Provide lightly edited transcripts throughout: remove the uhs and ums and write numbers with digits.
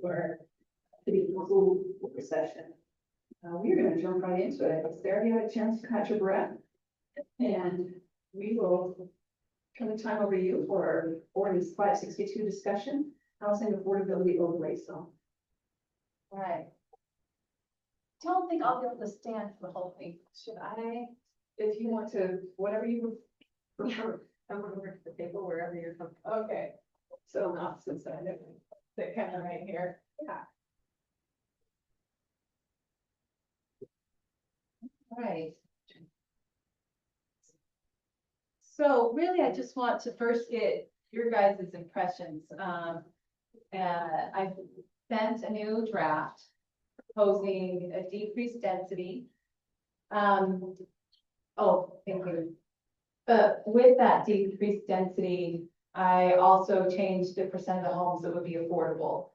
or city council work session. We're going to jump right into it. Sarah, you had a chance to catch your breath, and we will turn the time over to you for Ordinance 562 discussion, housing affordability overlay zone. All right. Don't think I'll be able to stand for the whole thing. Should I? If you want to, whatever you prefer. I'm going over to the table wherever you're from. Okay. So not since I know that kind of right here. Yeah. All right. So really, I just want to first get your guys' impressions. I've sent a new draft proposing a decreased density. Oh, thank you. But with that decreased density, I also changed the percent of the homes that would be affordable.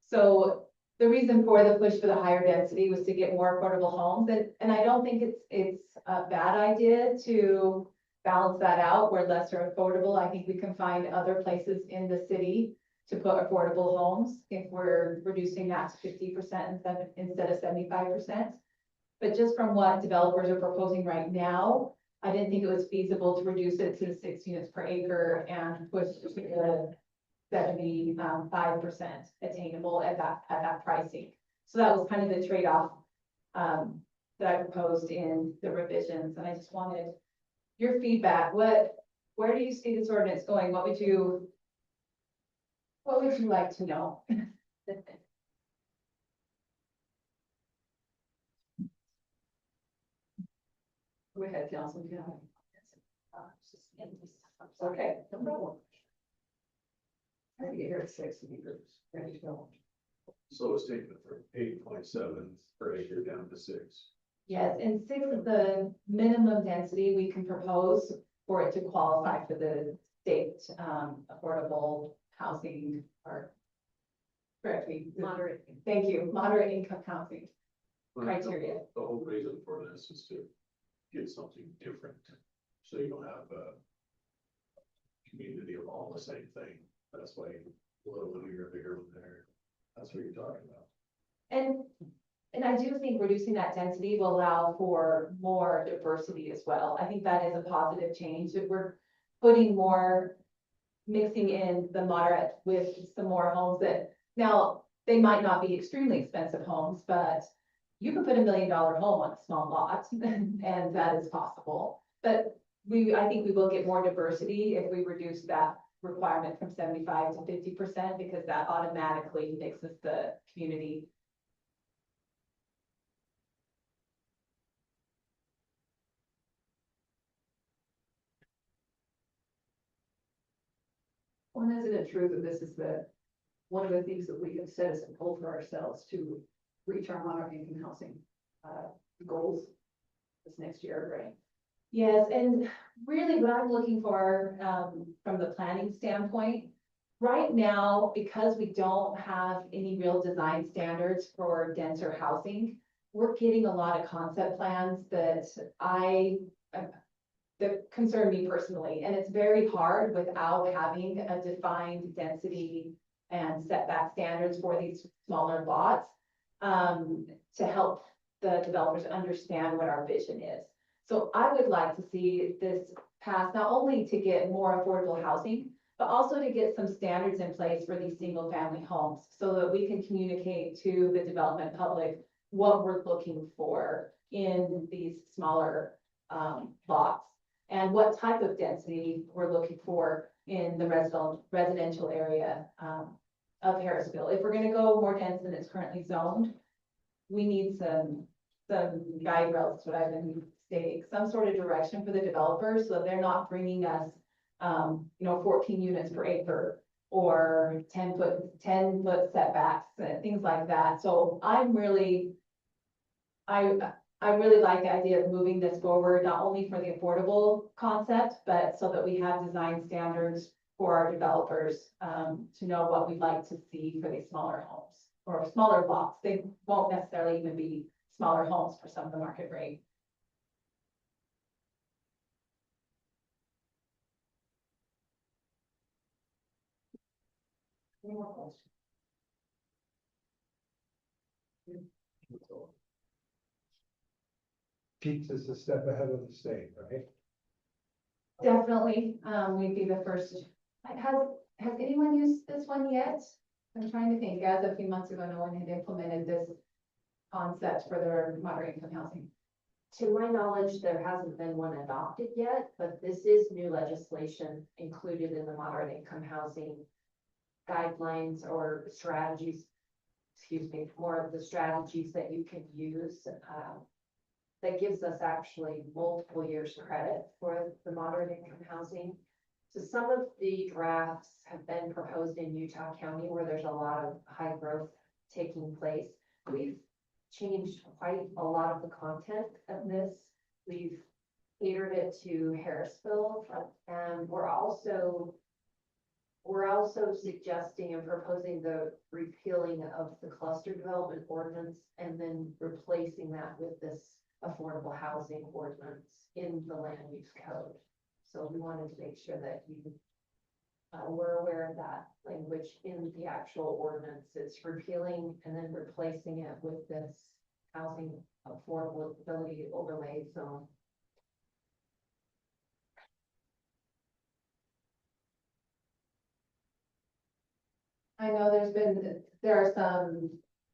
So the reason for the push for the higher density was to get more affordable homes. And I don't think it's a bad idea to balance that out where lesser affordable. I think we can find other places in the city to put affordable homes if we're reducing that to 50% instead of 75%. But just from what developers are proposing right now, I didn't think it was feasible to reduce it to 6 units per acre and push the 75% attainable at that pricing. So that was kind of the trade-off that I proposed in the revisions, and I just wanted your feedback. Where do you see this ordinance going? What would you like to know? Go ahead, Councilman. Okay, no problem. I get here at 6 meters, ready to go. So it's taken from 8.7 per acre down to 6. Yes, and 6 is the minimum density we can propose for it to qualify for the state affordable housing or correctly, moderate. Thank you, moderate income housing criteria. The whole reason for this is to get something different, so you don't have a community of all the same thing. That's why a little one here, a bigger one there. That's what you're talking about. And I do think reducing that density will allow for more diversity as well. I think that is a positive change. If we're putting more, mixing in the moderate with some more homes that now they might not be extremely expensive homes, but you can put $1 million home on a small lot and that is possible. But I think we will get more diversity if we reduce that requirement from 75 to 50%, because that automatically mixes the community. Well, isn't it true that this is one of the things that we have set as a goal for ourselves to reach our moderate income housing goals this next year, right? Yes, and really what I'm looking for from the planning standpoint, right now, because we don't have any real design standards for denser housing, we're getting a lot of concept plans that concern me personally. And it's very hard without having a defined density and setback standards for these smaller lots to help the developers understand what our vision is. So I would like to see this pass not only to get more affordable housing, but also to get some standards in place for these single family homes so that we can communicate to the development public what we're looking for in these smaller lots and what type of density we're looking for in the residential area of Harrisville. If we're going to go more dense than it's currently zoned, we need some guide rails, what I've been stating, some sort of direction for the developers so that they're not bringing us 14 units per acre or 10 foot setbacks and things like that. So I really like the idea of moving this forward, not only for the affordable concept, but so that we have design standards for our developers to know what we'd like to see for these smaller homes or smaller lots. They won't necessarily even be smaller homes for some of the market rate. Any more questions? Keeps us a step ahead of the state, right? Definitely, we'd be the first. Has anyone used this one yet? I'm trying to think, as a few months ago, no one had implemented this concept for their moderate income housing. To my knowledge, there hasn't been one adopted yet, but this is new legislation included in the moderate income housing guidelines or strategies. Excuse me, more of the strategies that you can use. That gives us actually multiple years credit for the moderate income housing. So some of the drafts have been proposed in Utah County where there's a lot of high growth taking place. We've changed quite a lot of the content of this. We've catered it to Harrisville, and we're also suggesting and proposing the repealing of the cluster development ordinance and then replacing that with this affordable housing ordinance in the land use code. So we wanted to make sure that you were aware of that language in the actual ordinance. It's repealing and then replacing it with this housing affordability overlay zone. I know there are some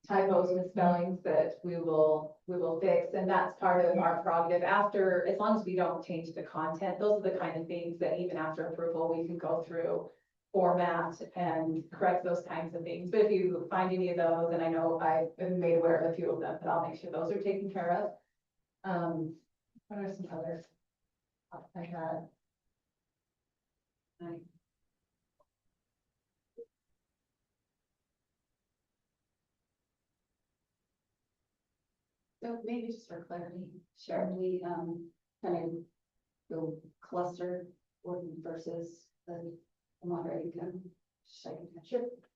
typos, misspellings that we will fix, and that's part of our prerogative after, as long as we don't change the content, those are the kind of things that even after approval, we can go through, format and correct those kinds of things. But if you find any of those, and I know I've been made aware of a few of them, but I'll make sure those are taken care of. What are some others I had? So maybe just for clarity, sure, we, kind of go cluster versus the moderate income. Sure.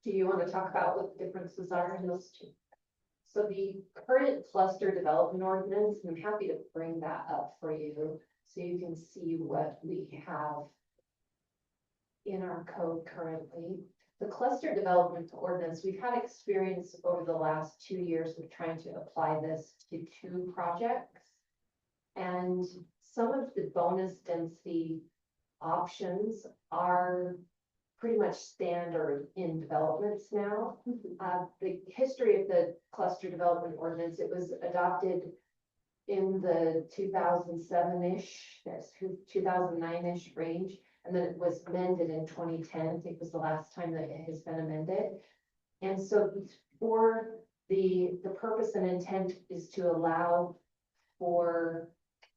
Do you want to talk about what the differences are in those two? So the current cluster development ordinance, and I'm happy to bring that up for you so you can see what we have in our code currently. The cluster development ordinance, we've had experience over the last 2 years with trying to apply this to 2 projects. And some of the bonus density options are pretty much standard in developments now. The history of the cluster development ordinance, it was adopted in the 2007-ish, 2009-ish range. And then it was amended in 2010. I think was the last time that it has been amended. And so for the purpose and intent is to allow for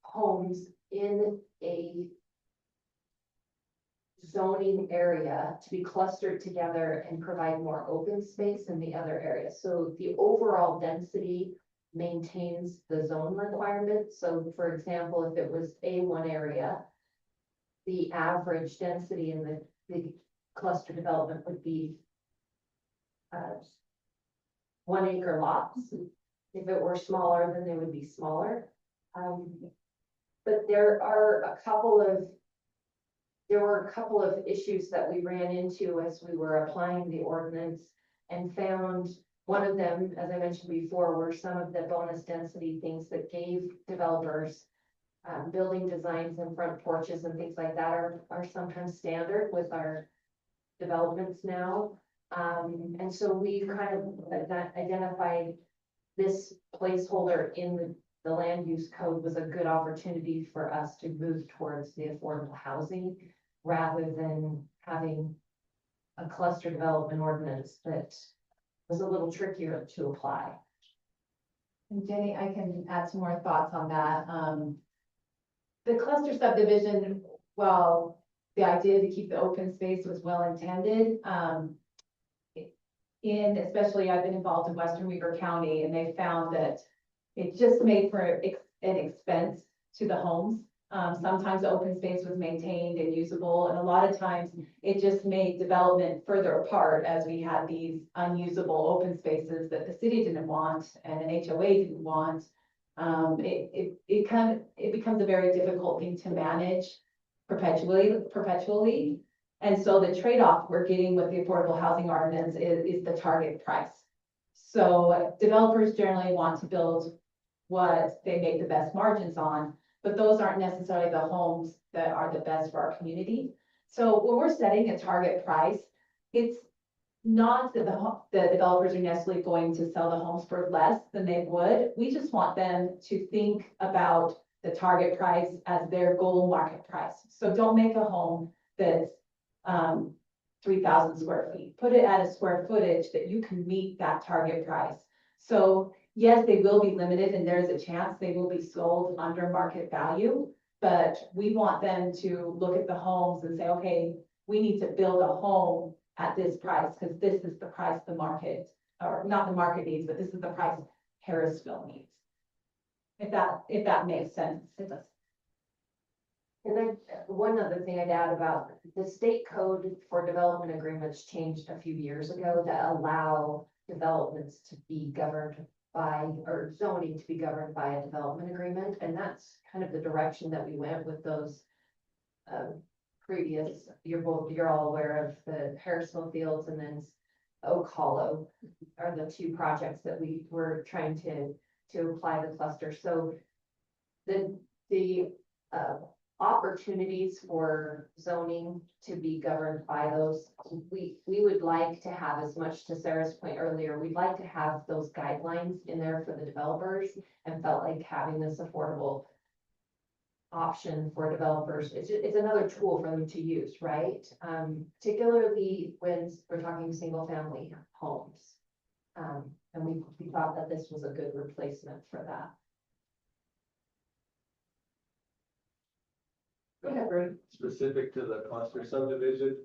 homes in a zoning area to be clustered together and provide more open space in the other areas. So the overall density maintains the zone requirement. So for example, if it was A1 area, the average density in the cluster development would be 1 acre lots. If it were smaller, then they would be smaller. But there were a couple of issues that we ran into as we were applying the ordinance and found one of them, as I mentioned before, were some of the bonus density things that gave developers building designs and front porches and things like that are sometimes standard with our developments now. And so we kind of identified this placeholder in the land use code was a good opportunity for us to move towards the affordable housing rather than having a cluster development ordinance that was a little trickier to apply. And Jenny, I can add some more thoughts on that. The cluster subdivision, well, the idea to keep the open space was well intended. Especially I've been involved in Western Weber County, and they found that it just made for an expense to the homes. Sometimes the open space was maintained and usable, and a lot of times it just made development further apart as we had these unusable open spaces that the city didn't want and an HOA didn't want. It becomes a very difficult thing to manage perpetually. And so the trade-off we're getting with the affordable housing ordinance is the target price. So developers generally want to build what they make the best margins on, but those aren't necessarily the homes that are the best for our community. So when we're setting a target price, it's not that the developers are necessarily going to sell the homes for less than they would. We just want them to think about the target price as their goal market price. So don't make a home that's 3,000 square feet. Put it at a square footage that you can meet that target price. So yes, they will be limited and there's a chance they will be sold under market value, but we want them to look at the homes and say, okay, we need to build a home at this price because this is the price the market, or not the market needs, but this is the price Harrisville needs. If that makes sense. It does. And then one other thing I'd add about the state code for development agreements changed a few years ago to allow developments to be governed by, or zoning to be governed by a development agreement. And that's kind of the direction that we went with those previous, you're all aware of the Harrisville Fields and then Oak Hollow are the two projects that we were trying to apply the cluster. So the opportunities for zoning to be governed by those, we would like to have, as much to Sarah's point earlier, we'd like to have those guidelines in there for the developers, and felt like having this affordable option for developers, it's another tool for them to use, right? Particularly when we're talking single family homes. And we thought that this was a good replacement for that. Specific to the cluster subdivision,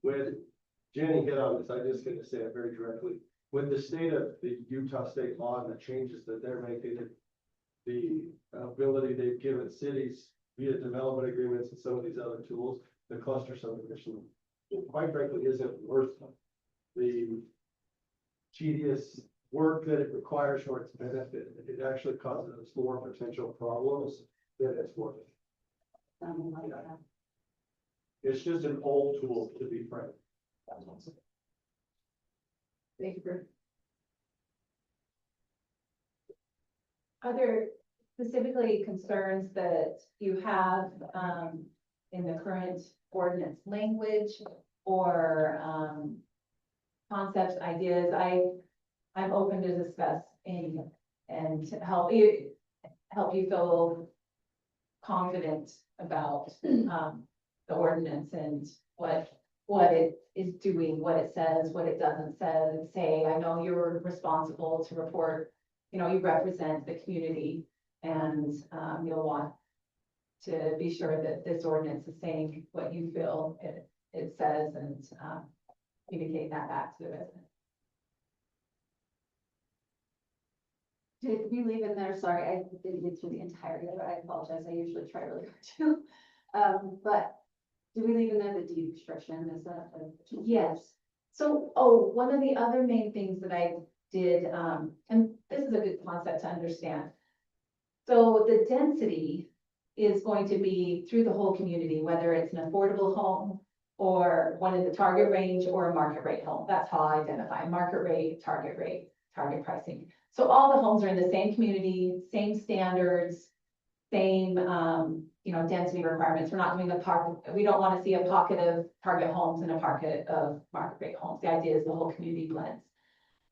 when Jenny hit on this, I'm just gonna say it very directly. With the state of the Utah state law and the changes that they're making, the ability they've given cities via development agreements and some of these other tools, the cluster subdivision, quite frankly, isn't worth the tedious work that it requires for its benefit. It actually causes us more potential problems than it's worth. It's just an old tool, to be frank. Thank you, Bruce. Are there specifically concerns that you have in the current ordinance language or concepts, ideas? I'm open to discuss any and to help you feel confident about the ordinance and what it is doing, what it says, what it doesn't say. I know you're responsible to report, you represent the community, and you'll want to be sure that this ordinance is saying what you feel it says, and communicate that back to the resident. Did we leave in there? Sorry, I didn't get through the entirety of it. I apologize. I usually try really hard to. But did we leave in there the deed restriction? Is that? Yes. So, one of the other main things that I did, and this is a good concept to understand. So the density is going to be through the whole community, whether it's an affordable home or one in the target range or a market rate home. That's how I identify market rate, target pricing. So all the homes are in the same community, same standards, same, density requirements. We're not doing we don't want to see a pocket of target homes and a pocket of market rate homes. The idea is the whole community blends.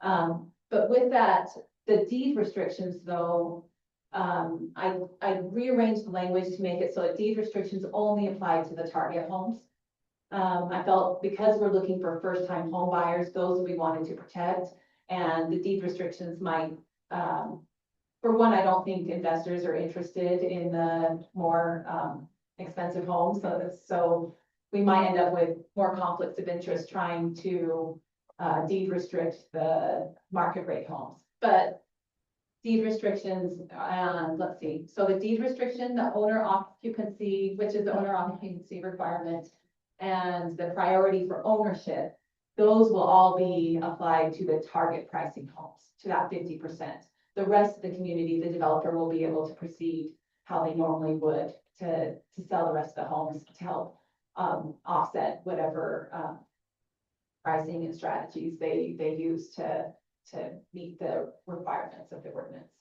But with that, the deed restrictions though, I rearranged the language to make it so that deed restrictions only apply to the target homes. I felt because we're looking for first-time home buyers, those we wanted to protect, and the deed restrictions might, for one, I don't think investors are interested in the more expensive homes, so we might end up with more conflicts of interest trying to deed restrict the market rate homes. But deed restrictions, let's see. So the deed restriction, the owner occupancy, which is the owner occupancy requirement, and the priority for ownership, those will all be applied to the target pricing homes, to that 50%. The rest of the community, the developer will be able to proceed how they normally would to sell the rest of the homes to help offset whatever pricing and strategies they use to to meet the requirements of the ordinance.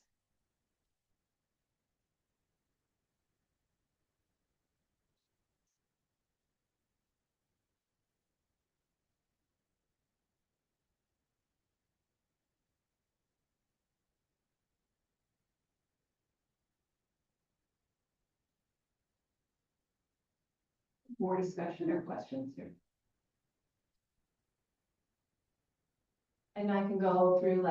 More discussion or questions here? And I can go through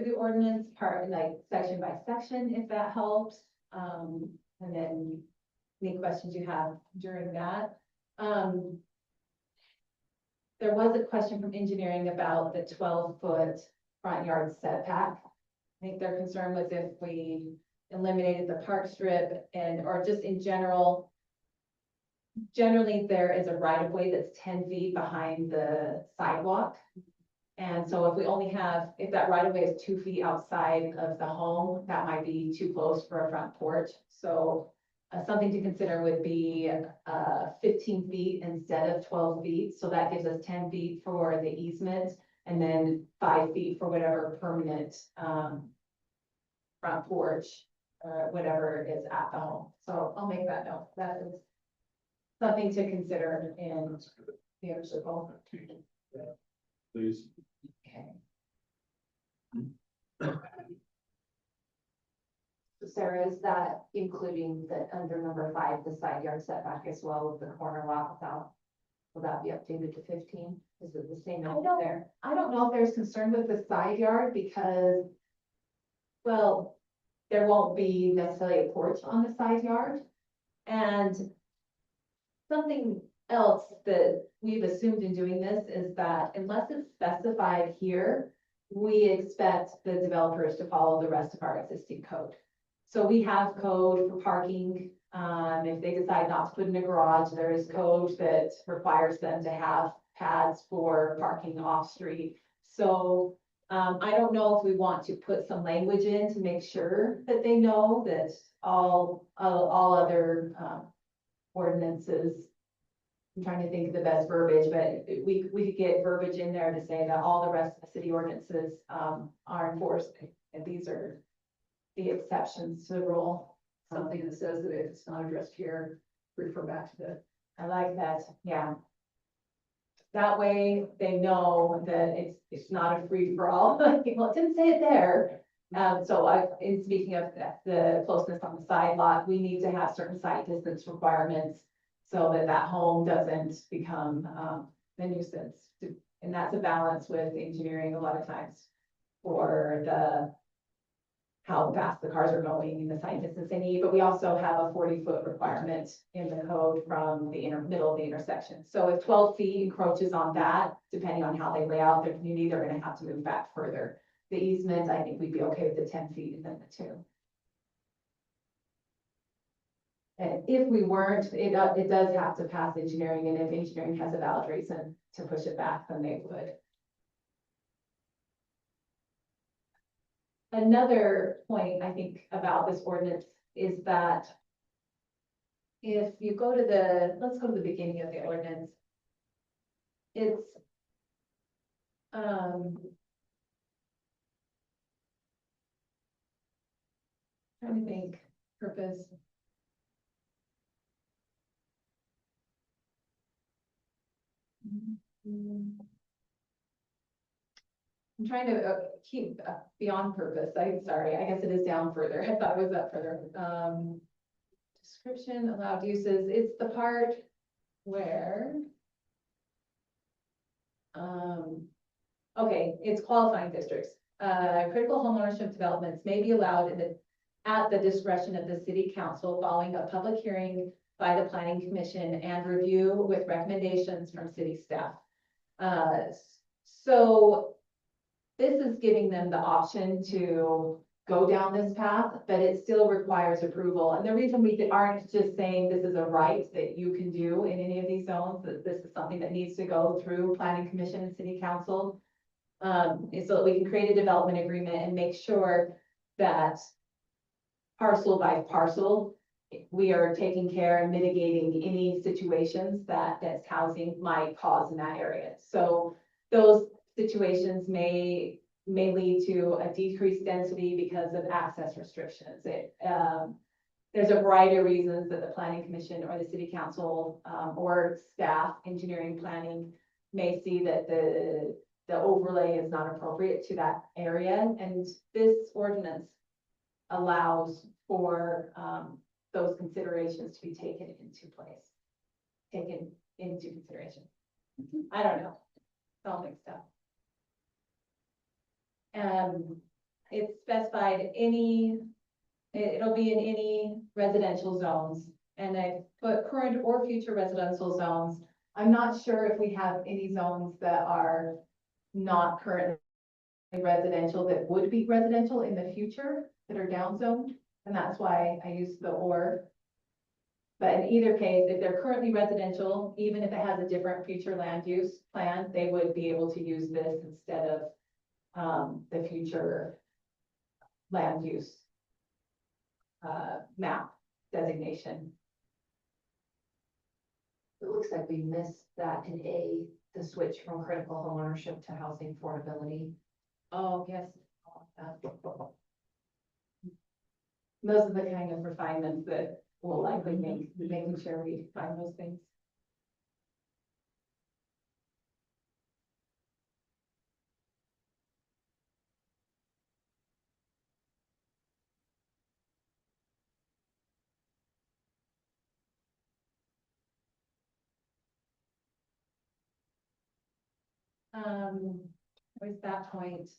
the ordinance part, like section by section, if that helps. And then any questions you have during that. There was a question from engineering about the 12-foot front yard setback. I think their concern was if we eliminated the park strip or just in general. Generally, there is a right of way that's 10 feet behind the sidewalk. And so if that right of way is 2 feet outside of the home, that might be too close for a front porch. So something to consider would be 15 feet instead of 12 feet. So that gives us 10 feet for the easement and then 5 feet for whatever permanent front porch, whatever is at the home. So I'll make that note. That is something to consider in the other circle. Please. Okay. Sarah, is that including the under number 5, the side yard setback as well with the corner lot without? Will that be updated to 15? Is it the same I number don't- there? I don't know if there's concern with the side yard because, well, there won't be necessarily a porch on the side yard. And something else that we've assumed in doing this is that unless it's specified here, we expect the developers to follow the rest of our existing code. So we have code for parking. If they decide not to put in a garage, there is code that requires them to have pads for parking off street. So I don't know if we want to put some language in to make sure that they know that all other ordinances. I'm trying to think of the best verbiage, but we could get verbiage in there to say that all the rest of the city ordinances are enforced. And these are the exceptions to the rule. Something that says that if it's not addressed here, refer back to the. I like that, yeah. That way they know that it's not a free for all. Well, it didn't say it there. In speaking of the closeness on the side lot, we need to have certain site distance requirements so that home doesn't become a nuisance. And that's a balance with engineering a lot of times for how fast the cars are going and the site distance they need, but we also have a 40-foot requirement in the code from the middle of the intersection. So if 12 feet encroaches on that, depending on how they lay out their community, they're gonna have to move back further. The easement, I think we'd be okay with the 10 feet and then the 2. And if we weren't, it does have to pass engineering, and if engineering has a valid reason to push it back, then they would. Another point I think about this ordinance is that if you go to let's go to the beginning of the ordinance. It's trying to think purpose. I'm trying to keep beyond purpose. I'm sorry, I guess it is down further. I thought it was up further. Description, allowed uses, it's the part where. Okay, it's qualifying districts. Critical homeownership developments may be allowed at the discretion of the city council following a public hearing by the planning commission and review with recommendations from city staff. So this is giving them the option to go down this path, but it still requires approval. And the reason we aren't just saying this is a right that you can do in any of these zones, that this is something that needs to go through planning commission and city council, is so that we can create a development agreement and make sure that parcel by parcel, we are taking care and mitigating any situations that housing might cause in that area. So those situations may lead to a decreased density because of access restrictions. There's a variety of reasons that the planning commission or the city council, or staff, engineering, planning may see that the overlay is not appropriate to that area. And this ordinance allows for, those considerations to be taken into consideration. I don't know, it's all mixed up. It's specified it'll be in any residential zones, and I put current or future residential zones. I'm not sure if we have any zones that are not currently residential that would be residential in the future that are downzoned, and that's why I use the or. But in either case, if they're currently residential, even if it has a different future land use plan, they would be able to use this instead of the future land use map designation. It looks like we missed that in A, the switch from critical homeownership to housing affordability. Oh, yes. Those are the kind of refinements that will likely make, making sure we find those things. Where's that point?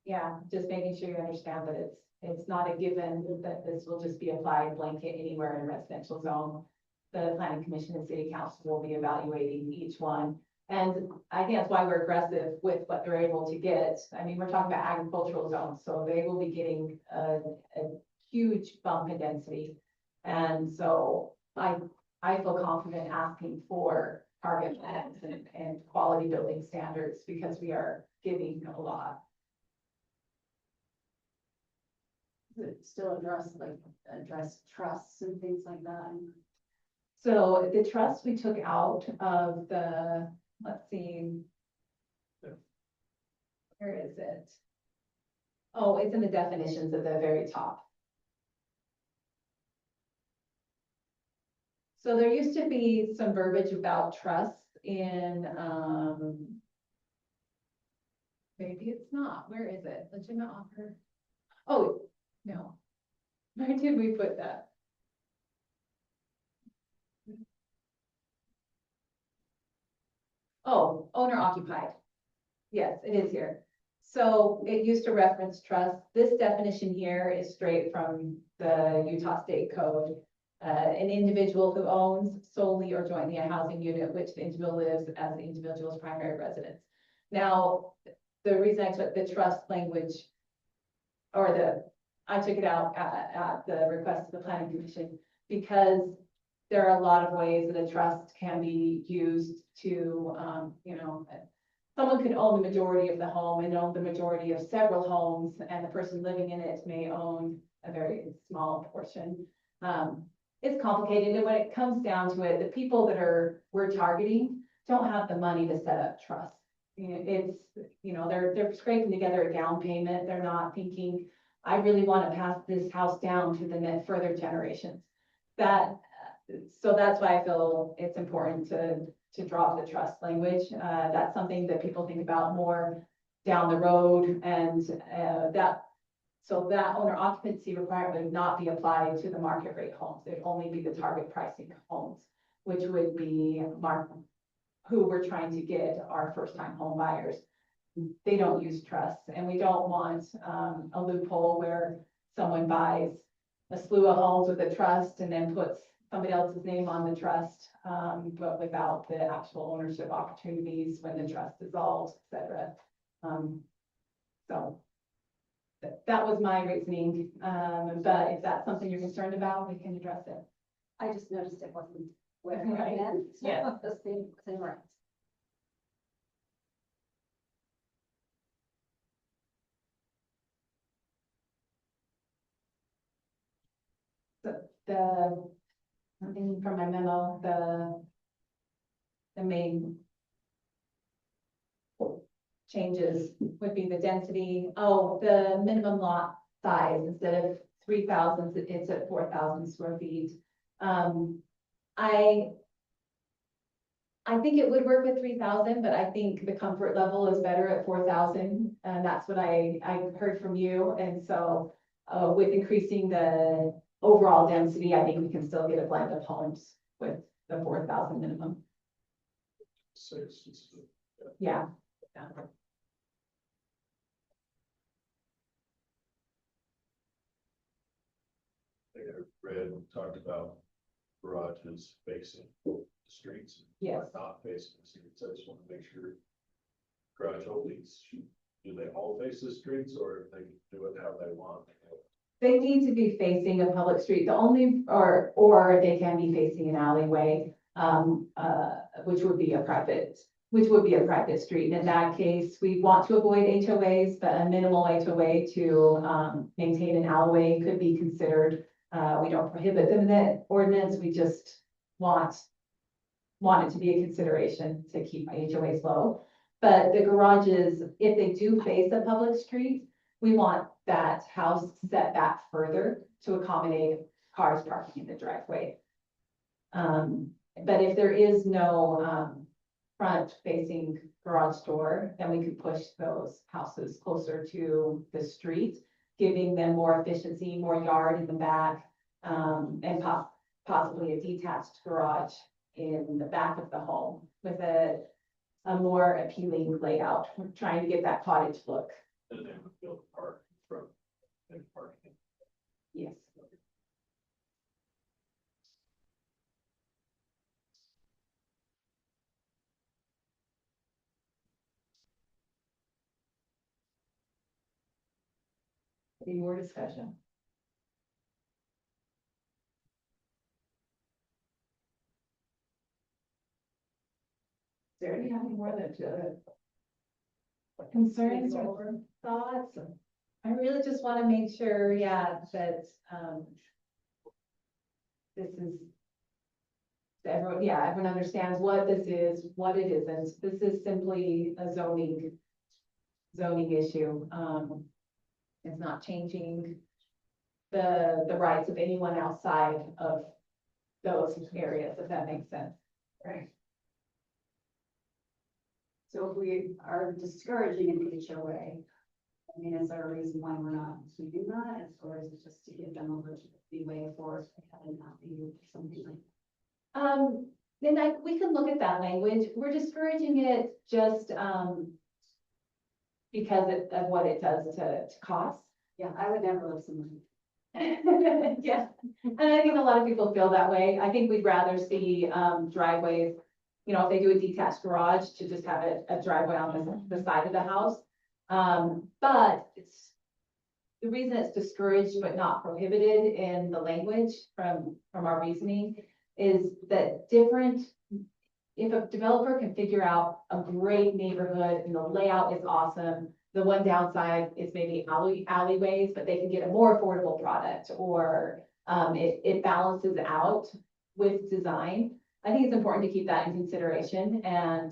Yeah, just making sure you understand that it's not a given that this will just be applied blanket anywhere in a residential zone. The planning commission and city council will be evaluating each one. And I think that's why we're aggressive with what they're able to get. I mean, we're talking about agricultural zones, so they will be getting a huge bump in density. And so I feel confident asking for target plans and quality building standards because we are giving a lot. Does it still address trusts and things like that? So the trust we took out of the, let's see. Where is it? Oh, it's in the definitions at the very top. So there used to be some verbiage about trust in, maybe it's not, where is it? Legitimate offer. Oh, no. Where did we put that? Oh, owner occupied. Yes, it is here. So it used to reference trust. This definition here is straight from the Utah State Code. An individual who owns solely or jointly a housing unit which the individual lives as the individual's primary residence. Now, the reason I took the trust language or I took it out at the request of the planning commission because there are a lot of ways that a trust can be used to, someone could own the majority of the home and own the majority of several homes, and the person living in it may own a very small portion. It's complicated, and when it comes down to it, the people that we're targeting don't have the money to set up trust. They're scraping together a down payment. They're not thinking, I really want to pass this house down to the further generations. So that's why I feel it's important to drop the trust language. That's something that people think about more down the road, and so that owner occupancy requirement would not be applied to the market rate homes. It'd only be the target pricing homes, which would be who we're trying to get our first time home buyers. They don't use trusts, and we don't want a loophole where someone buys a slew of homes with a trust and then puts somebody else's name on the trust, but without the actual ownership opportunities when the trust dissolves, et cetera. So that was my reasoning, but if that's something you're concerned about, we can address it. I just noticed it wasn't where Right. it meant. Yeah. The same rights. Something From my memo, the main changes would be the density. Oh, the minimum lot size, instead of 3,000, it's at 4,000 square feet. I think it would work with 3,000, but I think the comfort level is better at 4,000. And that's what I heard from you. And so with increasing the overall density, I think we can still get a blend of homes with the 4,000 minimum. Yeah. I read and talked about garages facing the streets. Yes. Not facing the streets, I just want to make sure. Garage holdings, do they all face the streets or they can do it how they want? They need to be facing a public street, the only, or they can be facing an alleyway, which would be a private street. And in that case, we want to avoid HOAs, but a minimal HOA to, maintain an alleyway could be considered. We don't prohibit them in the ordinance, we just want it to be a consideration to keep HOAs low. But the garages, if they do face a public street, we want that house set back further to accommodate cars parking in the driveway. But if there is no front facing garage door, then we could push those houses closer to the street, giving them more efficiency, more yard in the back, and possibly a detached garage in the back of the home with a more appealing layout. We're trying to get that cottage look. And they would build a park from and parking. Yes. Any more discussion? Is there any more that concerns or thoughts? I really just want to make sure, yeah, that this is everyone understands what this is, what it isn't. This is simply a zoning issue. It's not changing the rights of anyone outside of those areas, if that makes sense. Right. So if we are discouraging an HOA, I mean, is there a reason why we're not keeping that, or is it just to give them a little leeway for having not be something like? Then we could look at that language. We're discouraging it just because of what it does to costs. Yeah, I would never live somewhere. Yeah, and I think a lot of people feel that way. I think we'd rather see driveways, you know, if they do a detached garage, to just have a driveway on the side of the house. But the reason it's discouraged but not prohibited in the language from our reasoning is that if a developer can figure out a great neighborhood and the layout is awesome, the one downside is maybe alleyways, but they can get a more affordable product, or it balances out with design. I think it's important to keep that in consideration, and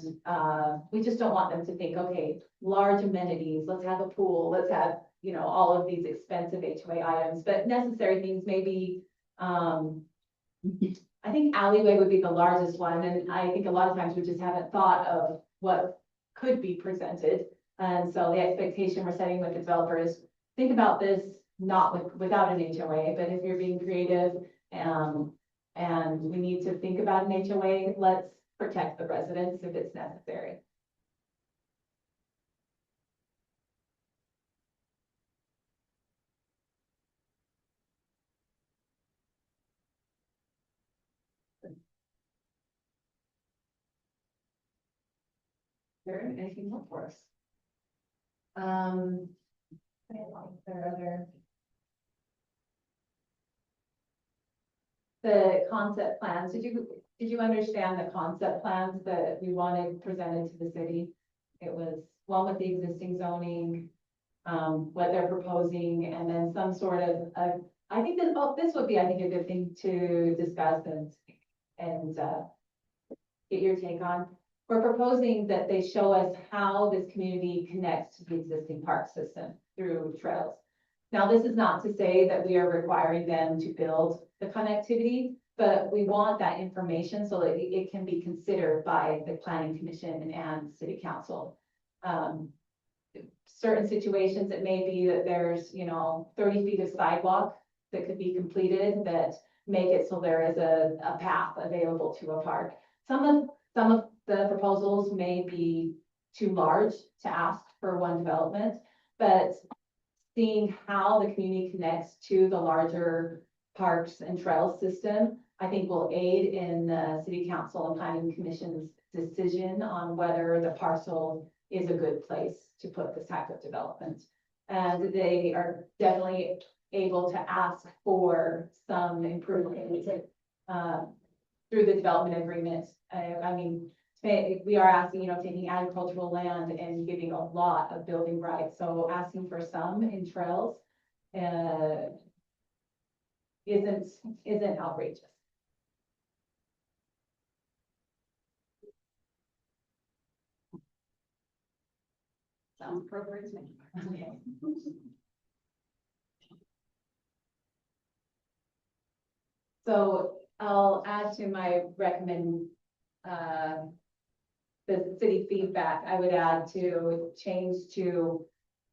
we just don't want them to think, okay, large amenities, let's have a pool, let's have, you know, all of these expensive HOA items, but necessary things maybe, I think alleyway would be the largest one, and I think a lot of times we just haven't thought of what could be presented. And so the expectation we're setting with the developer is, think about this not without an HOA, but if you're being creative, and we need to think about an HOA, let's protect the residents if it's necessary. Is there anything more for us? The concept plans, did you understand the concept plans that we wanted presented to the city? It was one with the existing zoning, what they're proposing, and then some sort of, I think that, this would be, I think, a good thing to discuss and get your take on. we're proposing that they show us how this community connects to the existing park system through trails. Now, this is not to say that we are requiring them to build the connectivity, but we want that information so that it can be considered by the planning commission and city council. Certain situations, it may be that there's, 30 feet of sidewalk that could be completed that make it so there is a path available to a park. Some of the proposals may be too large to ask for one development, but seeing how the community connects to the larger parks and trails system, I think will aid in the city council and planning commission's decision on whether the parcel is a good place to put this type of development. And they are definitely able to ask for some improvement through the development agreement. I mean, we are asking, taking agricultural land and giving a lot of building rights. So asking for some in trails isn't outrageous. Sounds appropriate to me. Okay. So I'll add to my the city feedback, I would add to change to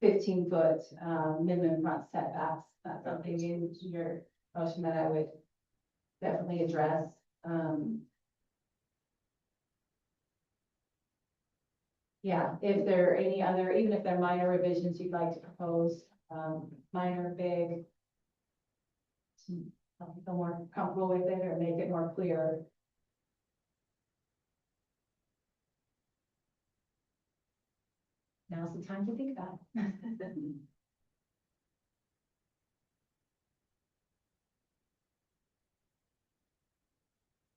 15-foot minimum front setbacks. That's something in your motion that I would definitely address. Yeah, if there are any other, even if they're minor revisions you'd like to propose, minor, big, feel more comfortable with it or make it more clear. Now's the time to think about it.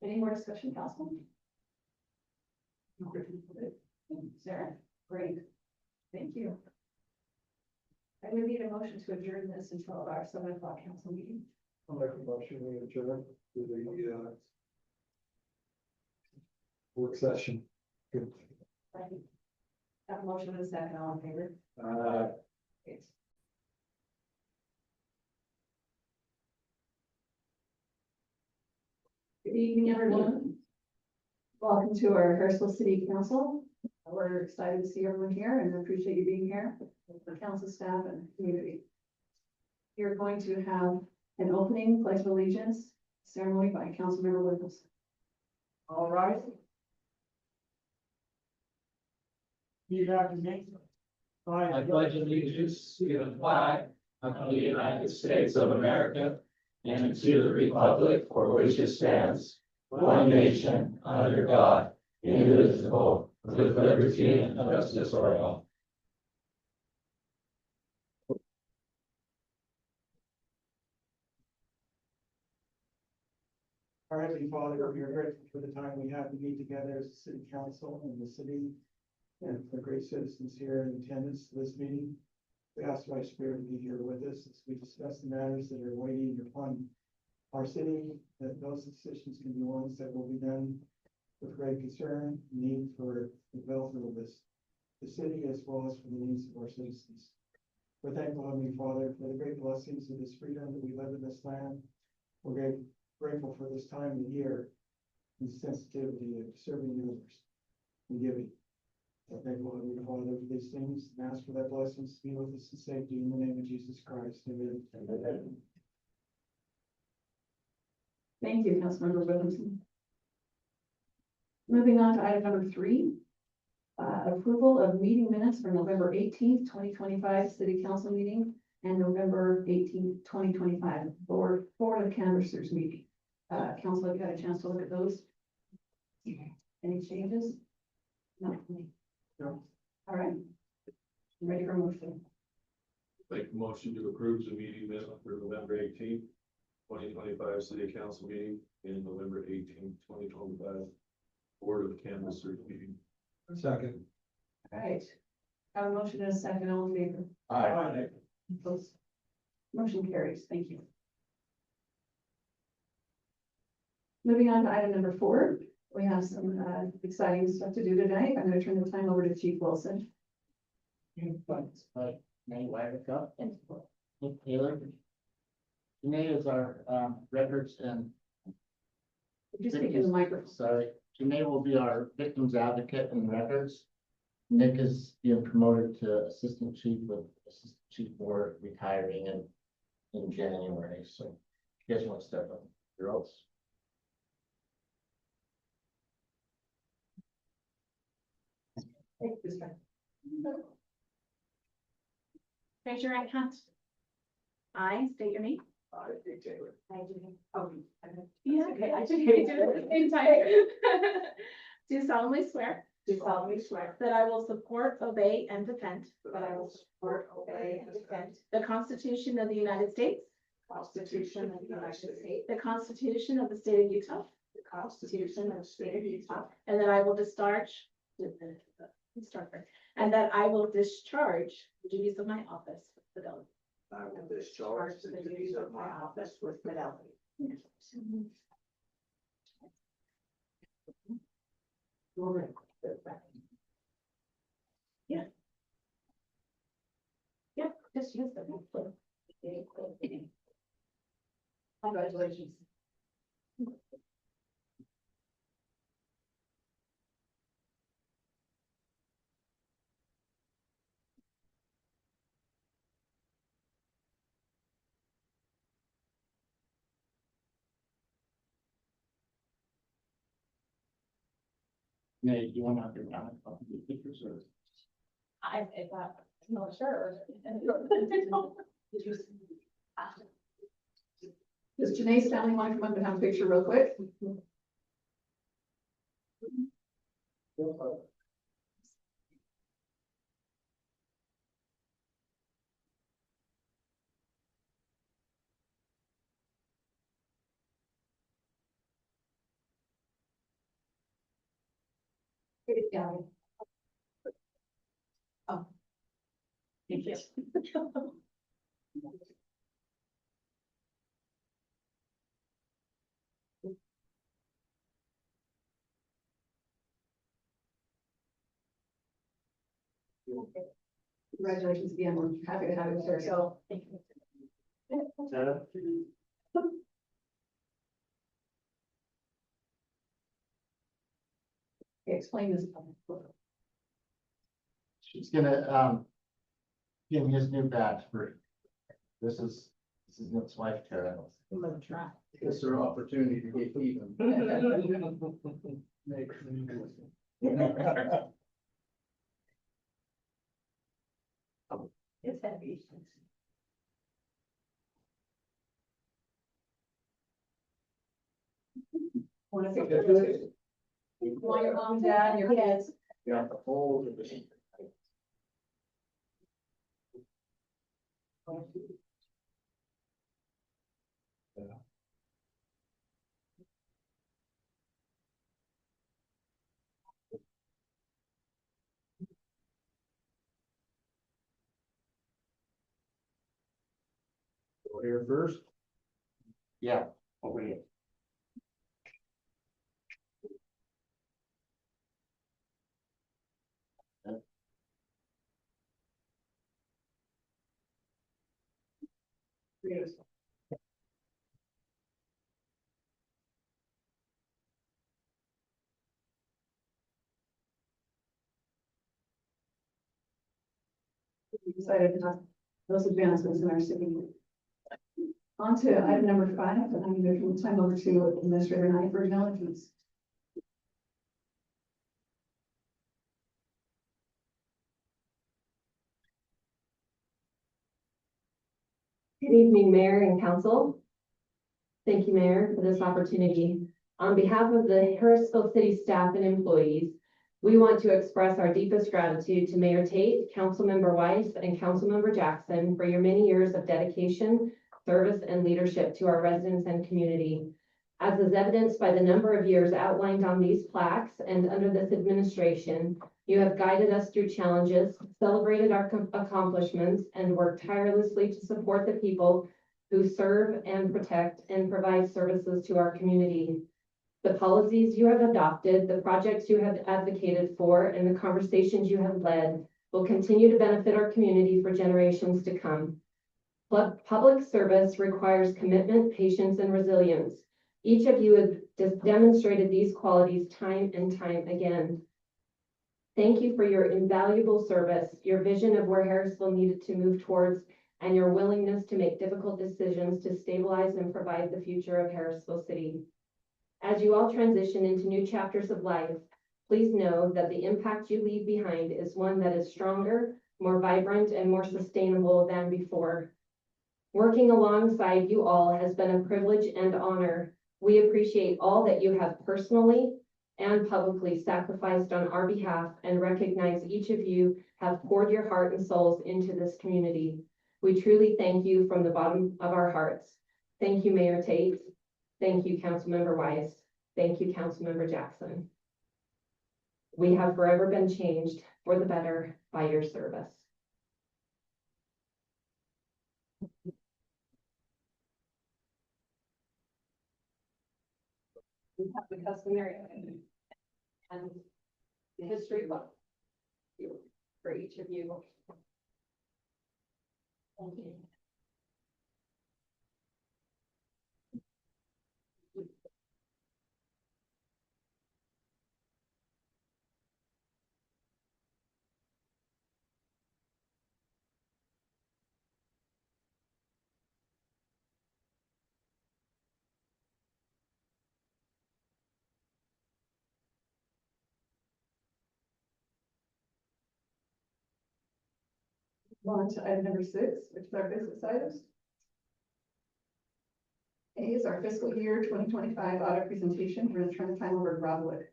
Any more discussion, council? Sarah, great. Thank you. I would need a motion to adjourn this until our 7 o'clock council meeting. I'll make a motion, we adjourn to the work session. Good. Have a motion and a second, all in favor? Great. Good evening, everyone. Welcome to our Harrisville City Council. We're excited to see everyone here and appreciate you being here, the council staff and community. You're going to have an opening pledge of allegiance ceremony by Councilmember Williams. All right. You have the name. I pledge allegiance to the flag of the United States of America and to the republic for which it stands, one nation, under God, indivisible, with liberty and justice for all. Our Heavenly Father, we are grateful for the time we have to meet together as a city council in the city and for the great citizens here in attendance to this meeting. We ask my spirit to be here with us as we discuss the matters that are waiting upon our city, that those decisions can be ones that will be done with great concern, need for the development of the city as well as for the needs of our citizens. We're thankful, Heavenly Father, for the great blessings of this freedom that we live in this land. We're grateful for this time of year and the sensitivity of serving others and giving. We're thankful, Heavenly Father, for these things and ask for that blessings to be with us in safety in the name of Jesus Christ. Amen. Amen. Thank you, Councilmember Williamson. Moving on to item number 3, approval of meeting minutes for November 18th, 2025 City Council meeting and November 18th, 2025 Board of Canvassers meeting. Council, have you had a chance to look at those? Any changes? No. No. All right. I'm ready for a motion. Make a motion to approve the meeting minutes for November 18th, 2025 City Council meeting and November 18th, 2025 Board of Canvassers meeting. Second. All right. Have a motion and a second, all in favor? Aye. Opposed? Motion carries. Thank you. Moving on to item number 4, We have some exciting stuff to do tonight. I'm gonna turn the time over to Chief Wilson. May Wyrick Nick Taylor. Janae is our records and Just speak in the microphone. sorry, Janae will be our victims advocate and records. Nick is being promoted to assistant chief with assistant chief board retiring in January, so you guys want to step up your oaths. Raise your right hand. I state your name. I, Tait Taylor, Yeah, okay, I should do it at the same time. Do solemnly swear Do solemnly swear that I will support, obey, and defend that I will support, obey, and defend the Constitution of the United States, the Constitution of the United States, the Constitution of the State of Utah, the Constitution of the State of Utah, and that I will and that I will discharge the duties of my office with fidelity. I will discharge the duties of my office with fidelity. Yeah. Yeah, just use them. Congratulations. Nate, you want to have your round of pictures or? I'm not sure. Does Janae's family want to come up and have a picture real quick? Yeah. Oh. Thank you. Congratulations again. We're happy to have you here. So Thank you. explain this. She's gonna, give me his new badge for, this is Nick's wife, Tara. It's their opportunity to get even. It's heavy. Want your mom, dad, and your kids. Got the whole of it. Go here first. Yeah, over here. Excited to have those advancements in our city. On to item number 5, and I'm going to turn the time over to Administrator Knight for acknowledgements. Good evening, Mayor and Council. Thank you, Mayor, for this opportunity. On behalf of the Harrisville City staff and employees, we want to express our deepest gratitude to Mayor Tait, Councilmember Weiss, and Councilmember Jackson for your many years of dedication, service, and leadership to our residents and community. As is evidenced by the number of years outlined on these plaques and under this administration, you have guided us through challenges, celebrated our accomplishments, and worked tirelessly to support the people who serve and protect and provide services to our community. The policies you have adopted, the projects you have advocated for, and the conversations you have led will continue to benefit our community for generations to come. Public service requires commitment, patience, and resilience. Each of you has demonstrated these qualities time and time again. Thank you for your invaluable service, your vision of where Harrisville needed to move towards, and your willingness to make difficult decisions to stabilize and provide the future of Harrisville City. As you all transition into new chapters of life, please know that the impact you leave behind is one that is stronger, more vibrant, and more sustainable than before. Working alongside you all has been a privilege and honor. We appreciate all that you have personally and publicly sacrificed on our behalf and recognize each of you have poured your heart and souls into this community. We truly thank you from the bottom of our hearts. Thank you, Mayor Tait. Thank you, Councilmember Wise. Thank you, Councilmember Jackson. We have forever been changed for the better by your service. We have the customary and the history book for each of you. Thank you. On to item number 6, which is our business items. A is our fiscal year 2025 audit presentation. We're going to turn the time over to Rob Wood.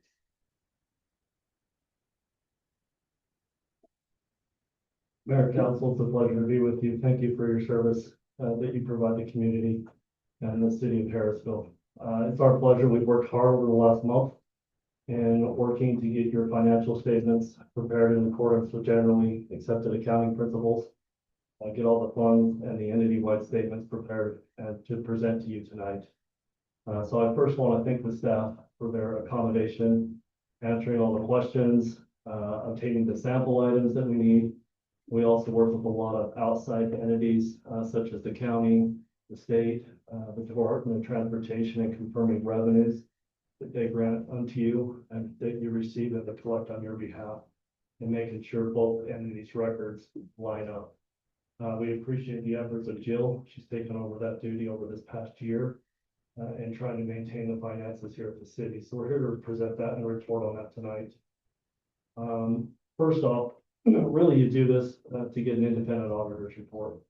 Mayor, Council, it's a pleasure to be with you. Thank you for your service that you provide the community and the city of Harrisville. It's our pleasure. We've worked hard over the last month in working to get your financial statements prepared in accordance with generally accepted accounting principles. Get all the funds and the entity-wide statements prepared and to present to you tonight. So I first want to thank the staff for their accommodation, answering all the questions, obtaining the sample items that we need. We also work with a lot of outside entities, such as the county, the state, the Department of Transportation, and confirming revenues that they grant unto you and that you receive and that collect on your behalf, and making sure both entities' records line up. We appreciate the efforts of Jill. She's taken over that duty over this past year and trying to maintain the finances here at the city. So we're here to present that and report on that tonight. First off, really you do this to get an independent auditor's report.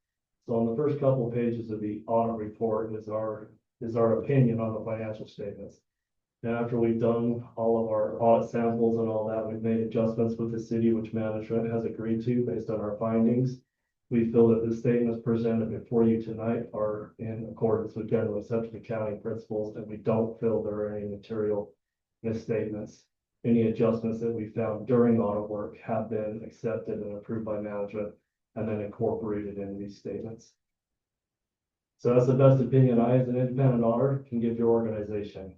So on the first couple of pages of the audit report is our opinion on the financial statements. Now, after we've done all of our audit samples and all that, we've made adjustments with the city, which management has agreed to based on our findings. We feel that the statements presented before you tonight are in accordance with generally accepted accounting principles, and we don't feel there are any material misstatements. Any adjustments that we found during audit work have been accepted and approved by management and then incorporated in these statements. So that's the best opinion I, as an independent auditor, can give your organization.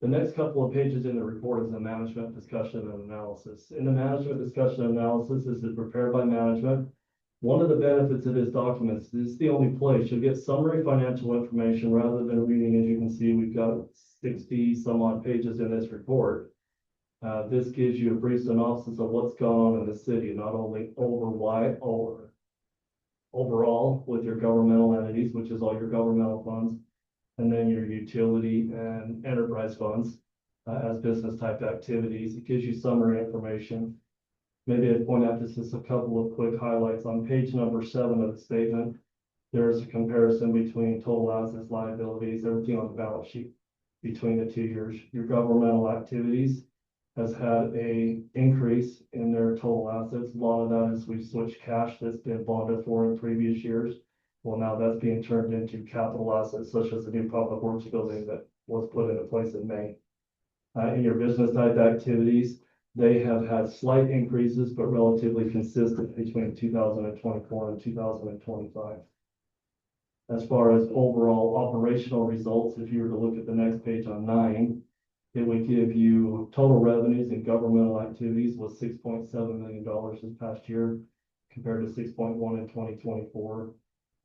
The next couple of pages in the report is the management discussion and analysis. In the management discussion and analysis, this is prepared by management. One of the benefits of this document is this is the only place you'll get summary financial information rather than reading. As you can see, we've got 60 some odd pages in this report. This gives you a brief synopsis of what's gone on in the city, not only overall with your governmental entities, which is all your governmental funds, and then your utility and enterprise funds as business type activities. It gives you summary information. Maybe I'd point out just a couple of quick highlights. On page number 7 of the statement, there's a comparison between total assets, liabilities, everything on the balance sheet between the 2 years. Your governmental activities has had a increase in their total assets. A lot of that is we've switched cash that's been bonded for in previous years. Well, now that's being turned into capital assets, such as the new public works building that was put into place in May. In your business type activities, they have had slight increases, but relatively consistent between 2024 and 2025. As far as overall operational results, if you were to look at the next page on 9, it would give you total revenues and governmental activities was $6.7 million this past year compared to 6.1 in 2024.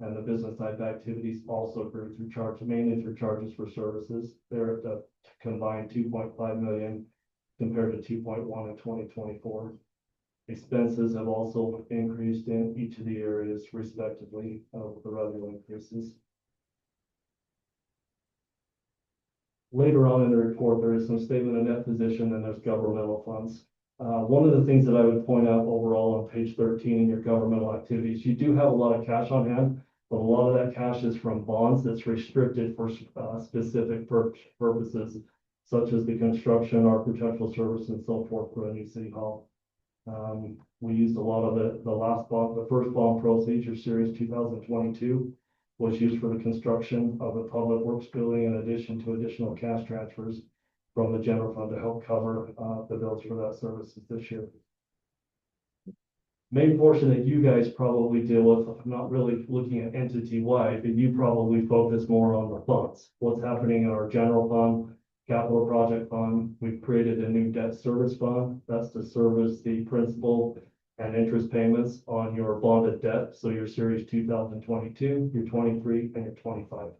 And the business type activities also grew through mainly through charges for services. They're at the combined 2.5 million compared to 2.1 in 2024. Expenses have also increased in each of the areas respectively of the revenue increases. Later on in the report, there is some statement of net position and there's governmental funds. One of the things that I would point out overall on page 13 in your governmental activities, you do have a lot of cash on hand, but a lot of that cash is from bonds that's restricted for specific purposes, such as the construction, architectural service, and so forth for a new city hall. We used a lot of the first bond proceeds, your series 2022, was used for the construction of the public works building in addition to additional cash transfers from the general fund to help cover the bills for that services this year. Main portion that you guys probably deal with, not really looking at entity-wide, but you probably focus more on the funds. What's happening in our general fund, capital project fund. We've created a new debt service fund. That's to service the principal and interest payments on your bonded debt. So your series 2022, your 23, and your 25.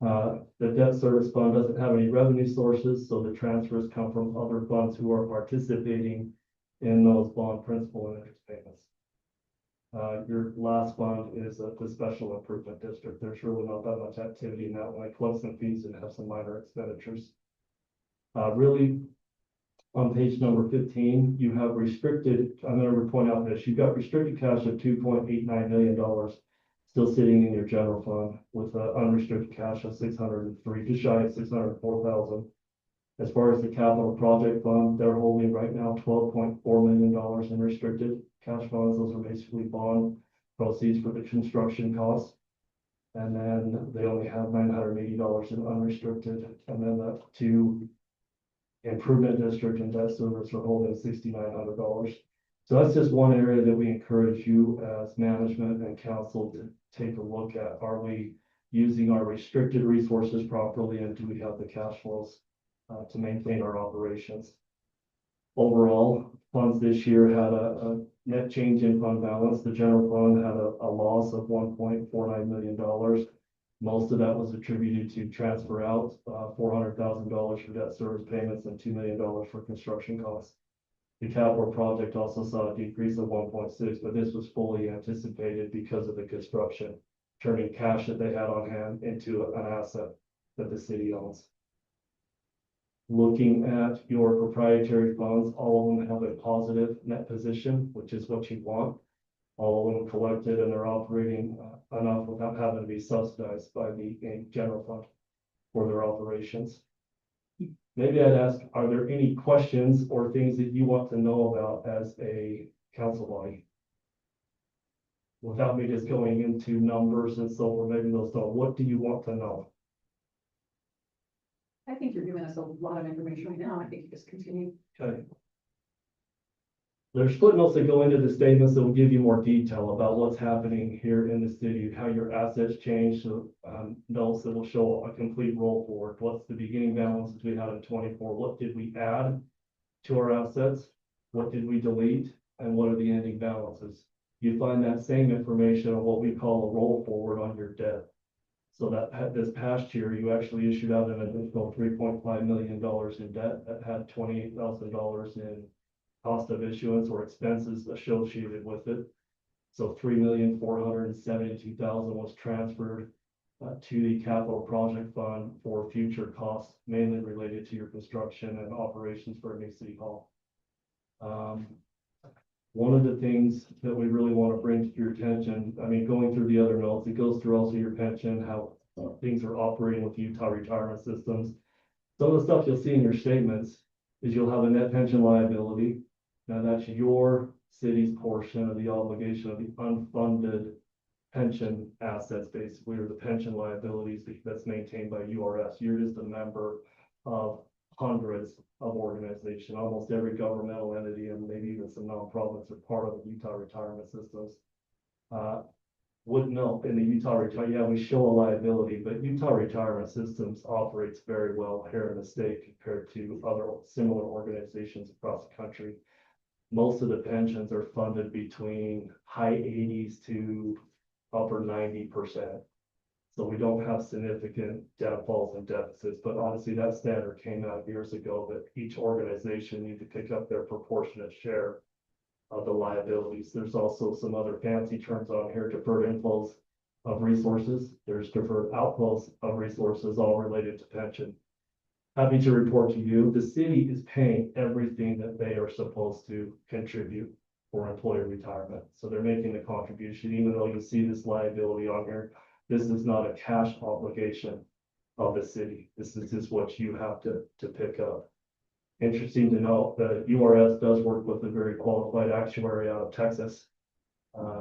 The debt service fund doesn't have any revenue sources, so the transfers come from other funds who are participating in those bond principal and interest payments. Your last fund is the special improvement district. There's really not that much activity in that one. I collect some fees and have some minor expenditures. Really, on page number 15, you have restricted, I'm going to point out this, you've got restricted cash of $2.89 million still sitting in your general fund with unrestricted cash of 603, just shy of 604,000. As far as the capital project fund, they're holding right now $12.4 million in restricted cash funds. Those are basically bond proceeds for the construction costs. And then they only have $980 in unrestricted. And then the two improvement district and debt service are holding $6,900. So that's just one area that we encourage you as management and council to take a look at. Are we using our restricted resources properly, and do we have the cash flows to maintain our operations? Overall, funds this year had a net change in fund balance. The general fund had a loss of $1.49 million. Most of that was attributed to transfer out $400,000 for debt service payments and $2 million for construction costs. The capital project also saw a decrease of 1.6, but this was fully anticipated because of the construction, turning cash that they had on hand into an asset that the city owns. Looking at your proprietary funds, all of them have a positive net position, which is what you want. All of them collected and they're operating enough without having to be subsidized by the general fund for their operations. Maybe I'd ask, are there any questions or things that you want to know about as a council body? Without me just going into numbers and so forth, maybe those don't. What do you want to know? I think you're giving us a lot of information right now. I think you just continue. Okay. There's footnotes that go into the statements that will give you more detail about what's happening here in the city, how your assets change. So notes that will show a complete roll forward. What's the beginning balances we had in 24? What did we add to our assets? What did we delete? And what are the ending balances? You find that same information on what we call a roll forward on your debt. So that this past year, you actually issued out an additional $3.5 million in debt that had $28,000 in cost of issuance or expenses associated with it. So $3,472,000 was transferred to the capital project fund for future costs, mainly related to your construction and operations for a new city hall. One of the things that we really want to bring to your attention, I mean, going through the other notes, it goes through also your pension, how things are operating with Utah retirement systems. Some of the stuff you'll see in your statements is you'll have a net pension liability. Now that's your city's portion of the obligation of the unfunded pension assets, basically, or the pension liabilities that's maintained by URS. You're just a member of hundreds of organizations. Almost every governmental entity and maybe even some nonprofits are part of the Utah retirement systems. would know in the Utah retirement, yeah, we show a liability, but Utah Retirement Systems operates very well here in the state compared to other similar organizations across the country. Most of the pensions are funded between high 80s to upper 90%. So we don't have significant defaults and deficits, but honestly, that standard came out years ago that each organization needs to pick up their proportionate share of the liabilities. There's also some other fancy terms on here, deferred inflows of resources. There's deferred outflows of resources, all related to pension. Happy to report to you, the city is paying everything that they are supposed to contribute for employee retirement. So they're making the contribution, even though you see this liability on here. This is not a cash obligation of the city. This is just what you have to pick up. Interesting to note that URS does work with a very qualified actuary out of Texas.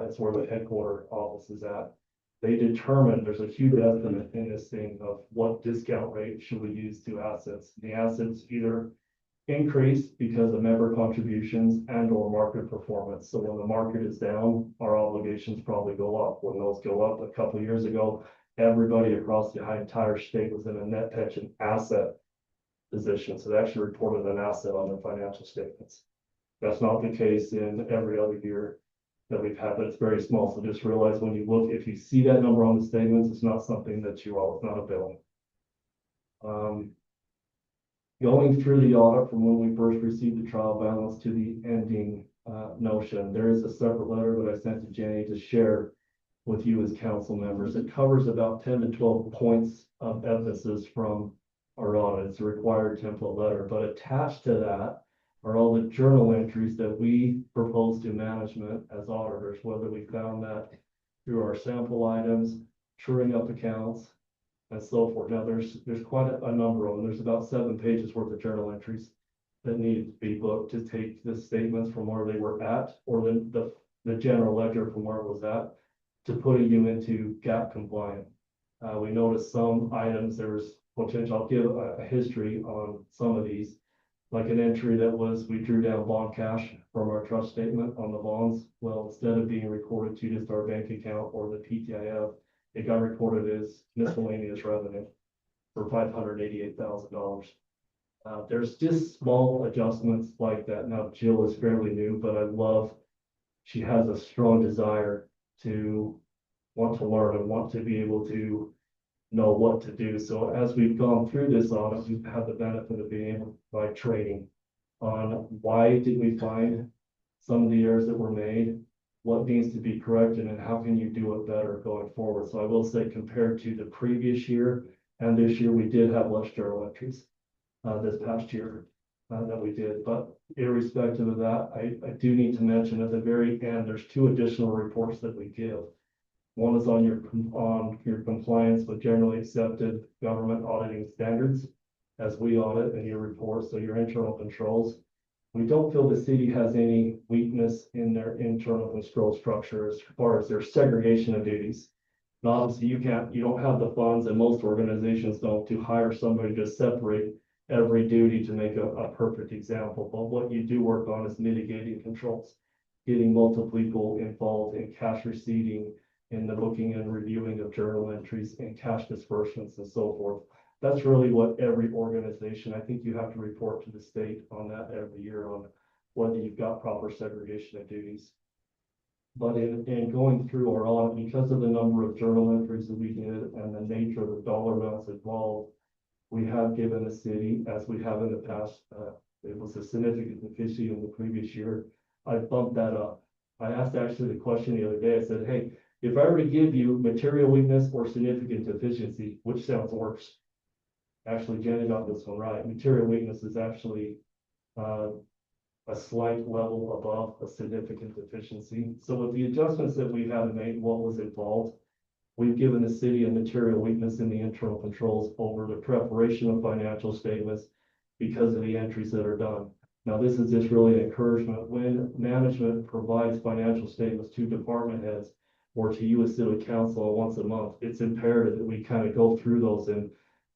It's where the headquarter office is at. They determine there's a huge estimate in this thing of what discount rate should we use to assets. The assets either increase because of member contributions and or market performance. So when the market is down, our obligations probably go up. When those go up a couple of years ago, everybody across the entire state was in a net pension asset position. So they actually reported an asset on their financial statements. That's not the case in every other year that we've had, but it's very small. So just realize when you look, if you see that number on the statements, it's not something that you all, it's not a bill. Going through the audit from when we first received the trial balance to the ending notion, there is a separate letter that I sent to Jennie to share with you as council members. It covers about 10 to 12 points of emphasis from our audit. It's a required template letter, but attached to that are all the journal entries that we propose to management as auditors, whether we found that through our sample items, truing up accounts, and so forth. Now, there's quite a number of them. There's about 7 pages worth of journal entries that need to be booked to take the statements from where they were at, or the general ledger from where it was at, to putting you into GAAP compliant. We noticed some items, there's potential. I'll give a history on some of these, like an entry that was, we drew down bond cash from our trust statement on the bonds. Well, instead of being recorded to just our bank account or the PTIF, it got recorded as miscellaneous revenue for $588,000. There's just small adjustments like that. Now, Jill is fairly new, but she has a strong desire to want to learn and want to be able to know what to do. So as we've gone through this audit, we've had the benefit of being able to provide training on why did we find some of the errors that were made, what needs to be corrected, and how can you do it better going forward. So I will say, compared to the previous year and this year, we did have less journal entries this past year that we did. But irrespective of that, I do need to mention at the very end, there's 2 additional reports that we give. One is on your compliance with generally accepted government auditing standards as we audit, and your report, so your internal controls. We don't feel the city has any weakness in their internal control structure as far as their segregation of duties. And obviously, you don't have the funds, and most organizations don't, to hire somebody to separate every duty to make a perfect example. But what you do work on is mitigating controls, getting multiple people involved in cash receipting, in the booking and reviewing of journal entries and cash disbursements and so forth. That's really what every organization, I think you have to report to the state on that every year on whether you've got proper segregation of duties. But in going through our audit, because of the number of journal entries that we did and the nature of the dollar amounts involved, we have given the city, as we have in the past, it was a significant deficiency in the previous year. I bumped that up. I asked actually the question the other day. I said, hey, if I were to give you material weakness or significant deficiency, which sounds worse? Actually, Jennie got this one right. Material weakness is actually a slight level above a significant deficiency. So with the adjustments that we've had to make, what was involved, we've given the city a material weakness in the internal controls over the preparation of financial statements because of the entries that are done. Now, this is just really an encouragement. When management provides financial statements to department heads or to you as city council once a month, it's imperative that we kind of go through those and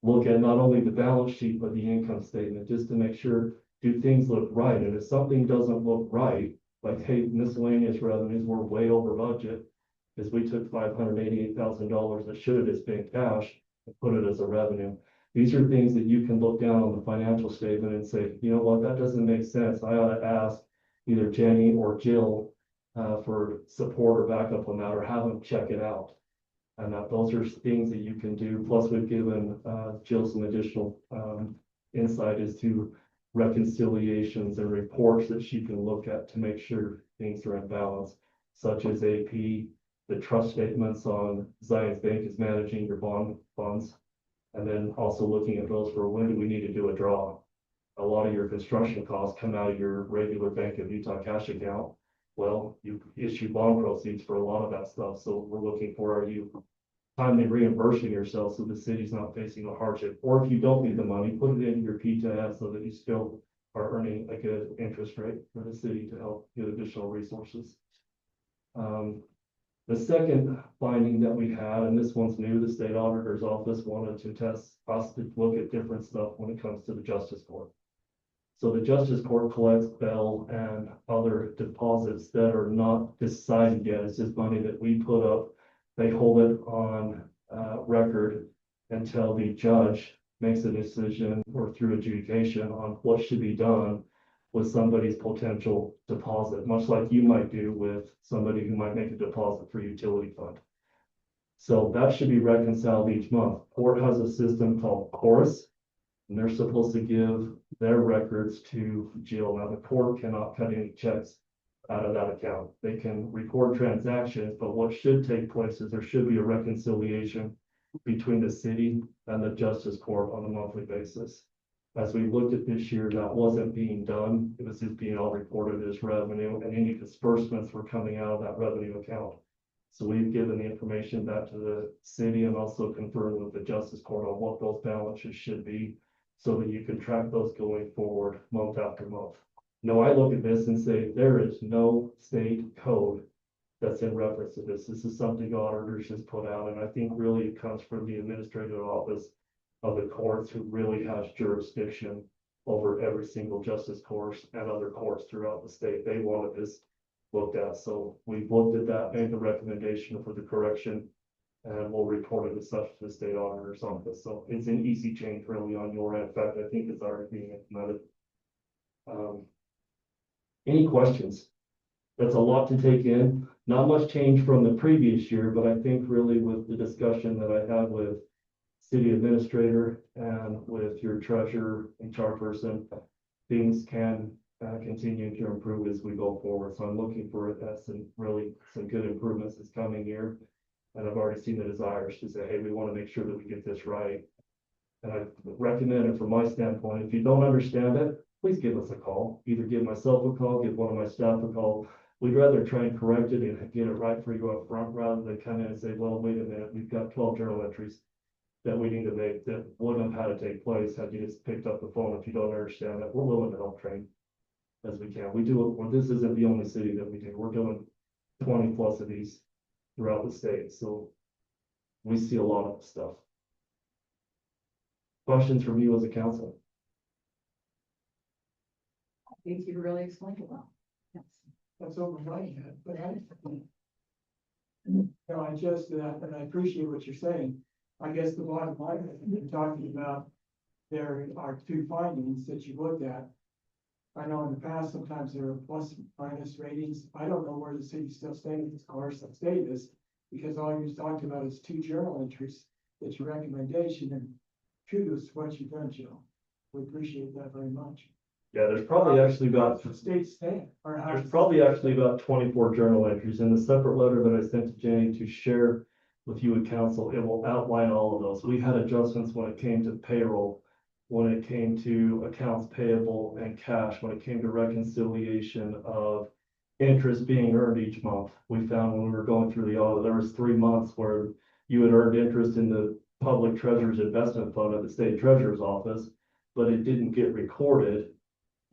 look at not only the balance sheet, but the income statement, just to make sure, do things look right? And if something doesn't look right, like, hey, miscellaneous revenues were way over budget, is we took $588,000 that should have just been cash and put it as a revenue. These are things that you can look down on the financial statement and say, you know what, that doesn't make sense. I ought to ask either Jenny or Jill for support or backup on that, or have them check it out. And that those are things that you can do. Plus, we've given Jill some additional insight as to reconciliations and reports that she can look at to make sure things are in balance, such as AP, the trust statements on Zions Bank is managing your funds. And then also looking at those for when do we need to do a draw? A lot of your construction costs come out of your regular Bank of Utah cash account. Well, you issue bond proceeds for a lot of that stuff. So we're looking for, are you timely reimbursing yourself so the city's not facing a hardship? Or if you don't need the money, put it into your PTS so that you still are earning a good interest rate for the city to help get additional resources. The second finding that we had, and this one's new, the state auditor's office wanted to test us to look at different stuff when it comes to the justice court. So the justice court collects bail and other deposits that are not decided yet. It's just money that we put up. They hold it on record until the judge makes a decision or through adjudication on what should be done with somebody's potential deposit, much like you might do with somebody who might make a deposit for utility fund. So that should be reconciled each month. Court has a system called Chorus, and they're supposed to give their records to Jill. Now, the court cannot cut any checks out of that account. They can record transactions, but what should take place is there should be a reconciliation between the city and the justice court on a monthly basis. As we looked at this year, that wasn't being done. It was just being all reported as revenue, and any disbursements were coming out of that revenue account. So we've given the information back to the city and also confirmed with the justice court on what those balances should be, so that you can track those going forward month after month. Now, I look at this and say, there is no state code that's in reference to this. This is something auditors just put out, and I think really it comes from the administrative office of the courts, who really has jurisdiction over every single justice course and other courts throughout the state. They wanted this looked at. So we've looked at that, made the recommendation for the correction, and we'll report it as such to the state auditor's office. So it's an easy change really on your end. In fact, I think it's already being implemented. Any questions? That's a lot to take in. Not much change from the previous year, but I think really with the discussion that I had with city administrator and with your treasurer and chairperson, things can continue to improve as we go forward. So I'm looking for some good improvements this coming year. And I've already seen the desires to say, hey, we want to make sure that we get this right. And I recommend it from my standpoint. If you don't understand it, please give us a call. Either give myself a call, give one of my staff a call. We'd rather try and correct it and get it right for you up front, rather than come in and say, well, wait a minute, we've got 12 journal entries that we need to make that wouldn't have had to take place had you just picked up the phone. If you don't understand that, we're willing to help train as we can. We do it, well, this isn't the only city that we do. We're doing 20 plus of these throughout the state. So we see a lot of stuff. Questions from you as a council? I think you really explained it well. Yes. That's over my head, but I just, and I appreciate what you're saying. I guess the bottom line, you're talking about, there are two findings that you looked at. I know in the past, sometimes there are plus minus ratings. I don't know where the city's still staying this course of status, because all you're talking about is 2 journal entries. That's your recommendation, and kudos to what you've done, Joe. We appreciate that very much. Yeah, there's probably actually about State stand, or how? There's probably actually about 24 journal entries in the separate letter that I sent to Jenny to share with you and council. It will outline all of those. We had adjustments when it came to payroll, when it came to accounts payable and cash, when it came to reconciliation of interest being earned each month. We found when we were going through the audit, there was 3 months where you had earned interest in the public treasurer's investment fund at the state treasurer's office, but it didn't get recorded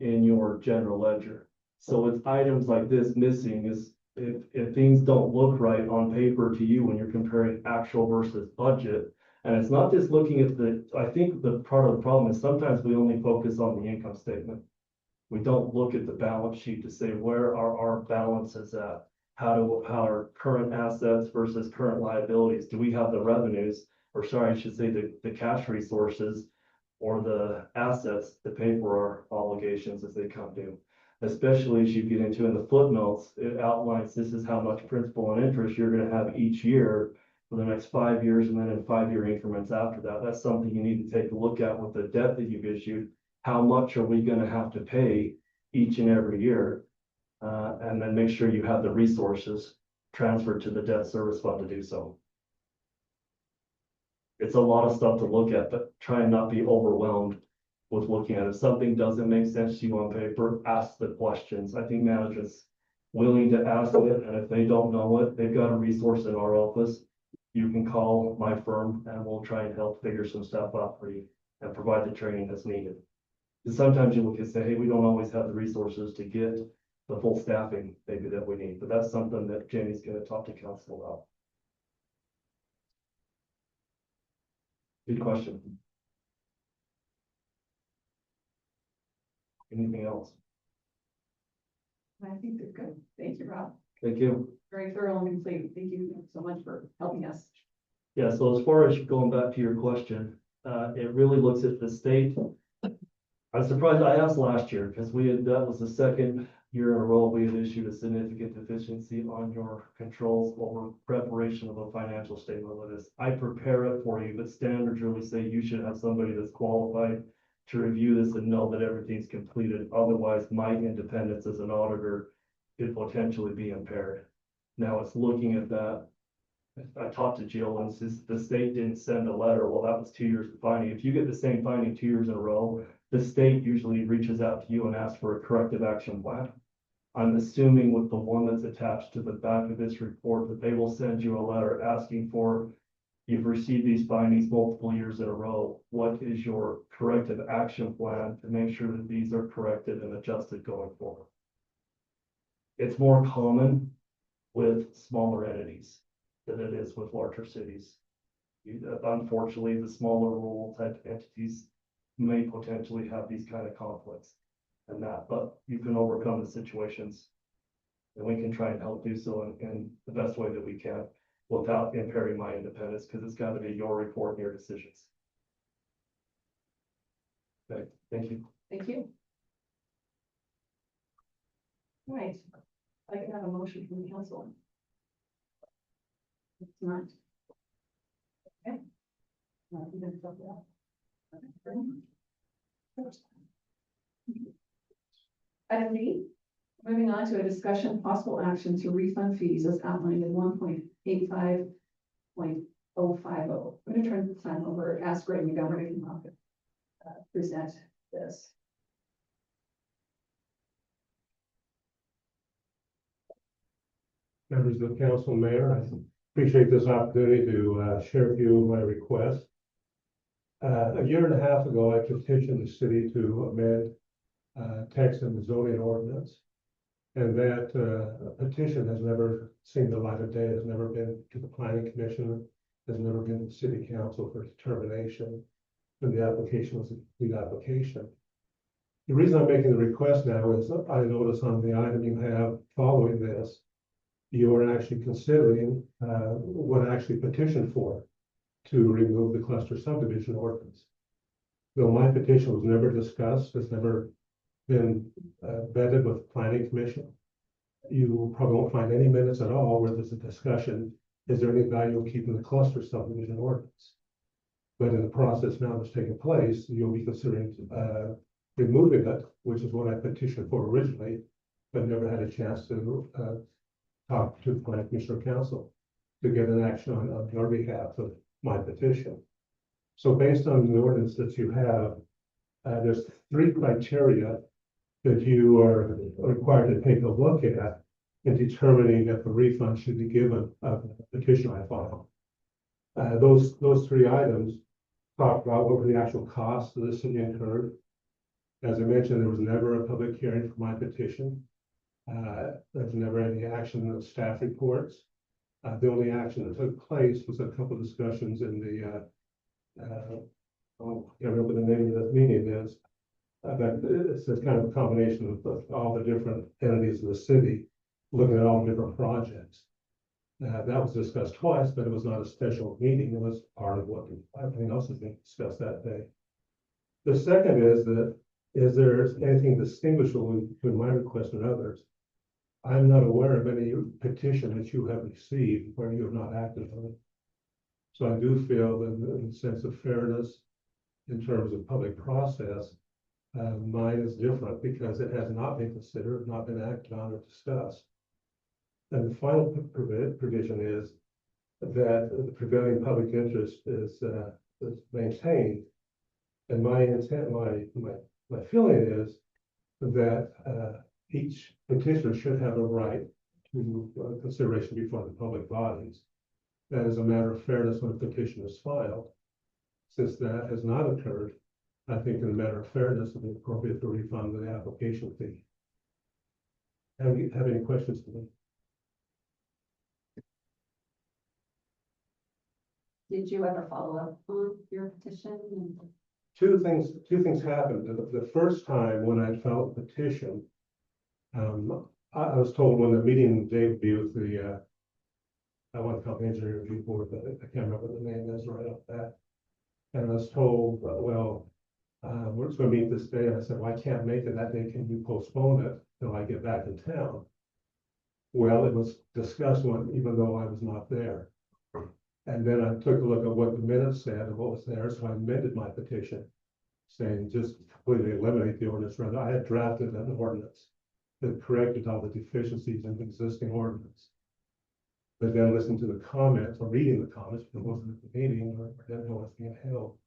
in your general ledger. So it's items like this missing. Is if things don't look right on paper to you when you're comparing actual versus budget. And it's not just looking at I think the part of the problem is sometimes we only focus on the income statement. We don't look at the balance sheet to say, where are our balances at? how are current assets versus current liabilities? Do we have the revenues, or sorry, I should say the cash resources or the assets to pay for our obligations as they come due? Especially as you get into in the footnotes, it outlines this is how much principal and interest you're gonna have each year for the next 5 years, and then in 5-year increments after that. That's something you need to take a look at with the debt that you've issued. How much are we gonna have to pay each and every year? And then make sure you have the resources transferred to the debt service fund to do so. It's a lot of stuff to look at, but try and not be overwhelmed with looking at it. If something doesn't make sense to you on paper, ask the questions. I think management's willing to ask it, and if they don't know it, they've got a resource in our office. You can call my firm and we'll try and help figure some stuff out for you and provide the training that's needed. Because sometimes you look and say, hey, we don't always have the resources to get the full staffing maybe that we need, but that's something that Jenny's gonna talk to council about. Good question. Anything else? I think they're good. Thank you, Rob. Thank you. Very thorough and complete. Thank you so much for helping us. Yeah, so as far as going back to your question, it really looks at the state. I'm surprised I asked last year because that was the second year in a row we had issued a significant deficiency on your controls over preparation of a financial statement with this. I prepare it for you, but standards really say you should have somebody that's qualified to review this and know that everything's completed. Otherwise, my independence as an auditor could potentially be impaired. Now it's looking at that. I talked to Jill and says the state didn't send a letter. Well, that was 2 years of finding. If you get the same finding 2 years in a row, the state usually reaches out to you and asks for a corrective action plan. I'm assuming with the one that's attached to the back of this report that they will send you a letter asking for, you've received these findings multiple years in a row. What is your corrective action plan to make sure that these are corrected and adjusted going forward? It's more common with smaller entities than it is with larger cities. Unfortunately, the smaller rural type entities may potentially have these kind of conflicts and that, but you can overcome the situations. And we can try and help do so in the best way that we can without impairing my independence, because it's got to be your report and your decisions. Okay, thank you. Thank you. All right, I can have a motion from the council. It's not. Okay. You can talk about. Item D, moving on to a discussion of possible action to refund fees as outlined in 1.85.050. I'm going to turn the time over, ask Greg Montgomery to come up and present this. Members of the council, mayor, I appreciate this opportunity to share with you my request. A year and a half ago, I petitioned the city to amend text in the zoning ordinance. And that petition has never seen the light of day, has never been to the planning commission, has never been to the city council for determination. And the application was a complete application. The reason I'm making the request now is I notice on the item you have following this, you are actually considering what I actually petitioned for to remove the cluster subdivision ordinance. Though my petition was never discussed, has never been vetted with the planning commission. You probably won't find any minutes at all where there's a discussion, is there any value of keeping the cluster subdivision ordinance? But in the process now that's taking place, you'll be considering removing it, which is what I petitioned for originally, but never had a chance to talk to the planning commission or council to get an action on your behalf of my petition. So based on the ordinance that you have, there's 3 criteria that you are required to take a look at in determining if a refund should be given of the petition I filed. Those 3 items talk about what were the actual costs of the city incurred. As I mentioned, there was never a public hearing for my petition. There was never any action in the staff reports. The only action that took place was a couple of discussions in the I can't remember the name of that meeting is, but it's kind of a combination of all the different entities of the city looking at all different projects. That was discussed twice, but it was not a special meeting. It was part of what everything else has been discussed that day. The second is there anything distinguishable between my request and others? I'm not aware of any petition that you have received where you have not acted on it. So I do feel that in the sense of fairness, in terms of public process, mine is different because it has not been considered, not been acted on or discussed. And the final provision is that the prevailing public interest is maintained. And my intent, my feeling is that each petitioner should have a right to consideration before the public bodies. That is a matter of fairness when a petition is filed. Since that has not occurred, I think in a matter of fairness, it would be appropriate to refund the application fee. Have you any questions for me? Did you ever follow up on your petition? Two things happened. The first time when I filed a petition, I was told when the meeting day would be with the, I want to call the engineer review board, but I can't remember the name is right off that. And I was told, well, we're just going to meet this day. And I said, well, I can't make it that day. Can you postpone it till I get back in town? Well, it was discussed even though I was not there. And then I took a look at what the minutes said and what was there. So I amended my petition saying just completely eliminate the ordinance. Rather, I had drafted an ordinance that corrected all the deficiencies in the existing ordinance. But then listening to the comments or reading the comments, because it wasn't at the meeting or didn't know what's being held.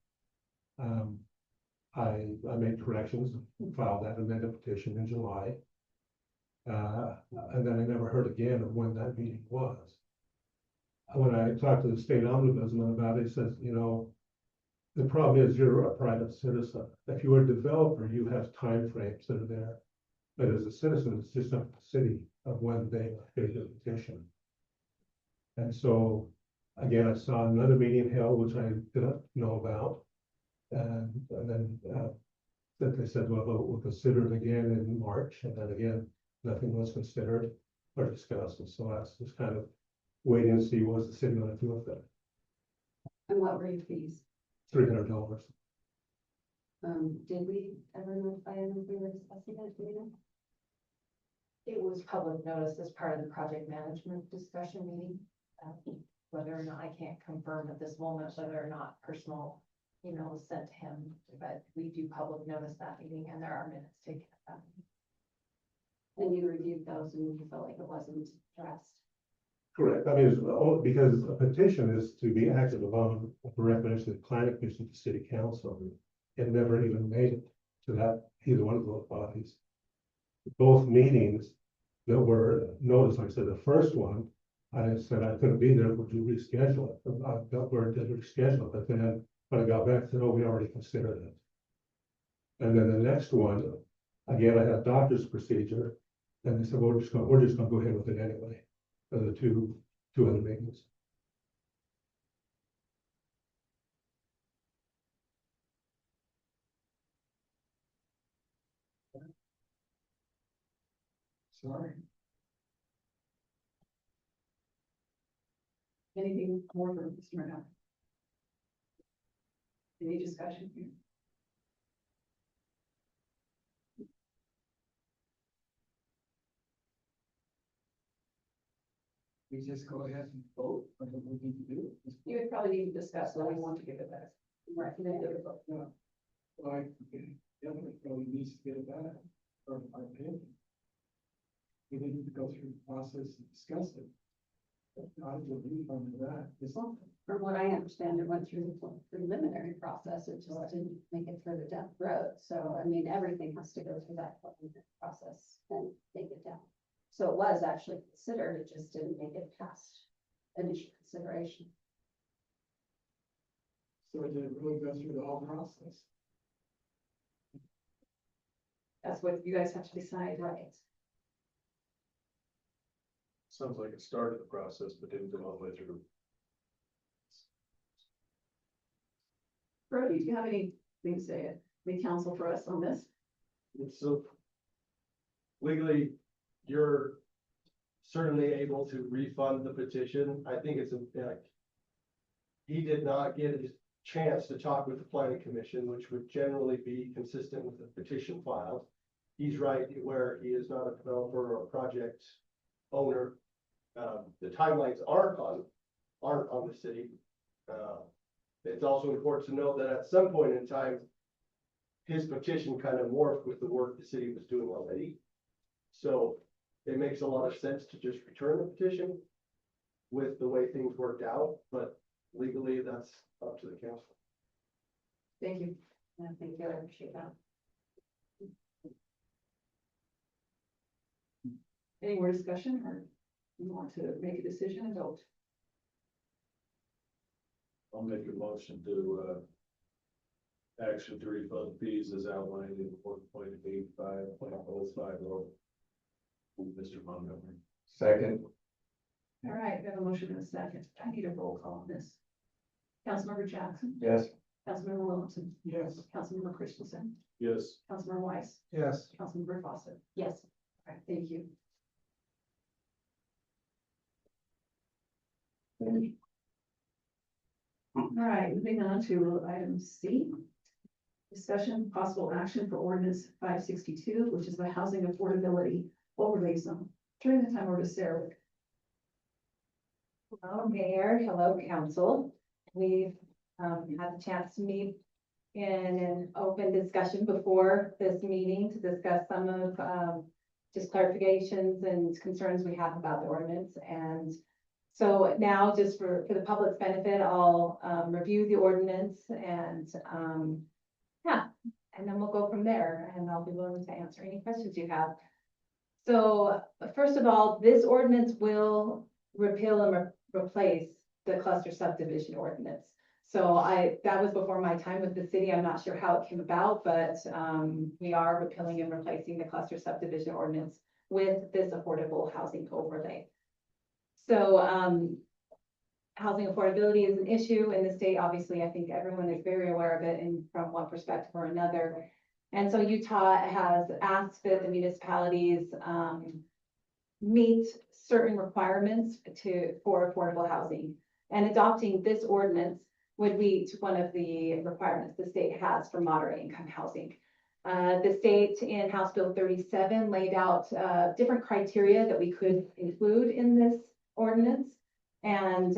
I made corrections, filed that amended petition in July. And then I never heard again of when that meeting was. When I talked to the state ombudsman about it, he says, you know, the problem is you're a private citizen. If you are a developer, you have timeframes that are there. But as a citizen, it's just up to the city of when they pay the petition. And so, again, I saw another meeting held, which I didn't know about. And then that they said, well, we'll consider it again in March. And then again, nothing was considered or discussed. And so that's just kind of waiting to see what's the city going to do with it. And what were your fees? $300. Did we ever notify them if we were discussing it? Do you know? It was public notice as part of the project management discussion meeting. Whether or not, I can't confirm at this moment whether or not personal email was sent to him, but we do public notice that meeting and there are minutes taken at that meeting. And you reviewed those and you felt like it wasn't addressed. Correct. I mean, it's because a petition is to be acted upon for recommendation of the planning commission to city council. It never even made it to that, either one of those bodies. Both meetings that were noticed, like I said, the first one, I said I couldn't be there, would you reschedule it? I got word to reschedule it, but then when I got back, I said, oh, we already considered it. And then the next one, again, I had a doctor's procedure, and they said, well, we're just gonna go ahead with it anyway. The two other meetings. Sorry. Anything more for Mr. Murdock? Any discussion here? We just go ahead and vote on what we need to do. You would probably need to discuss whether you want to give it back. Right, then do it. No. Well, I definitely feel he needs to get it back, or my opinion. We need to go through the process and discuss it. I believe on that. It's not. From what I understand, it went through the preliminary process. It just didn't make it further down the road. So, I mean, everything has to go through that preliminary process and take it down. So it was actually considered, it just didn't make it past initial consideration. So it didn't really go through the whole process. That's what you guys have to decide, right? Sounds like it started the process, but didn't go all the way through. Brody, do you have anything to say, any counsel for us on this? So legally, your certainly able to refund the petition. I think it's he did not get a chance to talk with the planning commission, which would generally be consistent with the petition filed. He's right where he is not a developer or a project owner. The timelines aren't on the city. It's also important to note that at some point in time, his petition kind of morphed with the work the city was doing already. So it makes a lot of sense to just return the petition with the way things worked out, but legally that's up to the council. Thank you. Thank you, I appreciate that. Any more discussion, or you want to make a decision and vote? I'll make a motion to, action to refund fees as outlined in 4.85.050. Mr. Montgomery. Second. All right, we have a motion and a second. I need a roll call on this. Councilmember Jackson. Yes. Councilmember Williamson. Yes. Councilmember Christensen. Yes. Councilmember Weiss. Yes. Councilmember Fawcett. Yes. All right, thank you. All right, moving on to item C. Discussion, possible action for ordinance 562, which is the housing affordability overlay zone. Turning the time over to Sarah. Hello, Mayor. Hello, Council. We've had the chance to meet in an open discussion before this meeting to discuss some of just clarifications and concerns we have about the ordinance. And so now, just for the public's benefit, I'll review the ordinance and and then we'll go from there, and I'll be willing to answer any questions you have. So first of all, this ordinance will repeal and replace the cluster subdivision ordinance. So that was before my time with the city. I'm not sure how it came about, but we are repealing and replacing the cluster subdivision ordinance with this affordable housing overlay. So housing affordability is an issue in the state. Obviously, I think everyone is very aware of it and from one perspective or another. And so Utah has asked that the municipalities meet certain requirements for affordable housing. And adopting this ordinance would meet one of the requirements the state has for moderate income housing. The state in House Bill 37 laid out different criteria that we could include in this ordinance. And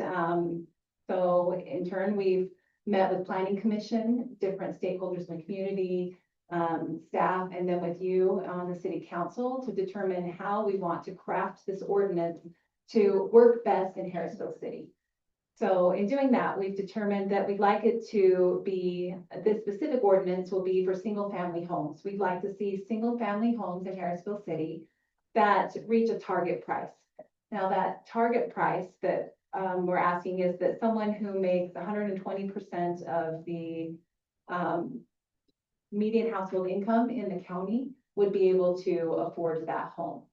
so in turn, we've met with Planning Commission, different stakeholders in the community, staff, and then with you on the city council to determine how we want to craft this ordinance to work best in Harrisville City. So in doing that, we've determined that we'd like it to be, this specific ordinance will be for single family homes. We'd like to see single family homes in Harrisville City that reach a target price. Now that target price that we're asking is that someone who makes 120% of the median household income in the county would be able to afford that home.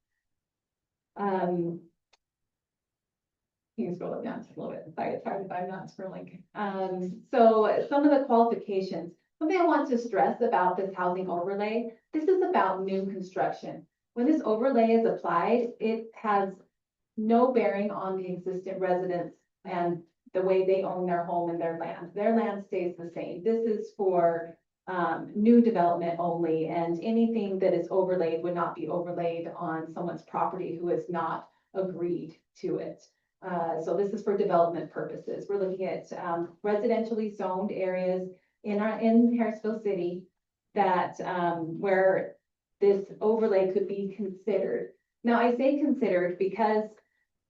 You can scroll it down just a little bit. Sorry, it's hard if I'm not scrolling. So some of the qualifications, something I want to stress about this housing overlay, this is about new construction. When this overlay is applied, it has no bearing on the existing residents and the way they own their home and their land. Their land stays the same. This is for new development only, and anything that is overlaid would not be overlaid on someone's property who has not agreed to it. So this is for development purposes. We're looking at residentially zoned areas in Harrisville City that where this overlay could be considered. Now I say considered because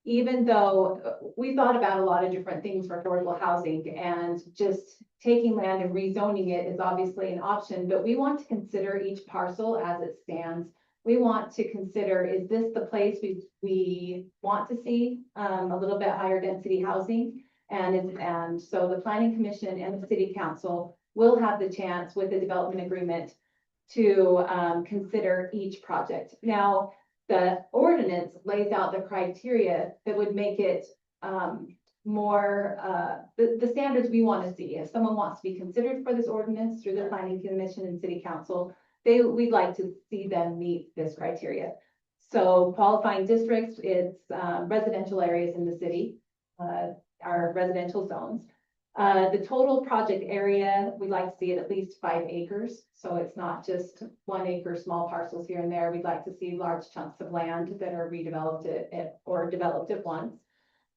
even though we thought about a lot of different things for affordable housing, and just taking land and rezoning it is obviously an option, but we want to consider each parcel as it stands. We want to consider, is this the place we want to see a little bit higher density housing? And so the Planning Commission and the City Council will have the chance with the development agreement to consider each project. Now, the ordinance lays out the criteria that would make it more the standards we want to see. If someone wants to be considered for this ordinance through the Planning Commission and City Council, we'd like to see them meet this criteria. So qualifying districts, it's residential areas in the city, our residential zones. The total project area, we like to see it at least 5 acres. So it's not just 1 acre, small parcels here and there. We'd like to see large chunks of land that are redeveloped or developed at once.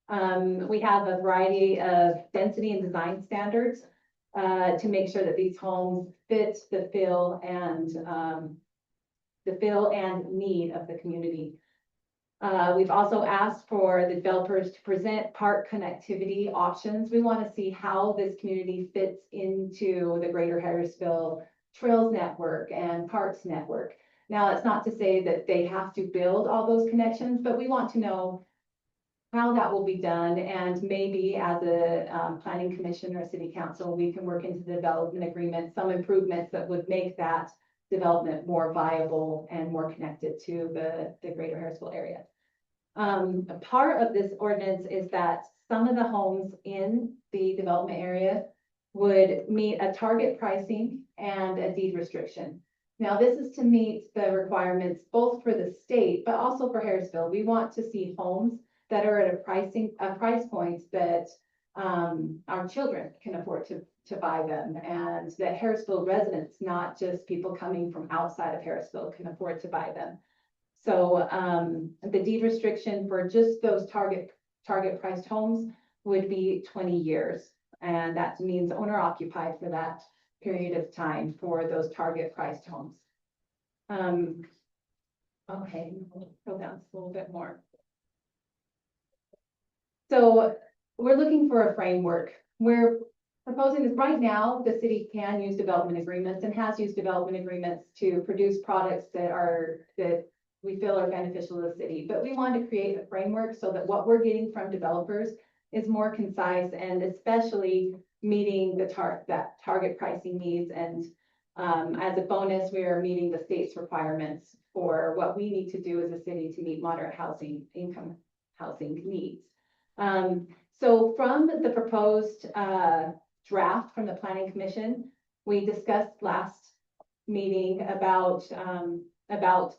We have a variety of density and design standards to make sure that these homes fit the fill and need of the community. We've also asked for the developers to present park connectivity options. We want to see how this community fits into the greater Harrisville Trails Network and Parks Network. Now, it's not to say that they have to build all those connections, but we want to know how that will be done, and maybe as a planning commission or city council, we can work into the development agreement, some improvements that would make that development more viable and more connected to the greater Harrisville area. A part of this ordinance is that some of the homes in the development area would meet a target pricing and a deed restriction. Now, this is to meet the requirements both for the state, but also for Harrisville. We want to see homes that are at a price point that our children can afford to buy them, and that Harrisville residents, not just people coming from outside of Harrisville, can afford to buy them. So the deed restriction for just those target priced homes would be 20 years. And that means owner occupied for that period of time for those target priced homes. Okay, we'll go down just a little bit more. So we're looking for a framework. We're proposing this right now. The city can use development agreements and has used development agreements to produce products that we feel are beneficial to the city. But we want to create a framework so that what we're getting from developers is more concise, and especially meeting the target pricing needs. And as a bonus, we are meeting the state's requirements for what we need to do as a city to meet moderate income housing needs. So from the proposed draft from the Planning Commission, we discussed last meeting about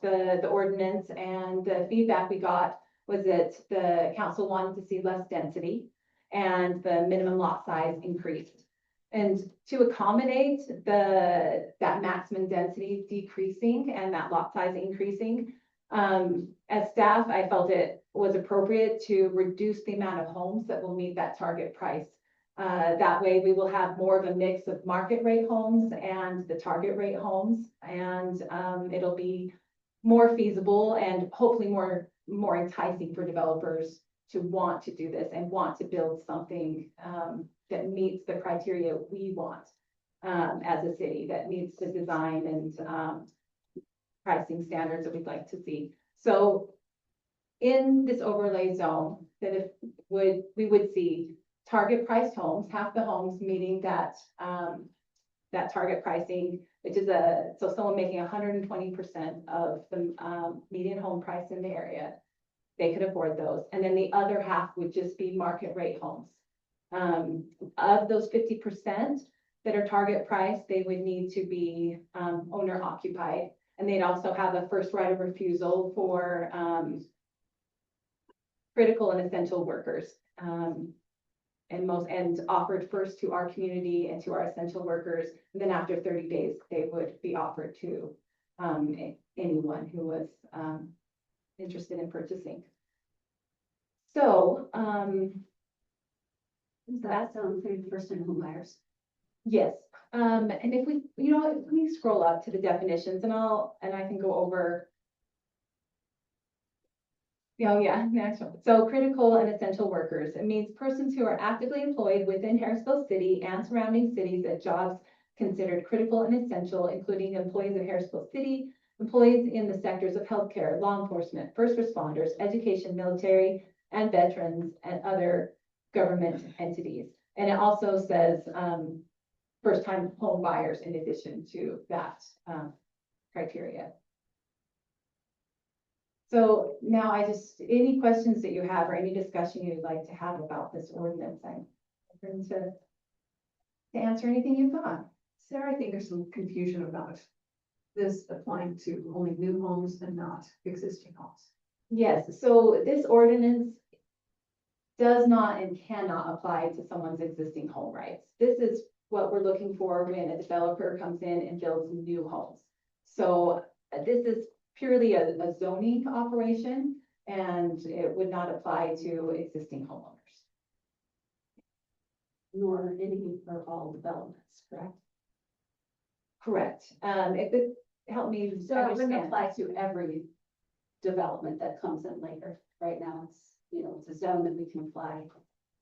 the ordinance, and the feedback we got was that the council wanted to see less density and the minimum lot size increased. And to accommodate that maximum density decreasing and that lot size increasing, as staff, I felt it was appropriate to reduce the amount of homes that will meet that target price. That way we will have more of a mix of market rate homes and the target rate homes, and it'll be more feasible and hopefully more enticing for developers to want to do this and want to build something that meets the criteria we want as a city, that meets the design and pricing standards that we'd like to see. So in this overlay zone, that we would see target priced homes, half the homes meeting that target pricing, which is so someone making 120% of the median home price in the area, they could afford those. And then the other half would just be market rate homes. Of those 50% that are target price, they would need to be owner occupied. And they'd also have a first right of refusal for critical and essential workers. And offered first to our community and to our essential workers. And then after 30 days, they would be offered to anyone who was interested in purchasing. So That sounds like first-time home buyers. yes, and if we scroll up to the definitions, and I can go over. Oh, yeah, next one. So critical and essential workers, it means persons who are actively employed within Harrisville City and surrounding cities at jobs considered critical and essential, including employees of Harrisville City, employees in the sectors of healthcare, law enforcement, first responders, education, military, and veterans, and other government entities. And it also says first-time home buyers in addition to that criteria. So now any questions that you have or any discussion you'd like to have about this ordinance, I'm open to answer anything you've got. Sarah, I think there's some confusion about this applying to only new homes and not existing homes? Yes, so this ordinance does not and cannot apply to someone's existing home rights. This is what we're looking for when a developer comes in and builds new homes. So this is purely a zoning operation, and it would not apply to existing homeowners. Nor any or all developments, correct? Correct. If it help me So it wouldn't understand. apply to every development that comes in later. Right now, it's, you know, it's a zone that we can apply.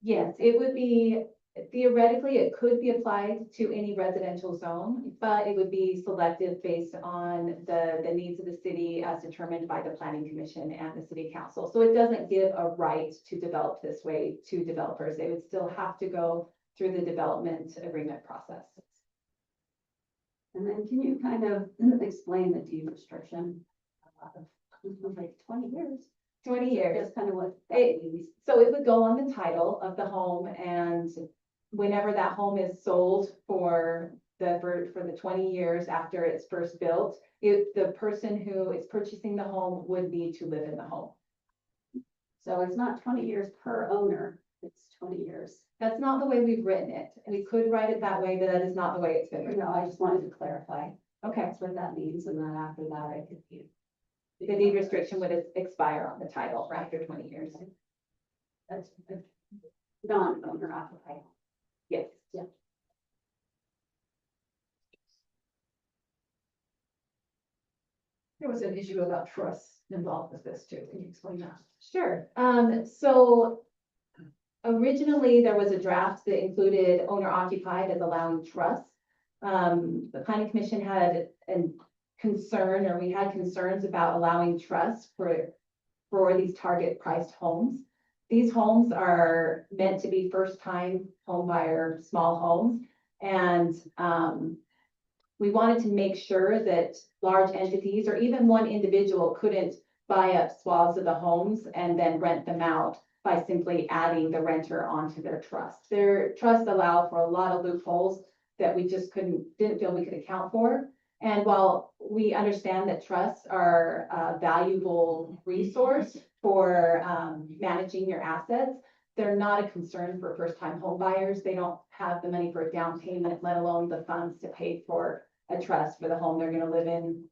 Yes, it would be, theoretically, it could be applied to any residential zone, but it would be selective based on the needs of the city as determined by the planning commission and the city council. So it doesn't give a right to develop this way to developers. They would still have to go through the development agreement process. And then can you kind of explain the deed restriction? Like 20 years. 20 years. That's kind of what that It- means. So it would go on the title of the home, and whenever that home is sold for the 20 years after it's first built, the person who is purchasing the home would need to live in the home. So it's not 20 years per owner, it's 20 years. That's not the way we've written it. We could write it that way, but that is not the way it's been written. No, I just wanted to clarify. Okay, That's what that means, and then after that, it could be. the deed restriction would expire on the title after 20 years. That's non-owner occupied. Yes. Yeah. There was an issue about trusts involved with this too. Can you explain that? Sure. So originally there was a draft that included owner occupied as allowing trust. The planning commission had a concern, or we had concerns about allowing trust for these target priced homes. These homes are meant to be first time home buyer, small homes. And we wanted to make sure that large entities or even one individual couldn't buy up swaths of the homes and then rent them out by simply adding the renter onto their trust. Their trusts allow for a lot of loopholes that we just didn't feel we could account for. And while we understand that trusts are a valuable resource for managing your assets, they're not a concern for first-time home buyers. They don't have the money for a down payment, let alone the funds to pay for a trust for the home they're going to live in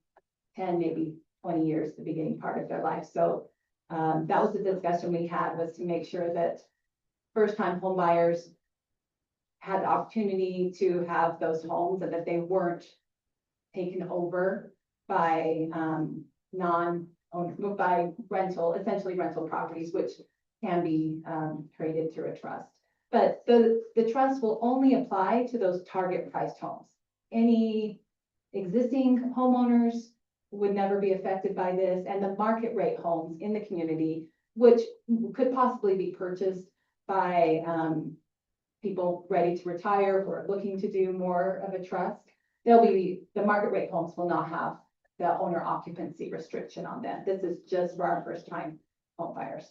10, maybe 20 years, the beginning part of their life. So that was the discussion we had, was to make sure that first-time home buyers had the opportunity to have those homes and that they weren't taken over by by rental, essentially rental properties, which can be traded through a trust. But the trust will only apply to those target priced homes. Any existing homeowners would never be affected by this, and the market rate homes in the community, which could possibly be purchased by people ready to retire who are looking to do more of a trust. The market rate homes will not have the owner occupancy restriction on them. This is just for our first time home buyers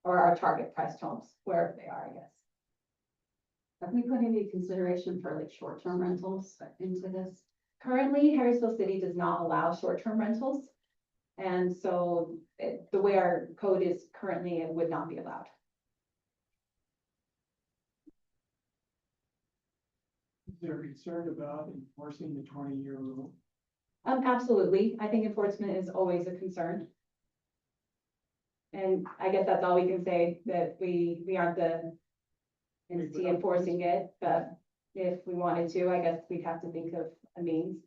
or our target priced homes, wherever they are, I guess. Have we put any consideration for like short-term rentals into this? Currently, Harrisville City does not allow short-term rentals. And so the way our code is currently, it would not be allowed. Is there concern about enforcing the 20-year rule? Absolutely. I think enforcement is always a concern. And I guess that's all we can say, that we aren't the entity enforcing it, but if we wanted to, I guess we'd have to think of a means.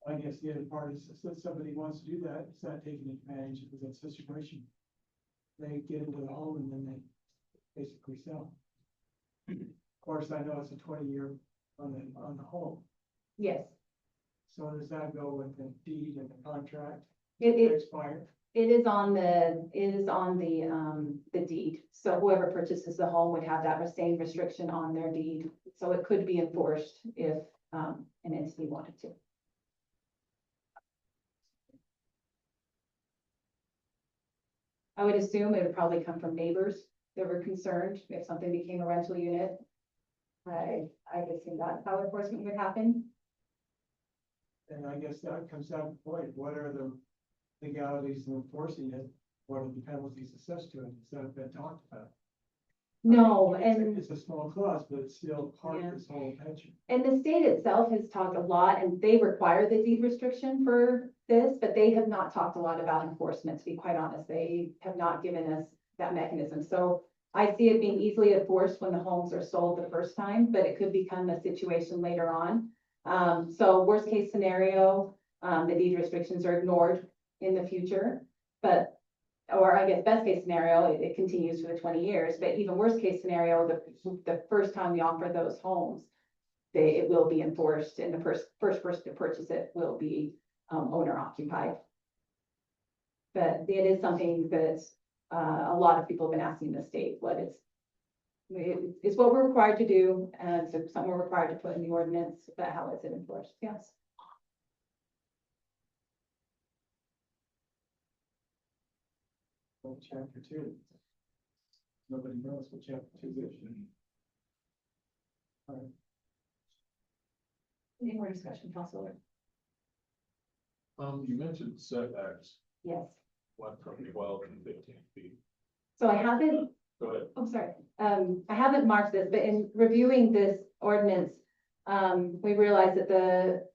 I guess the other part is that somebody wants to do that, it's not taking advantage of that situation. They get into the home and then they basically sell. Of course, I know it's a 20-year on the home. Yes, So does that go with the deed and the contract it expire? is on the deed. So whoever purchases the home would have that same restriction on their deed. So it could be enforced if an entity wanted to. I would assume it would probably come from neighbors that were concerned if something became a rental unit. I could see that's how enforcement would happen. And I guess that comes down to the point, what are the legalities in enforcing it? What are the penalties assessed to it? Has that been talked about? No, It's a- and. It's a small clause, but it's still part Yeah. of this whole picture. And the state itself has talked a lot, and they require the deed restriction for this, but they have not talked a lot about enforcement, to be quite honest. They have not given us that mechanism. So I see it being easily enforced when the homes are sold the first time, but it could become a situation later on. So worst case scenario, the deed restrictions are ignored in the future, but or I guess best case scenario, it continues for the 20 years, but even worst case scenario, the first time we offer those homes, it will be enforced, and the first person to purchase it will be owner occupied. But it is something that a lot of people have been asking the state, it's what we're required to do, and so something we're required to put in the ordinance, but how is it enforced? Yes. Well, chapter 2. Nobody knows what chapter 2 is. Any more discussion, Counselor? You mentioned setbacks, Yes. what from 12 and 15 feet. So I haven't, Go ahead. oh, sorry, I haven't marked this, but in reviewing this ordinance, we realized that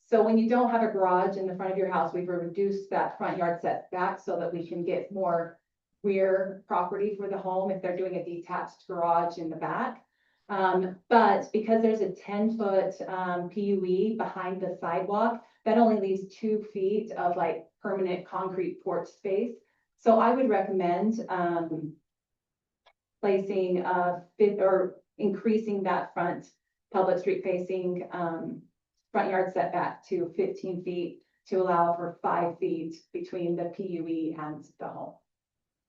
so when you don't have a garage in the front of your house, we've reduced that front yard setback so that we can get more rear property for the home if they're doing a detached garage in the back. But because there's a 10-foot PUE behind the sidewalk, that only leaves 2 feet of like permanent concrete porch space. So I would recommend placing or increasing that front public street facing front yard setback to 15 feet to allow for 5 feet between the PUE and the home.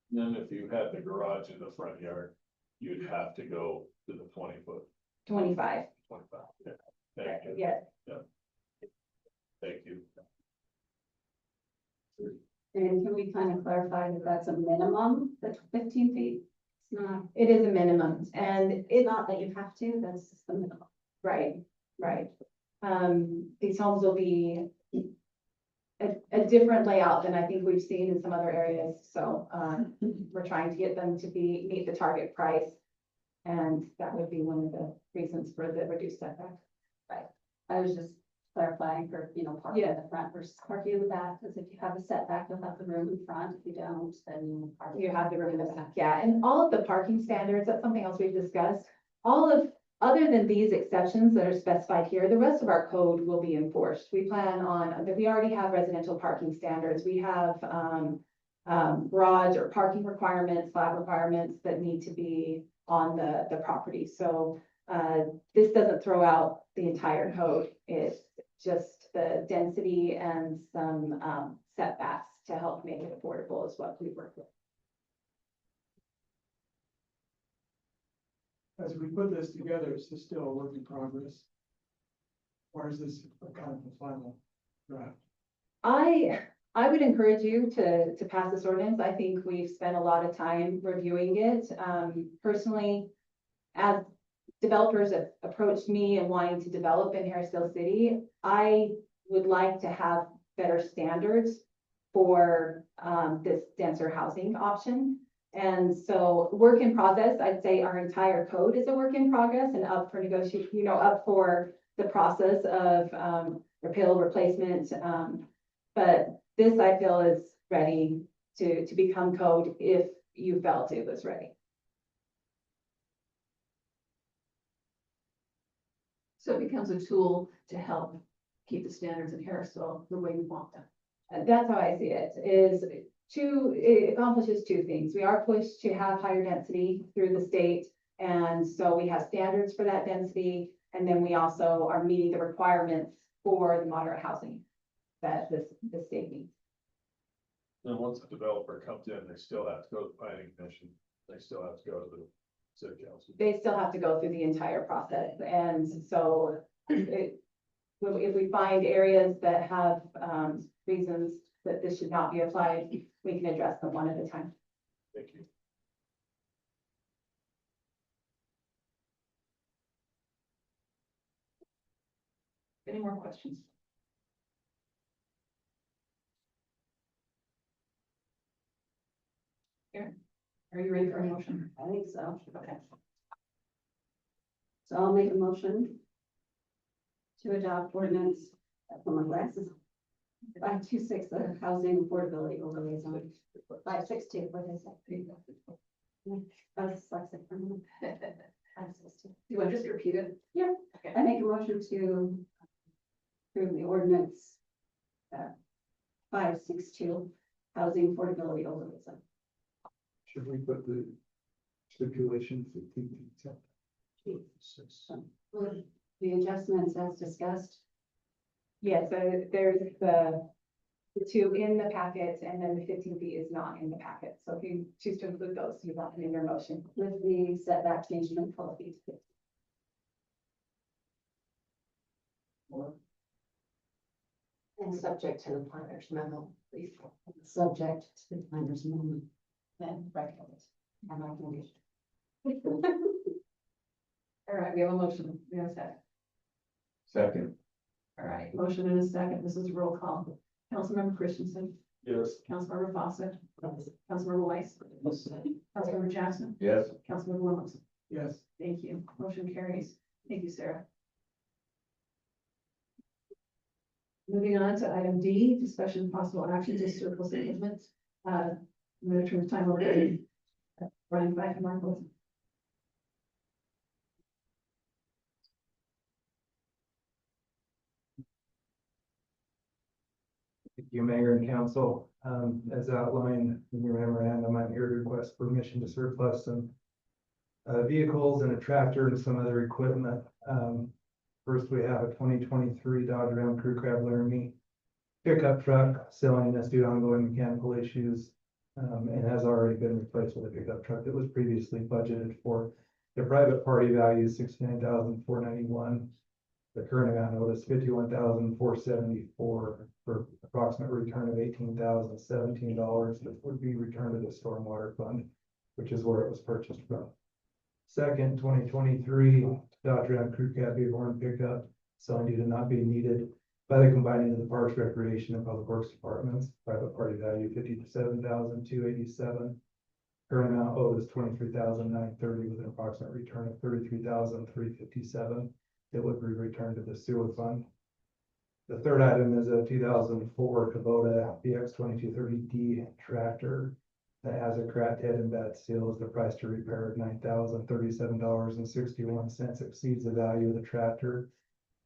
Then if you had the garage in the front yard, you'd have to go to the 20-foot. 25. 25, yeah. Thank you. Yes. Thank you. And can we kind of clarify that that's a minimum, that's 15 feet? It's not, It is a minimum, and it's it's not that you have to, that's just the minimum. right. These homes will be a different layout than I think we've seen in some other areas. So we're trying to get them to meet the target price. And that would be one of the reasons for the reduced setback. I was just clarifying for, parking in the front versus parking in the back, because if you have a setback, you'll have the room in front. If you don't, then You have the room in the back, yeah, and all of the parking standards, that's something else we've discussed. Other than these exceptions that are specified here, the rest of our code will be enforced. We plan on, that we already have residential parking standards. We have garage or parking requirements, slab requirements that need to be on the property. So this doesn't throw out the entire code. It's just the density and some setbacks to help make it affordable is what we work with. As we put this together, is this still a work in progress? Or is this a kind of a final draft? I would encourage you to pass this ordinance. I think we've spent a lot of time reviewing it. Personally, as developers have approached me and wanting to develop in Harrisville City, I would like to have better standards for this denser housing option. And so work in process, I'd say our entire code is a work in progress and up for negotiation, up for the process of repeal, replacement. But this I feel is ready to become code if you felt it was ready. So it becomes a tool to help keep the standards in Harrisville the way we want them. And that's how I see it, it accomplishes 2 things. We are pushed to have higher density through the state. And so we have standards for that density. And then we also are meeting the requirements for the moderate housing that the state needs. And once the developer comes in, they still have to go to the planning commission. They still have to go to the city council. They still have to go through the entire process. And so if we find areas that have reasons that this should not be applied, we can address them one at a time. Thank you. Any more questions? Karen, are you ready for a motion? I think so. Okay. So I'll make a motion to adopt ordinance, for my glasses. 526, the housing affordability overlay zone. 562, what is it? I was dyslexic for a minute. 562. Do you want to just repeat it? Yeah. Okay. I make a motion to approve the ordinance 562, housing affordability overlay zone. Should we put the stipulation 15%? With the adjustments as discussed. Yeah, so there's the two in the packet, and then the 15 feet is not in the packet. So if you choose to include those, you want them in your motion. With the setback change from 12 feet to 15. And subject to the planner's memo, please. Subject to the planner's memo. Then recommend. And recommendation. All right, we have a motion. We have a second. Second. All right, motion and a second. This is roll call. Councilmember Christensen, Yes. Councilmember Fawcett, Councilmember Weiss, Councilmember Jackson, Yes. Councilmember Williams. Yes. Thank you. Motion carries. Thank you, Sarah. Moving on to item D, discussion of possible action to surplus easements. I'm going to turn the time over to Bryan, Fife, and Mark Wilson. Thank you, Mayor and Council. As outlined in your memorandum, I'm here to request permission to surplus some vehicles and a tractor and some other equipment. First, we have a 2023 Dodge Ram Crew Cab Laramie pickup truck selling us due to ongoing mechanical issues. And has already been replaced with a pickup truck that was previously budgeted for. The private party value is $69,491. The current amount owed is $51,474 for approximate return of $18,017 that would be returned to the stormwater fund, which is where it was purchased from. Second, 2023 Dodge Ram Crew Cab Bighorn pickup selling due to not being needed by the combining of the Parks, Recreation, and Public Works departments. Private party value $57,287. Current amount owed is $23,930 with an approximate return of $33,357. It would be returned to the sewer fund. The third item is a 2004 Kubota BX2230D tractor that has a cracked head and bad seals. The price to repair is $9,037.61, exceeds the value of the tractor.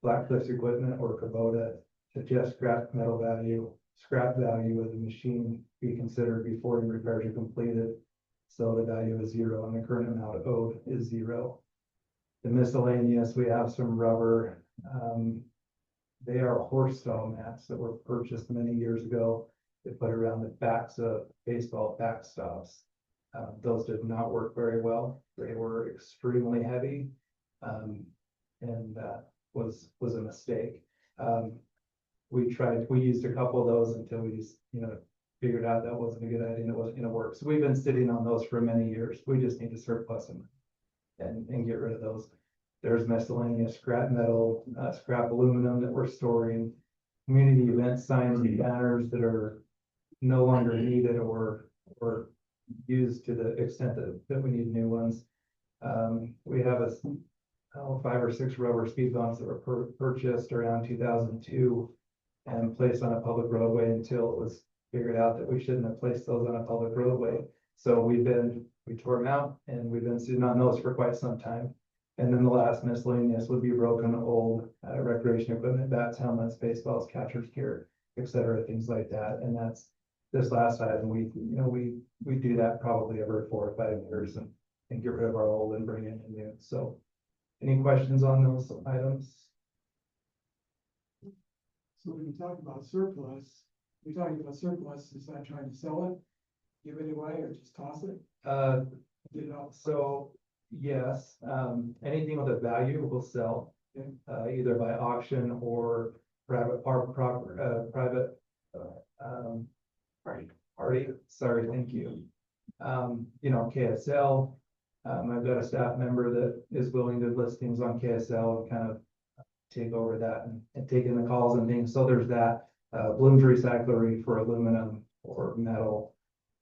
Black Cliffs Equipment or Kubota suggests scrap value of the machine be considered before the repairs are completed. So the value is zero and the current amount owed is zero. The miscellaneous, we have some rubber. They are horse stall mats that were purchased many years ago. They put around the backs of baseball backstops. Those did not work very well. They were extremely heavy. And was a mistake. We used a couple of those until we just, figured out that wasn't a good idea and it wasn't gonna work. So we've been sitting on those for many years. We just need to surplus them and get rid of those. There's miscellaneous scrap metal, scrap aluminum that we're storing, community event signs and banners that are no longer needed or used to the extent that we need new ones. We have 5 or 6 rubber speed bumps that were purchased around 2002 and placed on a public roadway until it was figured out that we shouldn't have placed those on a public roadway. So we tore them out and we've been sitting on those for quite some time. And then the last miscellaneous would be broken old recreation equipment, bats, helmets, baseballs, catcher's gear, etc., things like that. And that's this last item. We do that probably every 4 or 5 years and get rid of our old and bring in the new. So any questions on those items? So when you talk about surplus, is that trying to sell it, give it away, or just toss it? Get it out. So yes, anything with a value will sell, either by auction or private party. Sorry, thank you. KSL. I've got a staff member that is willing to list things on KSL and kind of take over that and taking the calls and things. So there's that, Bloom's Recyclery for aluminum or metal.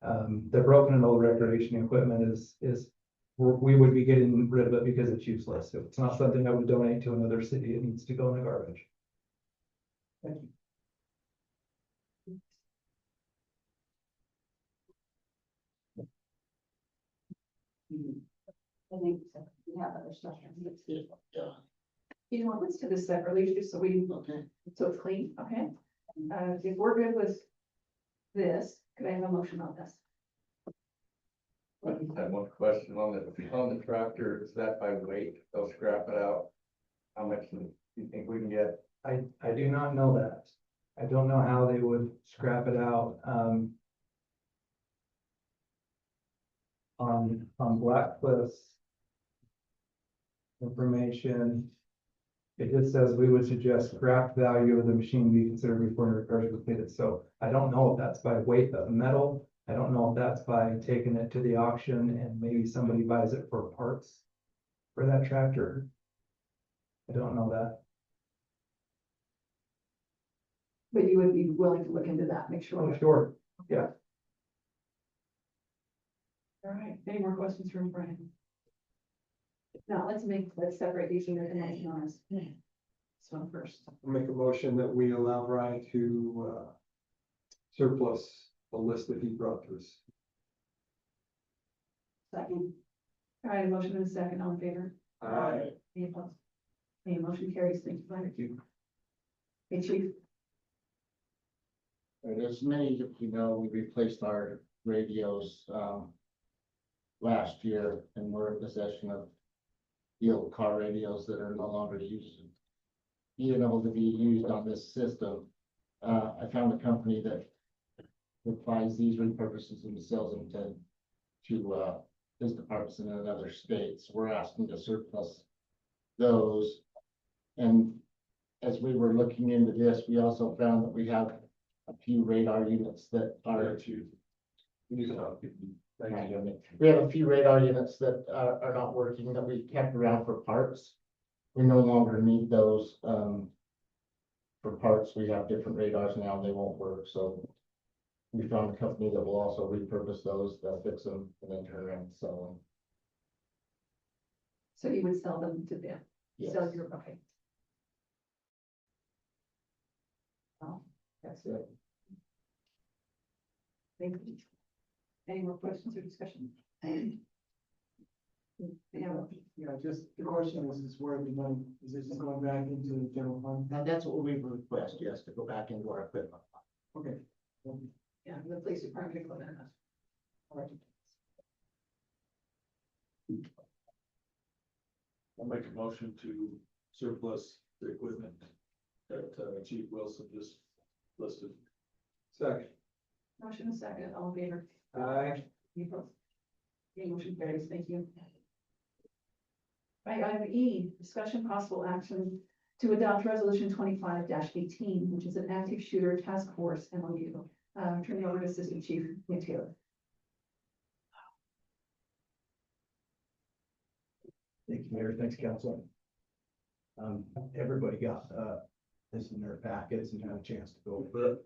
The broken and old recreation equipment we would be getting rid of it because it's useless. If it's not something I would donate to another city, it needs to go in the garbage. Thank you. I think we have other stuff. You know what, let's do this separately, just so so it's clean, okay? If we're good with this, could I have a motion on this? I just had one question on the tractor, is that by weight, they'll scrap it out? How much do you think we can get? I do not know that. I don't know how they would scrap it out. On Blackcliff's information, it just says we would suggest scrap value of the machine be considered before repairs are completed. So I don't know if that's by weight of metal. I don't know if that's by taking it to the auction and maybe somebody buys it for parts for that tractor. I don't know that. But you would be willing to look into that, make sure. Oh, sure. Yeah. All right, any more questions from Bryan? Now, let's separate these into the this one first. I'll make a motion that we allow Bryan to, surplus the list that he brought to us. Second. All right, a motion and a second, all in favor? Aye. Any opposed? Any motion carries, thank you, Bryan. Thank you. Hey, chief. As many of you know, we replaced our radios last year, and we're in possession of the old car radios that are no longer used. Being able to be used on this system, I found a company that buys these, repurposes them, sells them to police departments in other states. We're asking to surplus those. And as we were looking into this, we also found that we have a few radar units that are. We have a few radar units that are not working, that we kept around for parts. We no longer need those for parts. We have different radars now, they won't work, so we found a company that will also repurpose those, they'll fix them and then turn around and sell So you would sell them to them? them. Sell Yes, your, okay. Well, that's it. thank you. Any more questions or discussion? Yeah, just the question is where the money, is it just going back into the general fund? And that's what we request, yes, to go back into our equipment. Okay. Yeah, the police department equipment. All right. I'll make a motion to surplus the equipment that Chief Wilson just listed. Second. Motion and second, all in favor? Aye. Any opposed? Any motion carries, thank you. Right, item E, discussion possible action to adopt resolution 25-18, which is an active shooter task force MOU. Turning over to Assistant Chief Nick Taylor. Thank you, Mayor. Thanks, Council. Everybody got, this in their packets and had a chance to go over it.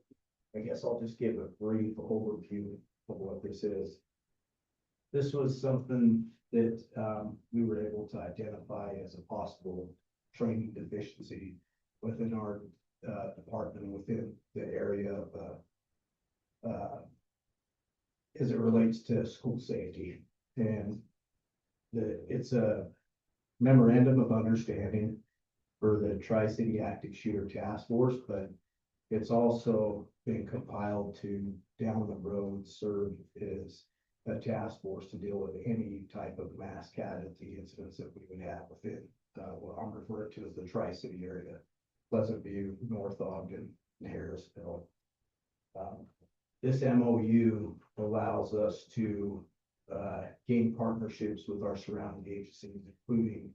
I guess I'll just give a brief overview of what this is. This was something that, we were able to identify as a possible training deficiency within our, department, within the area of, as it relates to school safety. And it's a memorandum of understanding for the Tri-City Active Shooter Task Force, but it's also been compiled to down the road serve as a task force to deal with any type of mass casualty incidents that we would have within what I'm referring to as the Tri-City area, Pleasant View, North Ogden, and Harrisville. This MOU allows us to gain partnerships with our surrounding agencies, including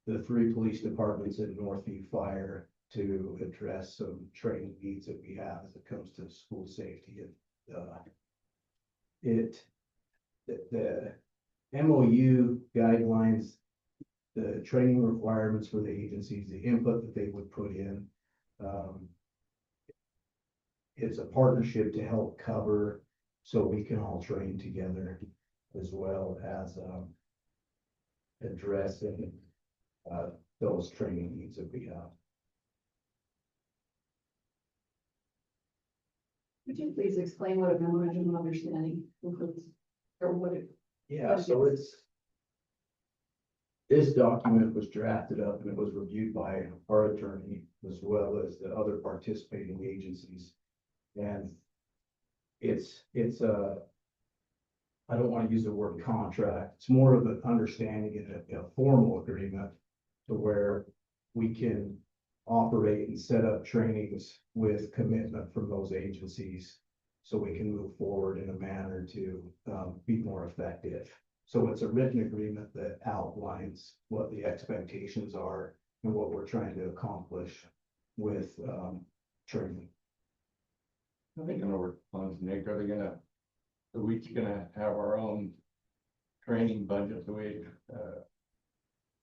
the 3 police departments in Northview Fire, to address some training needs that we have as it comes to school safety. And the MOU guidelines the training requirements for the agencies, the input that they would put in. It's a partnership to help cover, so we can all train together, as well as, addressing, those training needs that we have. Would you please explain what a memorandum of understanding includes, or what it? Yeah, so this document was drafted up and it was reviewed by our attorney as well as the other participating agencies. And it's I don't want to use the word contract. It's more of an understanding and a formal agreement to where we can operate and set up trainings with commitment from those agencies, so we can move forward in a manner to be more effective. So it's a written agreement that outlines what the expectations are and what we're trying to accomplish with training. I think in order funds, Nick, are we gonna have our own training budget the way?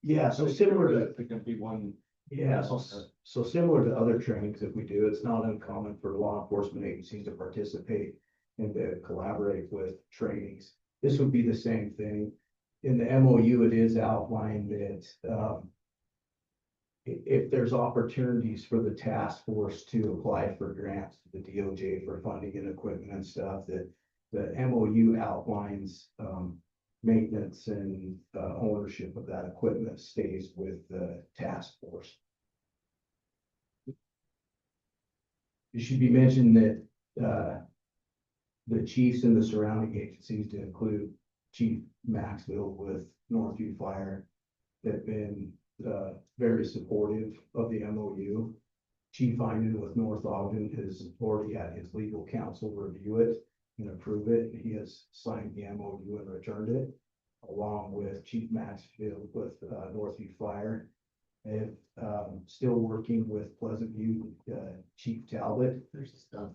Yeah, so similar to, It can be one. yeah, so similar to other trainings that we do, it's not uncommon for law enforcement agencies to participate and to collaborate with trainings. This would be the same thing. In the MOU, it is outlined that if there's opportunities for the task force to apply for grants to the DOJ for funding and equipment and stuff, that the MOU outlines maintenance and ownership of that equipment stays with the task force. It should be mentioned that the chiefs in the surrounding agencies, to include Chief Maxville with Northview Fire, have been very supportive of the MOU. Chief Hyman with North Ogden has already had his legal counsel review it and approve it. He has signed the MOU and returned it, along with Chief Maxfield with Northview Fire. And still working with Pleasant View Chief Talbot. There's a stuff.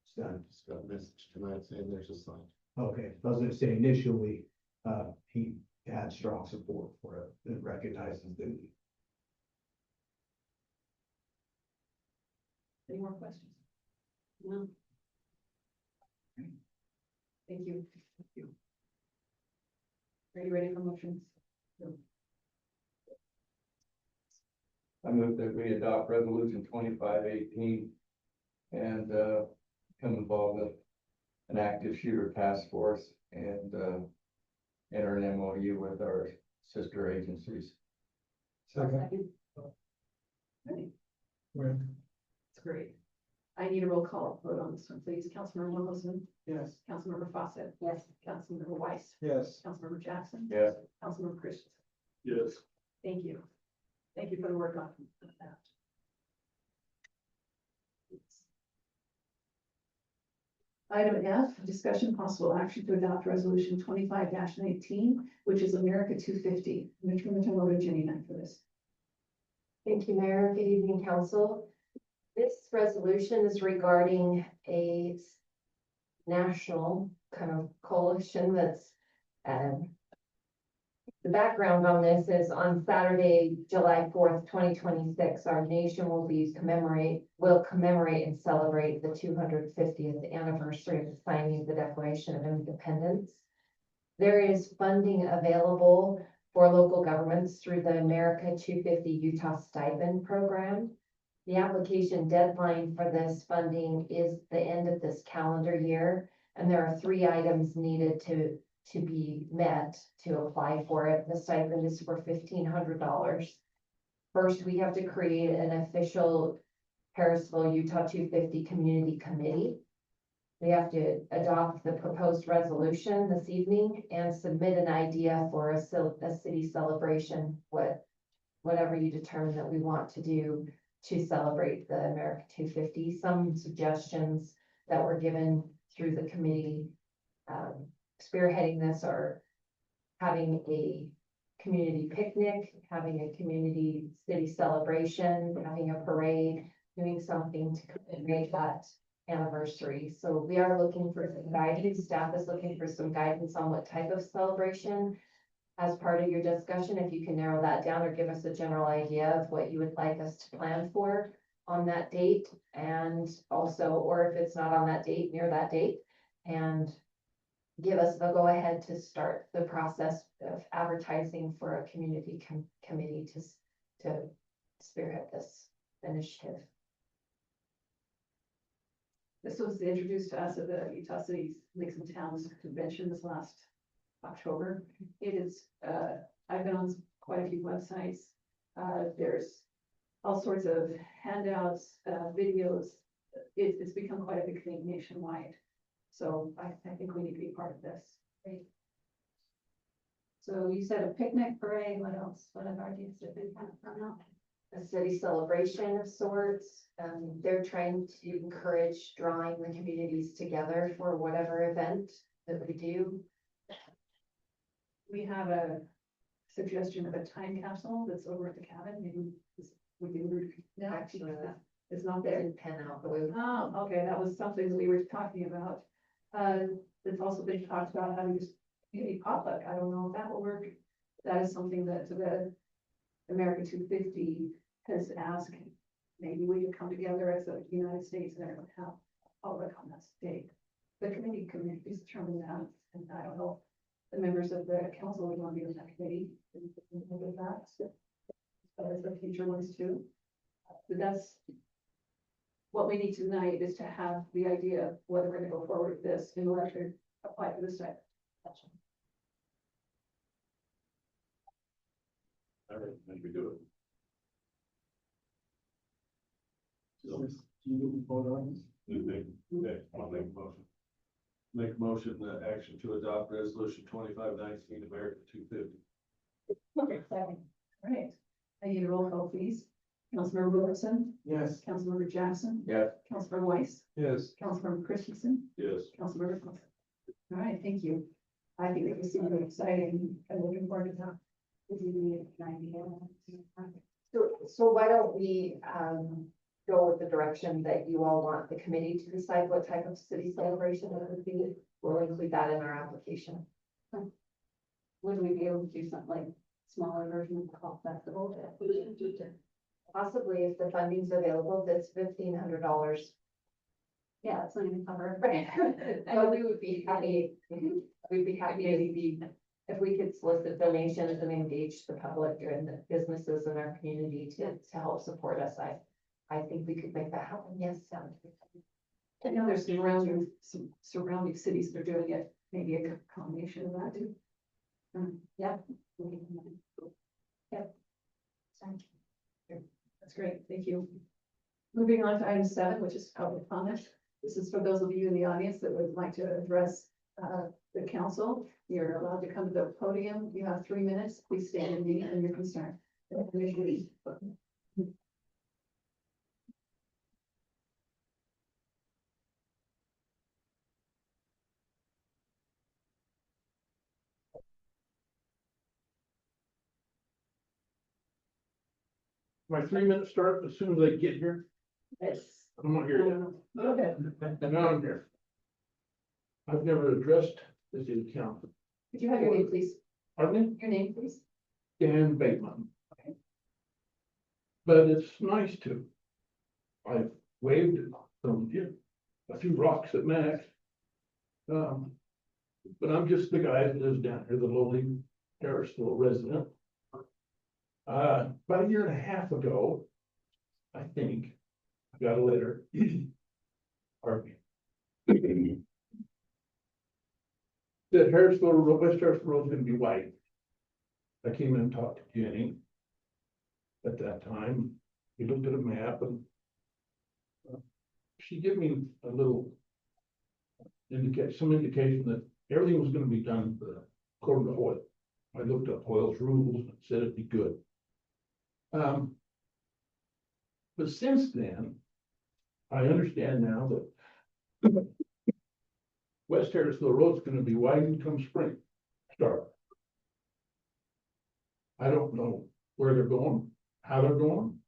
It's done. Just got a message tonight saying there's a sign. Okay, I was gonna say initially, he had strong support for it and recognizes the. Any more questions? No. Thank you. Thank you. Are you ready for motions? I move that we adopt resolution 2518 and become involved with an active shooter task force and enter an MOU with our sister agencies. Second. Ready? That's great. I need a roll call vote on this one, please. Councilmember Wilson, Yes. Councilmember Fawcett, Yes. Councilmember Weiss, Yes. Councilmember Jackson, Yes. Councilmember Christensen. Yes. Thank you. Thank you for the work on that. Item F, discussion possible action to adopt resolution 25-19, which is America 250. I'm going to turn the time over to Jennie Knight for this. Thank you, Mayor. Good evening, council. This resolution is regarding a national kind of coalition that's, the background on this is on Saturday, July 4th, 2026, our nation will commemorate and celebrate the 250th anniversary of the signing of the Declaration of Independence. There is funding available for local governments through the America 250 Utah Stipend Program. The application deadline for this funding is the end of this calendar year, and there are 3 items needed to be met to apply for it. The stipend is for $1,500. First, we have to create an official Harrisville, Utah 250 Community Committee. We have to adopt the proposed resolution this evening and submit an idea for a city celebration, whatever you determine that we want to do to celebrate the America 250. Some suggestions that were given through the committee spearheading this are having a community picnic, having a community city celebration, having a parade, doing something to commemorate that anniversary. So we are looking for some guidance. Staff is looking for some guidance on what type of celebration as part of your discussion, if you can narrow that down or give us a general idea of what you would like us to plan for on that date, and also, or if it's not on that date, near that date, and give us the go-ahead to start the process of advertising for a community committee to spearhead this initiative. This was introduced to us at the Utah Cities Lakes and Towns Convention this last October. It is, I've been on quite a few websites. There's all sorts of handouts, videos. It's become quite a big thing nationwide. So I think we need to be part of this. Great. So you said a picnic parade, what else? What other ideas did they have from now? A city celebration of sorts. They're trying to encourage drawing the communities together for whatever event that we do. We have a suggestion of a time capsule that's over at the cabin. Maybe we can. No, Actually, it's not there. didn't pen out the way. Oh, okay, that was something that we were talking about. It's also been talked about having just community potluck. I don't know if that will work. That is something that the America 250 has asked. Maybe we could come together as the United States and everyone have potluck on that date. The committees determine that, and I don't know if the members of the council would want to be on that committee. With that, but as the future ones too. But that's what we need tonight, is to have the idea of whether we're gonna go forward with this in order to apply for this type. I think we do it. So, Do you vote on this? okay, I'll make a motion. Make a motion that action to adopt resolution 2519 America 250. Okay, second. All right, I need a roll call, please. Councilmember Wilson, Yes. Councilmember Jackson, Yes. Councilmember Weiss, Yes. Councilmember Christensen, Yes. Councilmember Smith. All right, thank you. I think it was super exciting and looking forward to that. If you need an idea. So why don't we, go with the direction that you all want the committee to decide what type of city celebration it would be? We'll include that in our application. Would we be able to do something like smaller version of the fall festival? Possibly, if the funding's available, that's $1,500. Yeah, it's not even covered. But we would be happy, we'd be happy if we could solicit donations and engage the public and the businesses in our community to help support us. I think we could make that happen. Yes, I know there's some surrounding cities that are doing it, maybe a combination of that too. Yeah. Yep. That's great, thank you. Moving on to item 7, which is public comment. This is for those of you in the audience that would like to address the council. You're allowed to come to the podium. You have 3 minutes. Please state your name and your concern. My 3 minutes start as soon as I get here. Yes. I'm not I here. don't know. Go ahead. And now I'm here. I've never addressed the city council. Could you have your name, please? Pardon Your name, please. me? Dan Bateman. But it's nice to. I've waved at some, a few rocks at Max. But I'm just the guy that lives down here, the lowly Harrisville resident. About a year and a half ago, I think, I got a letter. Pardon me. That Harrisville, West Harrisville Road is gonna be wide. I came in and talked to Jenny. At that time, we looked at a map and she gave me a little some indication that everything was gonna be done according to Hoyle. I looked up Hoyle's rules and said it'd be good. But since then, I understand now that West Harrisville Road's gonna be widened come spring start. I don't know where they're going, how they're going.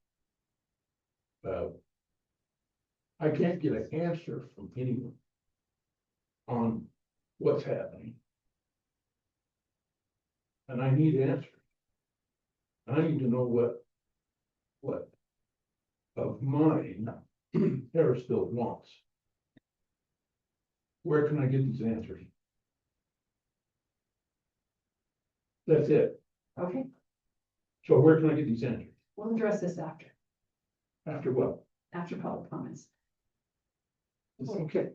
I can't get an answer from anyone on what's happening. And I need answers. I need to know what of mine Harrisville wants. Where can I get these answers? That's it. Okay, So where can I get these answers? we'll address this After what? after public comments. Okay.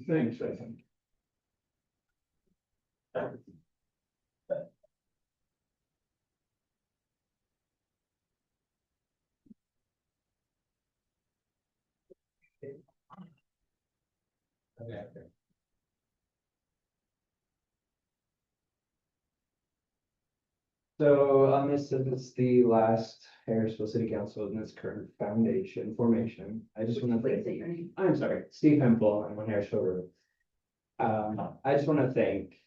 Thanks, I think. So on this is the last Harrisville City Council in its current foundation formation. I just want to Please thank, say your name. I'm sorry, Steve Hempel, I'm on Harrisville Road. I just want to thank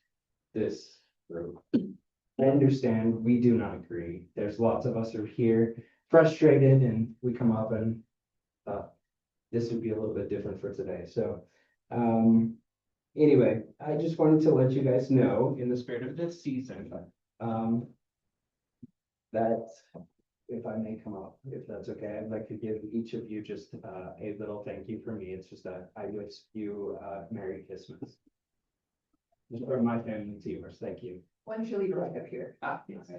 this group. I understand we do not agree. There's lots of us are here frustrated and we come up and this would be a little bit different for today. So anyway, I just wanted to let you guys know in the spirit of this season, that if I may come up, if that's okay, I'd like to give each of you just a little thank you from me. It's just that I wish you Merry Christmas. Just from my family to yours. Thank you. Why don't you leave it right up here? Yes.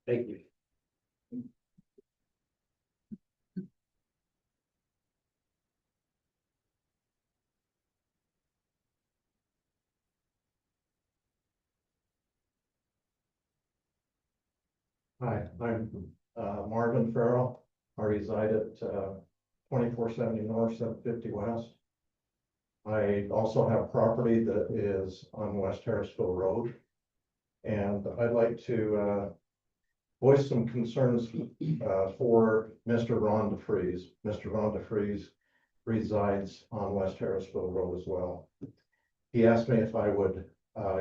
Thank you. Hi, I'm Marvin Farrell. I reside at 2470 North, 750 West. I also have property that is on West Harrisville Road. And I'd like to voice some concerns for Mr. Ron DeFries. Mr. Ron DeFries resides on West Harrisville Road as well. He asked me if I would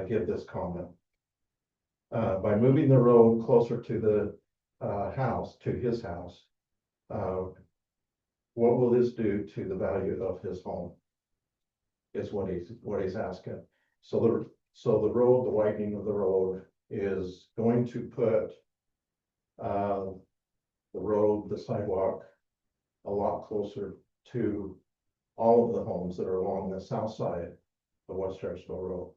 give this comment. By moving the road closer to the house, to his house, what will this do to the value of his home? Is what he's asking. So the road, the widening of the road is going to put the road, the sidewalk, a lot closer to all of the homes that are along the south side of West Harrisville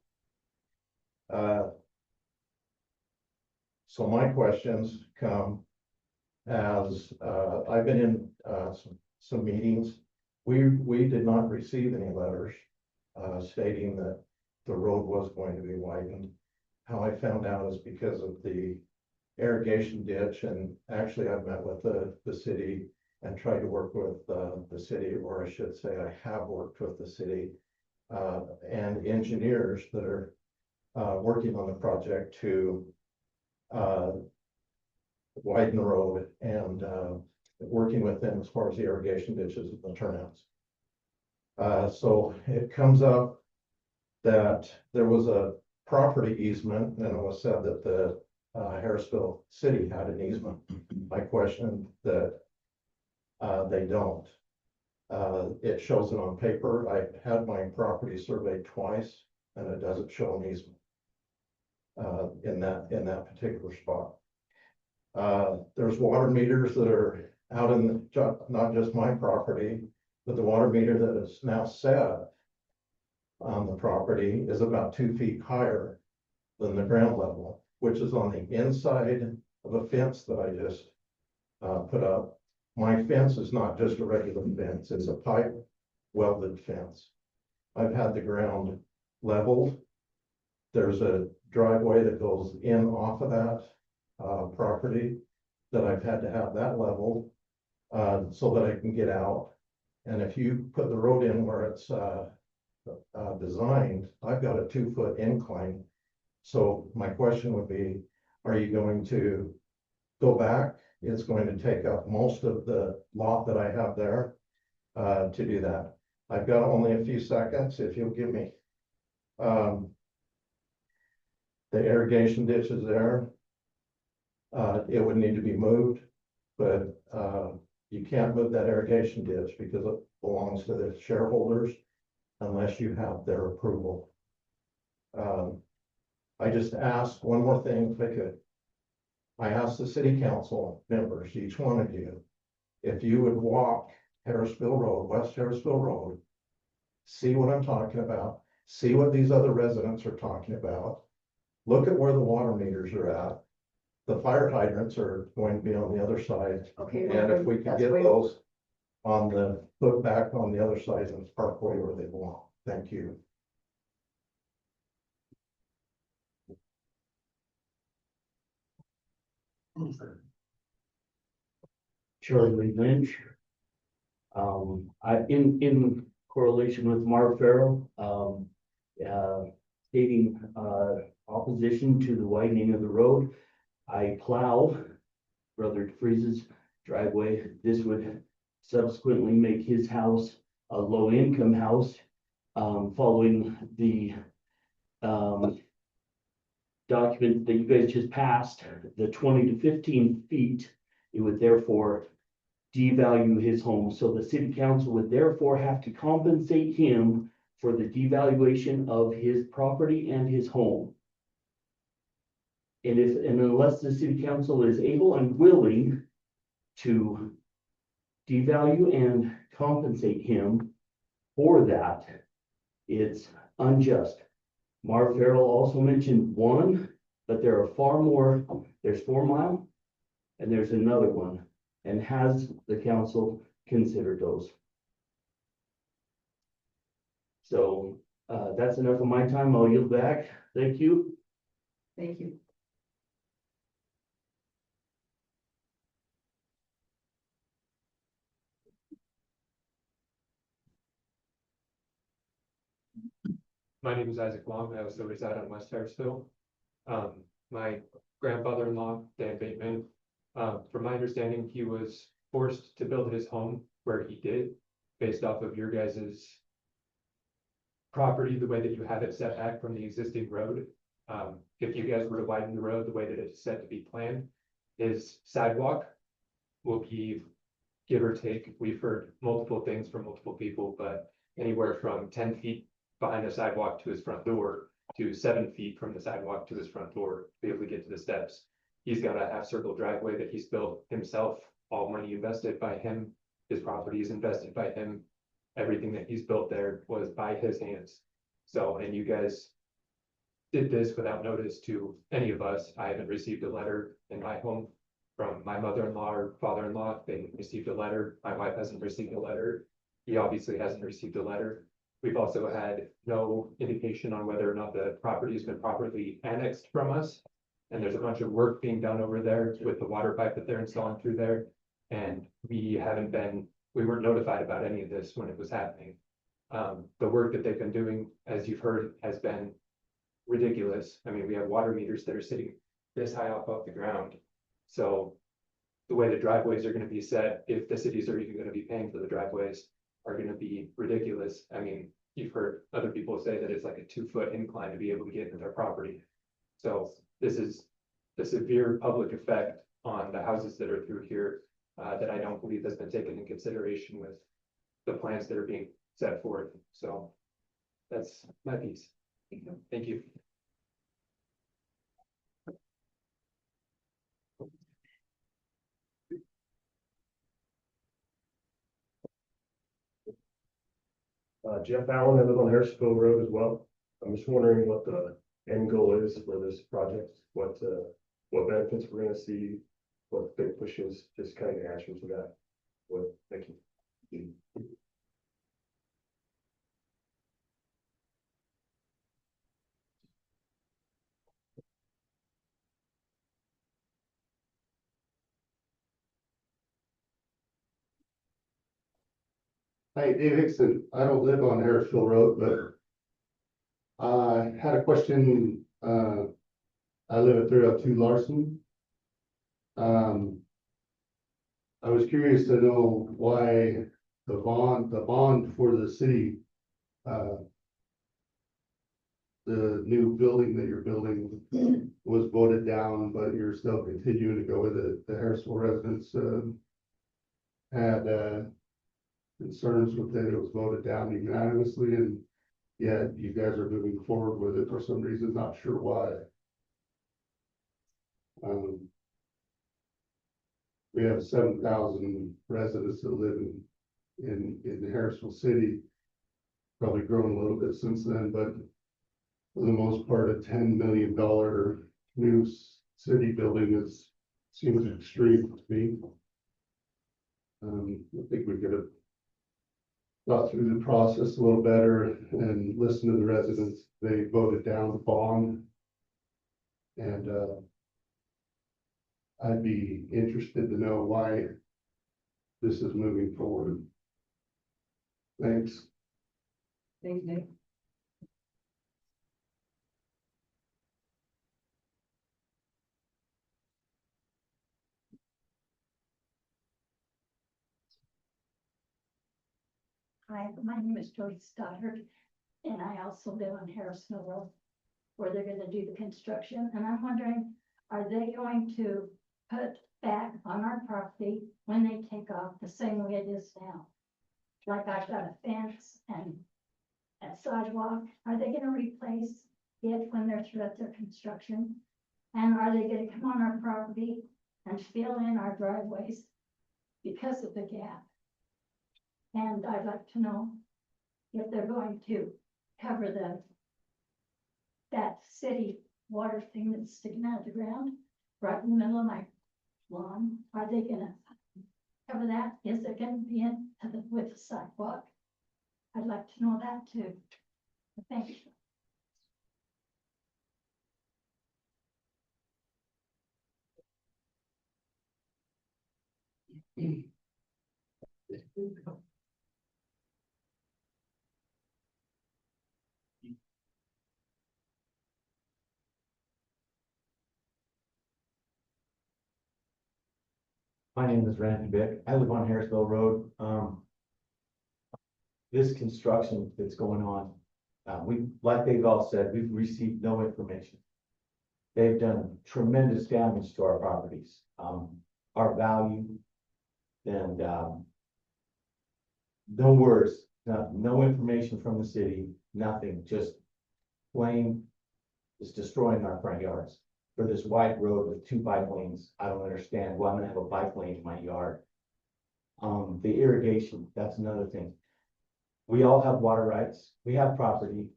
Road. So my questions come as I've been in some meetings. We did not receive any letters stating that the road was going to be widened. How I found out is because of the irrigation ditch, and actually I've met with the city and tried to work with the city, or I should say I have worked with the city and engineers that are working on the project to widen the road and working with them as far as the irrigation ditches and the turnouts. So it comes up that there was a property easement, and it was said that the Harrisville City had an easement. I questioned that they don't. It shows it on paper. I've had my property surveyed twice, and it doesn't show an easement in that particular spot. There's water meters that are out in not just my property, but the water meter that is now set on the property is about 2 feet higher than the ground level, which is on the inside of a fence that I just put up. My fence is not just a regular fence, it's a pipe welded fence. I've had the ground leveled. There's a driveway that goes in off of that property that I've had to have that leveled so that I can get out. And if you put the road in where it's designed, I've got a 2-foot incline. So my question would be, are you going to go back? It's going to take up most of the lot that I have there to do that. I've got only a few seconds, if you'll give me. The irrigation ditch is there. It would need to be moved, but You can't move that irrigation ditch because it belongs to the shareholders unless you have their approval. I just asked one more thing if I could. I asked the city council members, each one of you, if you would walk Harrisville Road, West Harrisville Road, see what I'm talking about, see what these other residents are talking about, look at where the water meters are at. The fire hydrants are going to be on the other side. Okay. And if we can that's get way- those on the, put back on the other side of the parkway where they belong. Thank you. Charlie Lynch. In correlation with Mark Farrell, stating, opposition to the widening of the road. I plow Brother DeFreeze's driveway. This would subsequently make his house a low-income house, following the, document that you guys just passed, the 20 to 15 feet. It would therefore devalue his home. So the city council would therefore have to compensate him for the devaluation of his property and his home. And unless the city council is able and willing to devalue and compensate him for that, it's unjust. Marv Farrell also mentioned one, but there are far more. There's 4 Mile and there's another one. And has the council considered those? So that's enough of my time. I'll yield back. Thank you. Thank you. My name is Isaac Long. I also reside on West Harrisville. My grandfather-in-law, Dan Bateman, from my understanding, he was forced to build his home where he did, based off of your guys's property, the way that you have it set back from the existing road. If you guys were to widen the road the way that it's set to be planned, his sidewalk will be, give or take, we've heard multiple things from multiple people, but anywhere from 10 feet behind the sidewalk to his front door to 7 feet from the sidewalk to his front door to be able to get to the steps. He's got a half-circle driveway that he's built himself, all money invested by him. His property is invested by him. Everything that he's built there was by his hands. So, and you guys did this without notice to any of us. I haven't received a letter in my home from my mother-in-law or father-in-law. They received a letter. My wife hasn't received a letter. He obviously hasn't received a letter. We've also had no indication on whether or not the property has been properly annexed from us. And there's a bunch of work being done over there with the water pipe that they're installing through there. And we weren't notified about any of this when it was happening. The work that they've been doing, as you've heard, has been ridiculous. I mean, we have water meters that are sitting this high up off the ground. So the way the driveways are going to be set, if the cities are even going to be paying for the driveways, are going to be ridiculous. I mean, you've heard other people say that it's like a 2-foot incline to be able to get into their property. So this is the severe public effect on the houses that are through here that I don't believe has been taken in consideration with the plans that are being set forth. So that's my piece. Thank you. Jeff Allen, I live on Harrisville Road as well. I'm just wondering what the end goal is for this project, what benefits we're gonna see, what the big push is, just kind of answers to that. Well, thank you. Hi, Dave Hickson. I don't live on Harrisville Road, but I had a question. I live at 302 Larson. I was curious to know why the bond for the city, the new building that you're building was voted down, but you're still continuing to go with the Harrisville residents had, concerns with it. It was voted down unanimously, and yet you guys are moving forward with it for some reason, not sure why. We have 7,000 residents that live in Harrisville City. Probably grown a little bit since then, but for the most part, a $10 million new city building seems extreme to me. I think we could have got through the process a little better and listened to the residents. They voted down the bond. And I'd be interested to know why this is moving forward. Thanks. Thanks, Nick. Hi, my name is Joyce Stoddard, and I also live on Harrisville Road, where they're gonna do the construction, and I'm wondering, are they going to put back on our property when they take off the same way it is now? Like I've got a fence and a sidewalk, are they gonna replace it when they're through at their construction? And are they gonna come on our property and fill in our driveways because of the gap? And I'd like to know if they're going to cover that city water thing that's sticking out of the ground right in the middle of my lawn. Are they gonna cover that? Is there gonna be with the sidewalk? I'd like to know that too. Thank you. My name is Randy Bick. I live on Harrisville Road. This construction that's going on, like they've all said, we've received no information. They've done tremendous damage to our properties, our value, and no words, no information from the city, nothing, just plain is destroying our front yards. For this wide road with 2 bike lanes, I don't understand why I'm gonna have a bike lane in my yard. The irrigation, that's another thing. We all have water rights, we have property.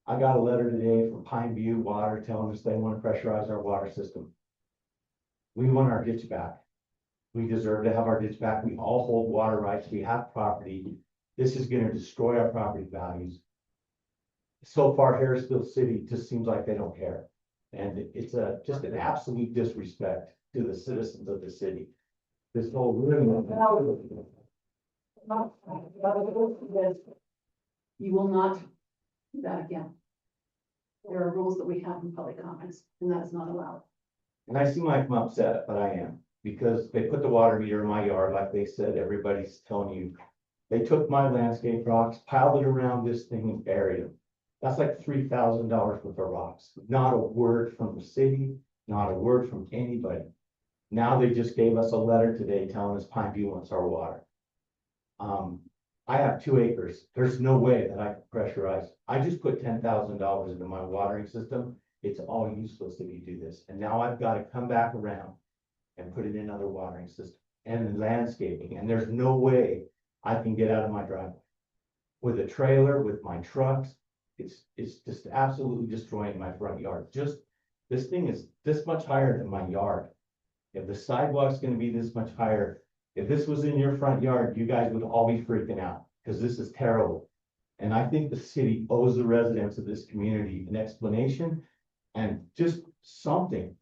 I got a letter today from Pine View Water telling us they want to pressurize our water system. We want our ditch back. We deserve to have our ditch back. We all hold water rights, we have property. This is gonna destroy our property values. So far, Harrisville City just seems like they don't care. And it's just an absolute disrespect to the citizens of the city. This whole You will not do that again. There are rules that we have in public comments, and that is not allowed. And I seem like I'm upset, but I am, because they put the water meter in my yard, like they said, everybody's telling you. They took my landscape rocks, piled it around this thing and buried them. That's like $3,000 worth of rocks. Not a word from the city, not a word from anybody. Now they just gave us a letter today telling us Pine View wants our water. I have 2 acres. There's no way that I can pressurize. I just put $10,000 into my watering system. It's all useless if you do this. And now I've got to come back around and put it in another watering system and landscaping. And there's no way I can get out of my driveway. With a trailer, with my trucks, it's just absolutely destroying my front yard. Just, this thing is this much higher than my yard. If the sidewalk's gonna be this much higher, if this was in your front yard, you guys would all be freaking out, because this is terrible. And I think the city owes the residents of this community an explanation and just something,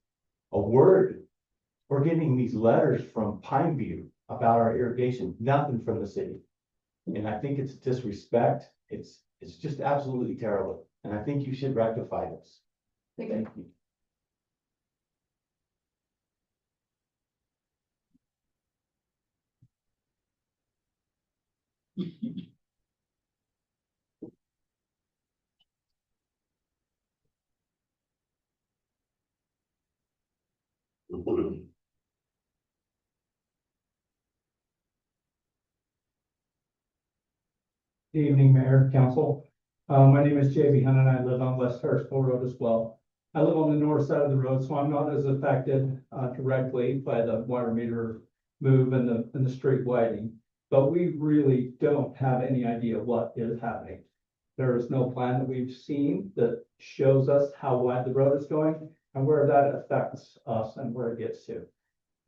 a word. We're getting these letters from Pine View about our irrigation, nothing from the city. And I think it's disrespect. It's just absolutely terrible. And I think you should rectify this. Thank you. Evening, Mayor, Council. My name is JB Hunt and I live on West Harrisville Road as well. I live on the north side of the road, so I'm not as affected directly by the water meter move and the street widening. But we really don't have any idea what is happening. There is no plan that we've seen that shows us how wide the road is going and where that affects us and where it gets to.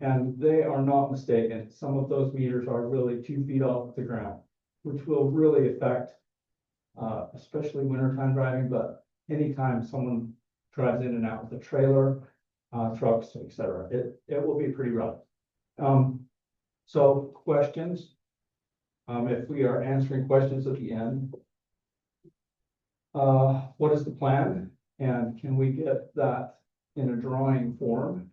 And they are not mistaken. Some of those meters are really 2 feet off the ground, which will really affect, especially wintertime driving, but anytime someone drives in and out with a trailer, trucks, etc. It will be pretty rough. So questions? If we are answering questions at the end, what is the plan? And can we get that in a drawing form?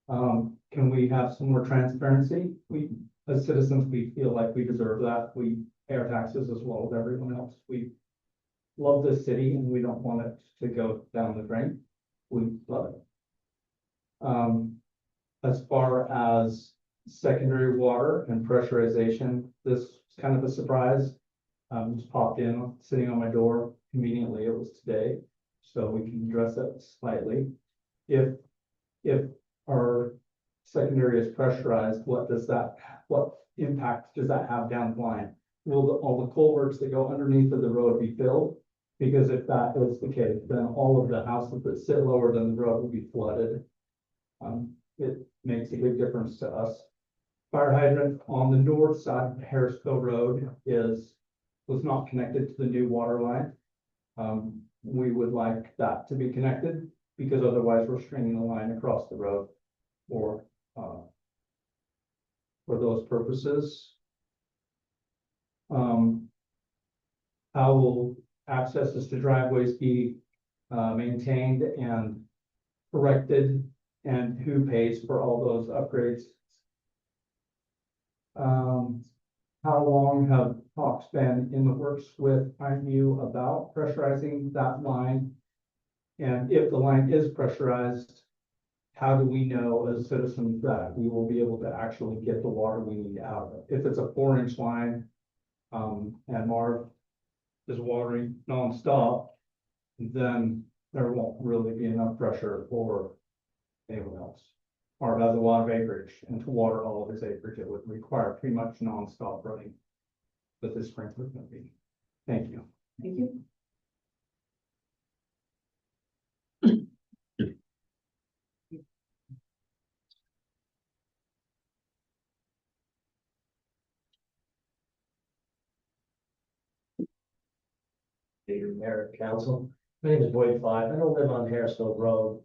Can we have some more transparency? We, as citizens, we feel like we deserve that. We pay our taxes as well as everyone else. We love this city and we don't want it to go down the drain. We love it. As far as secondary water and pressurization, this is kind of a surprise. Just popped in, sitting on my door conveniently. It was today, so we can address it slightly. If our secondary is pressurized, what impact does that have down the line? Will all the culverts that go underneath of the road be filled? Because if that is the case, then all of the houses that sit lower than the road will be flooded. It makes a big difference to us. Fire hydrant on the north side of Harrisville Road was not connected to the new water line. We would like that to be connected because otherwise we're stringing the line across the road for those purposes. How will accesses to driveways be maintained and corrected, and who pays for all those upgrades? How long have talks been in the works with IMU about pressurizing that line? And if the line is pressurized, how do we know as citizens that we will be able to actually get the water we need out of it? If it's a 4-inch line, and Marv is watering nonstop, then there won't really be enough pressure for anyone else. Marv has a lot of acreage, and to water all of his acreage, it would require pretty much nonstop running with this sprinkler company. Thank you. Thank you. Mayor, Council. My name is Boyd Fife. I don't live on Harrisville Road.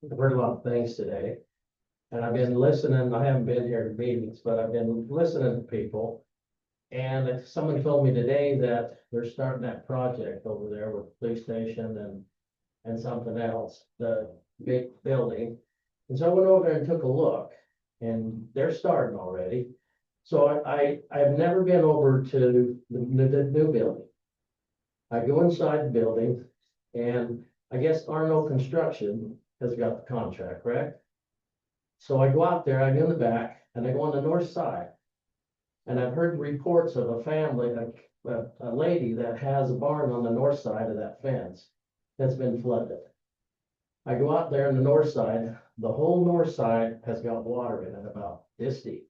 I've heard a lot of things today. And I've been listening. I haven't been here to meetings, but I've been listening to people. And someone told me today that they're starting that project over there with the police station and something else, the big building. And so I went over there and took a look, and they're starting already. So I've never been over to the new building. I go inside the building, and I guess Arno Construction has got the contract, correct? So I go out there, I go in the back, and I go on the north side. And I've heard reports of a family, a lady that has a barn on the north side of that fence that's been flooded. I go out there on the north side, the whole north side has got water in it about this deep.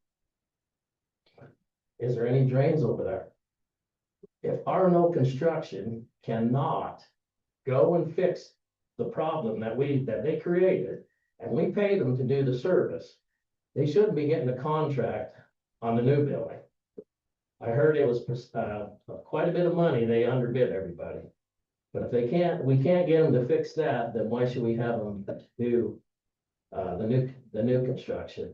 Is there any drains over there? If Arno Construction cannot go and fix the problem that they created, and we paid them to do the service, they shouldn't be getting a contract on the new building. I heard it was quite a bit of money. They underbid everybody. But if we can't get them to fix that, then why should we have them do the new construction?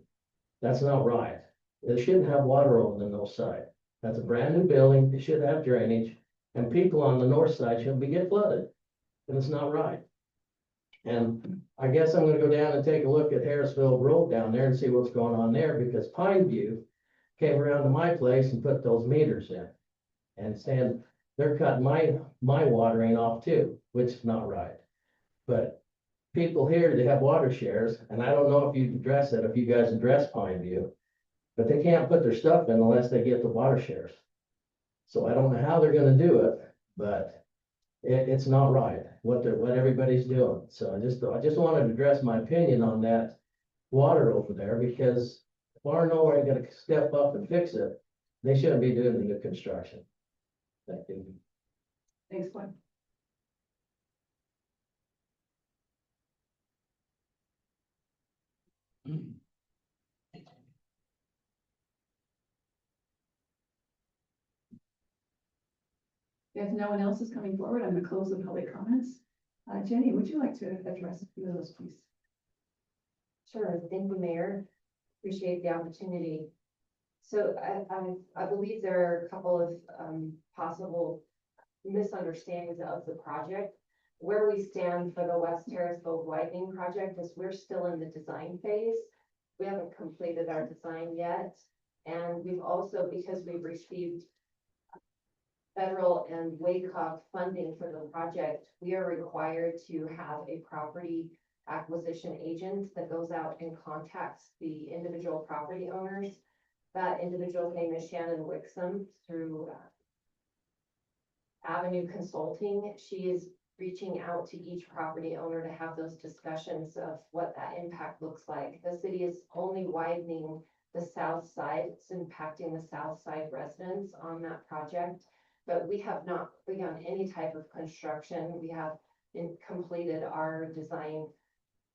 That's not right. They shouldn't have water over the north side. That's a brand new building. It should have drainage, and people on the north side shouldn't be getting flooded. And it's not right. And I guess I'm gonna go down and take a look at Harrisville Road down there and see what's going on there, because Pine View came around to my place and put those meters in. And saying they're cutting my watering off too, which is not right. But people here, they have water shares, and I don't know if you address it, if you guys address Pine View, but they can't put their stuff in unless they get the water shares. So I don't know how they're gonna do it, but it's not right, what everybody's doing. So I just wanted to address my opinion on that water over there, because if R&O ain't gonna step up and fix it, they shouldn't be doing the new construction. Thank you. Thanks, Glenn. If no one else is coming forward, I'm gonna close the public comments. Jenny, would you like to address a few of those, please? Sure, thank you, Mayor. Appreciate the opportunity. So I believe there are a couple of possible misunderstandings of the project. Where we stand for the West Harrisville widening project is we're still in the design phase. We haven't completed our design yet. And we've also, because we've received federal and WACOG funding for the project, we are required to have a property acquisition agent that goes out and contacts the individual property owners. That individual's name is Shannon Wixom through Avenue Consulting. She is reaching out to each property owner to have those discussions of what that impact looks like. The city is only widening the south side. It's impacting the south side residents on that project, but we have not begun any type of construction. We have completed our design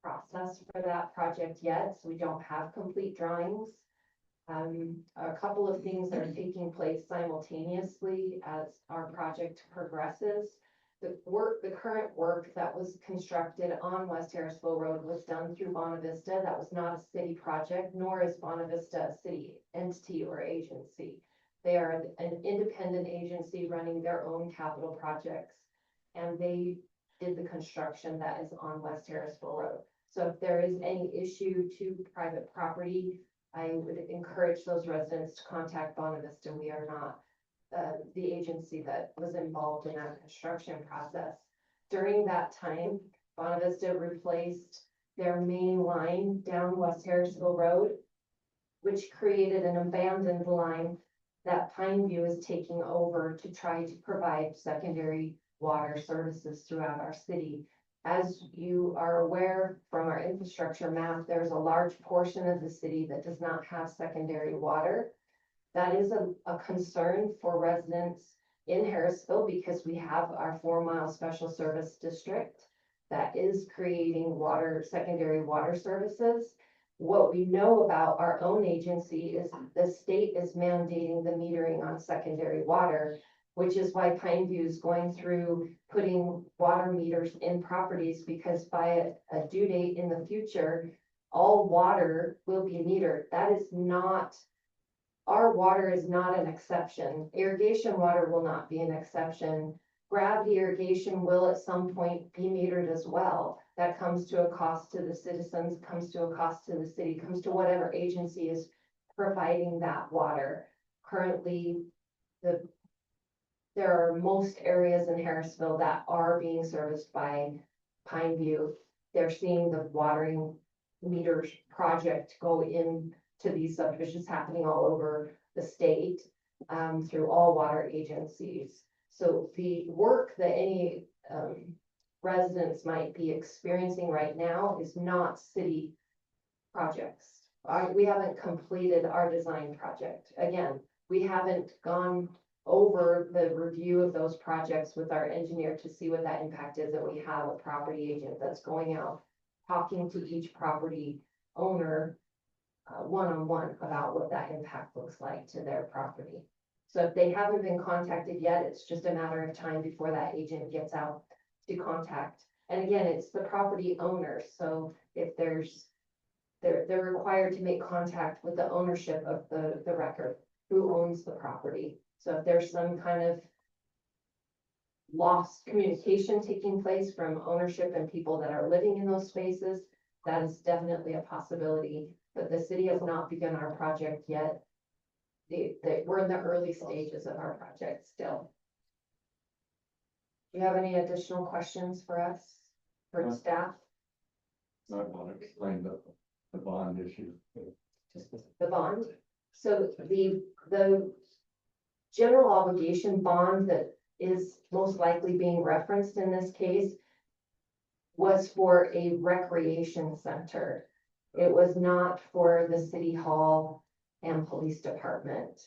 process for that project yet, so we don't have complete drawings. A couple of things are taking place simultaneously as our project progresses. The current work that was constructed on West Harrisville Road was done through Bonavista. That was not a city project, nor is Bonavista a city entity or agency. They are an independent agency running their own capital projects, and they did the construction that is on West Harrisville Road. So if there is any issue to private property, I would encourage those residents to contact Bonavista. We are not the agency that was involved in that construction process. During that time, Bonavista replaced their main line down West Harrisville Road, which created an abandoned line that Pineview is taking over to try to provide secondary water services throughout our city. As you are aware from our infrastructure map, there's a large portion of the city that does not have secondary water. That is a concern for residents in Harrisville because we have our 4-mile special service district that is creating secondary water services. What we know about our own agency is the state is mandating the metering on secondary water, which is why Pineview is going through putting water meters in properties, because by a due date in the future, all water will be metered. That is not, our water is not an exception. Irrigation water will not be an exception. Gravity irrigation will at some point be metered as well. That comes to a cost to the citizens, comes to a cost to the city, comes to whatever agency is providing that water. Currently, there are most areas in Harrisville that are being serviced by Pineview. They're seeing the watering meters project go into these subdivisions happening all over the state through all water agencies. So the work that any residents might be experiencing right now is not city projects. We haven't completed our design project. Again, we haven't gone over the review of those projects with our engineer to see what that impact is, that we have a property agent that's going out, talking to each property owner one-on-one about what that impact looks like to their property. So if they haven't been contacted yet, it's just a matter of time before that agent gets out to contact. And again, it's the property owners. So if they're required to make contact with the ownership of the record, who owns the property. So if there's some kind of lost communication taking place from ownership and people that are living in those spaces, that is definitely a possibility. But the city has not begun our project yet. We're in the early stages of our project still. Do you have any additional questions for us, for staff? I want to explain the bond issue. The bond. So the general obligation bond that is most likely being referenced in this case was for a recreation center. It was not for the city hall and police department.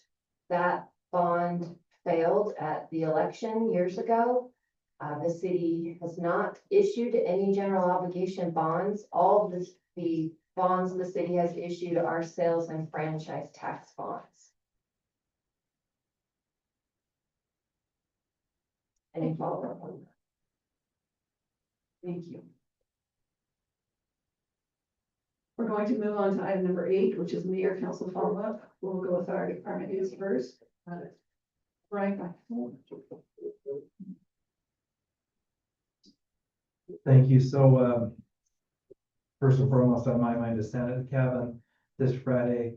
That bond failed at the election years ago. The city has not issued any general obligation bonds. All of the bonds the city has issued are sales and franchise tax bonds. Any follow-up on that? Thank you. We're going to move on to item number 8, which is mayor council follow-up. We'll go with our department news first. Bryan. Thank you. So, first and foremost on my mind is Santa Cabin this Friday.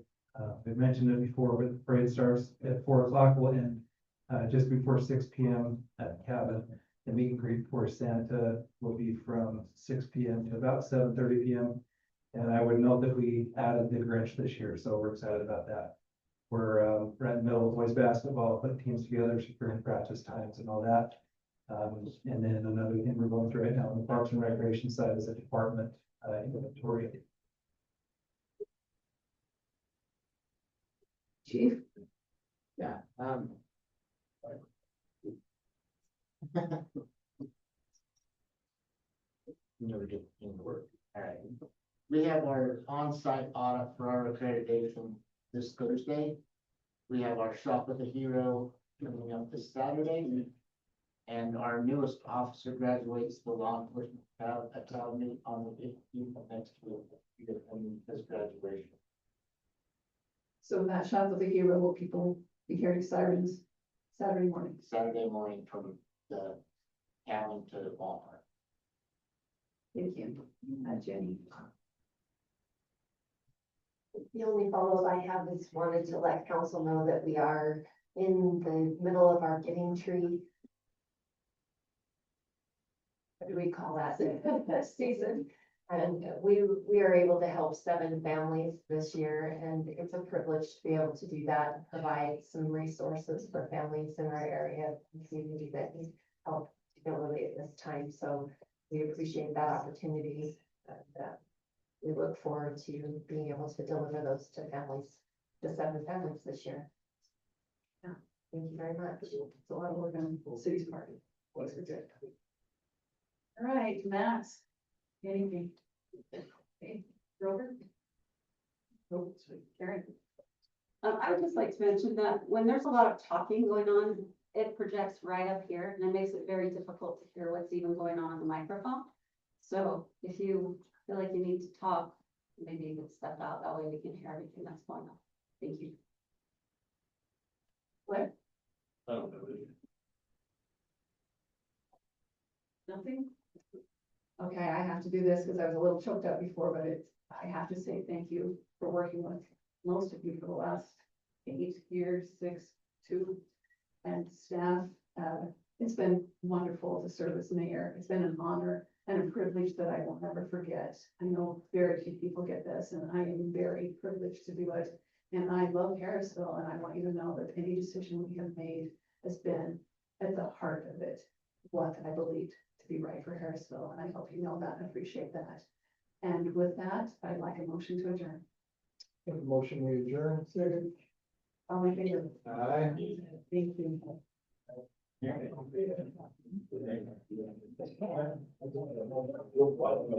We mentioned it before, but the parade starts at 4 o'clock. Will end just before 6 p.m. at the cabin. The meet and greet for Santa will be from 6 p.m. to about 7:30 p.m. And I would note that we added the Grinch this year, so we're excited about that. We're right in the middle of boys basketball, putting teams together, securing practice times and all that. And then another thing we're going through right now on the Parks and Recreation side is a department inventory. Chief. Yeah, never get in work. All right. We have our on-site audit for our accreditation this Thursday. We have our Shop with a Hero coming up this Saturday. And our newest officer graduates the law enforcement academy on the 15th of next week. And this graduation. So that shop with the hero, will people be hearing sirens Saturday morning? Saturday morning from the town to Walmart. Thank you. Jenny. The only follow-up I have is wanted to let council know that we are in the middle of our giving tree. What do we call that? Season. And we are able to help 7 families this year, and it's a privilege to be able to do that and provide some resources for families in our area and community that need help particularly at this time. So we appreciate that opportunity, and we look forward to being able to deliver those to families, to 7 families this year. Yeah, thank you very much. It's a lot of work on the city's part. What's it good? All right, Max. Anything? Okay, Robert? Oh, Karen. I would just like to mention that when there's a lot of talking going on, it projects right up here and it makes it very difficult to hear what's even going on the microphone. So if you feel like you need to talk, maybe you can step out, that way we can hear everything that's going on. Thank you. What? I don't know. Nothing? Okay, I have to do this because I was a little choked up before, but I have to say thank you for working with most of you for the last 8 years, 6, 2, and staff. It's been wonderful to serve as mayor. It's been an honor and a privilege that I will never forget. I know very few people get this, and I am very privileged to do it. And I love Harrisville, and I want you to know that any decision we have made has been at the heart of it, what I believed to be right for Harrisville, and I hope you know that and appreciate that. And with that, I'd like a motion to adjourn. Make a motion, we adjourn. Second. All in favor? Aye. Thank you. Yeah.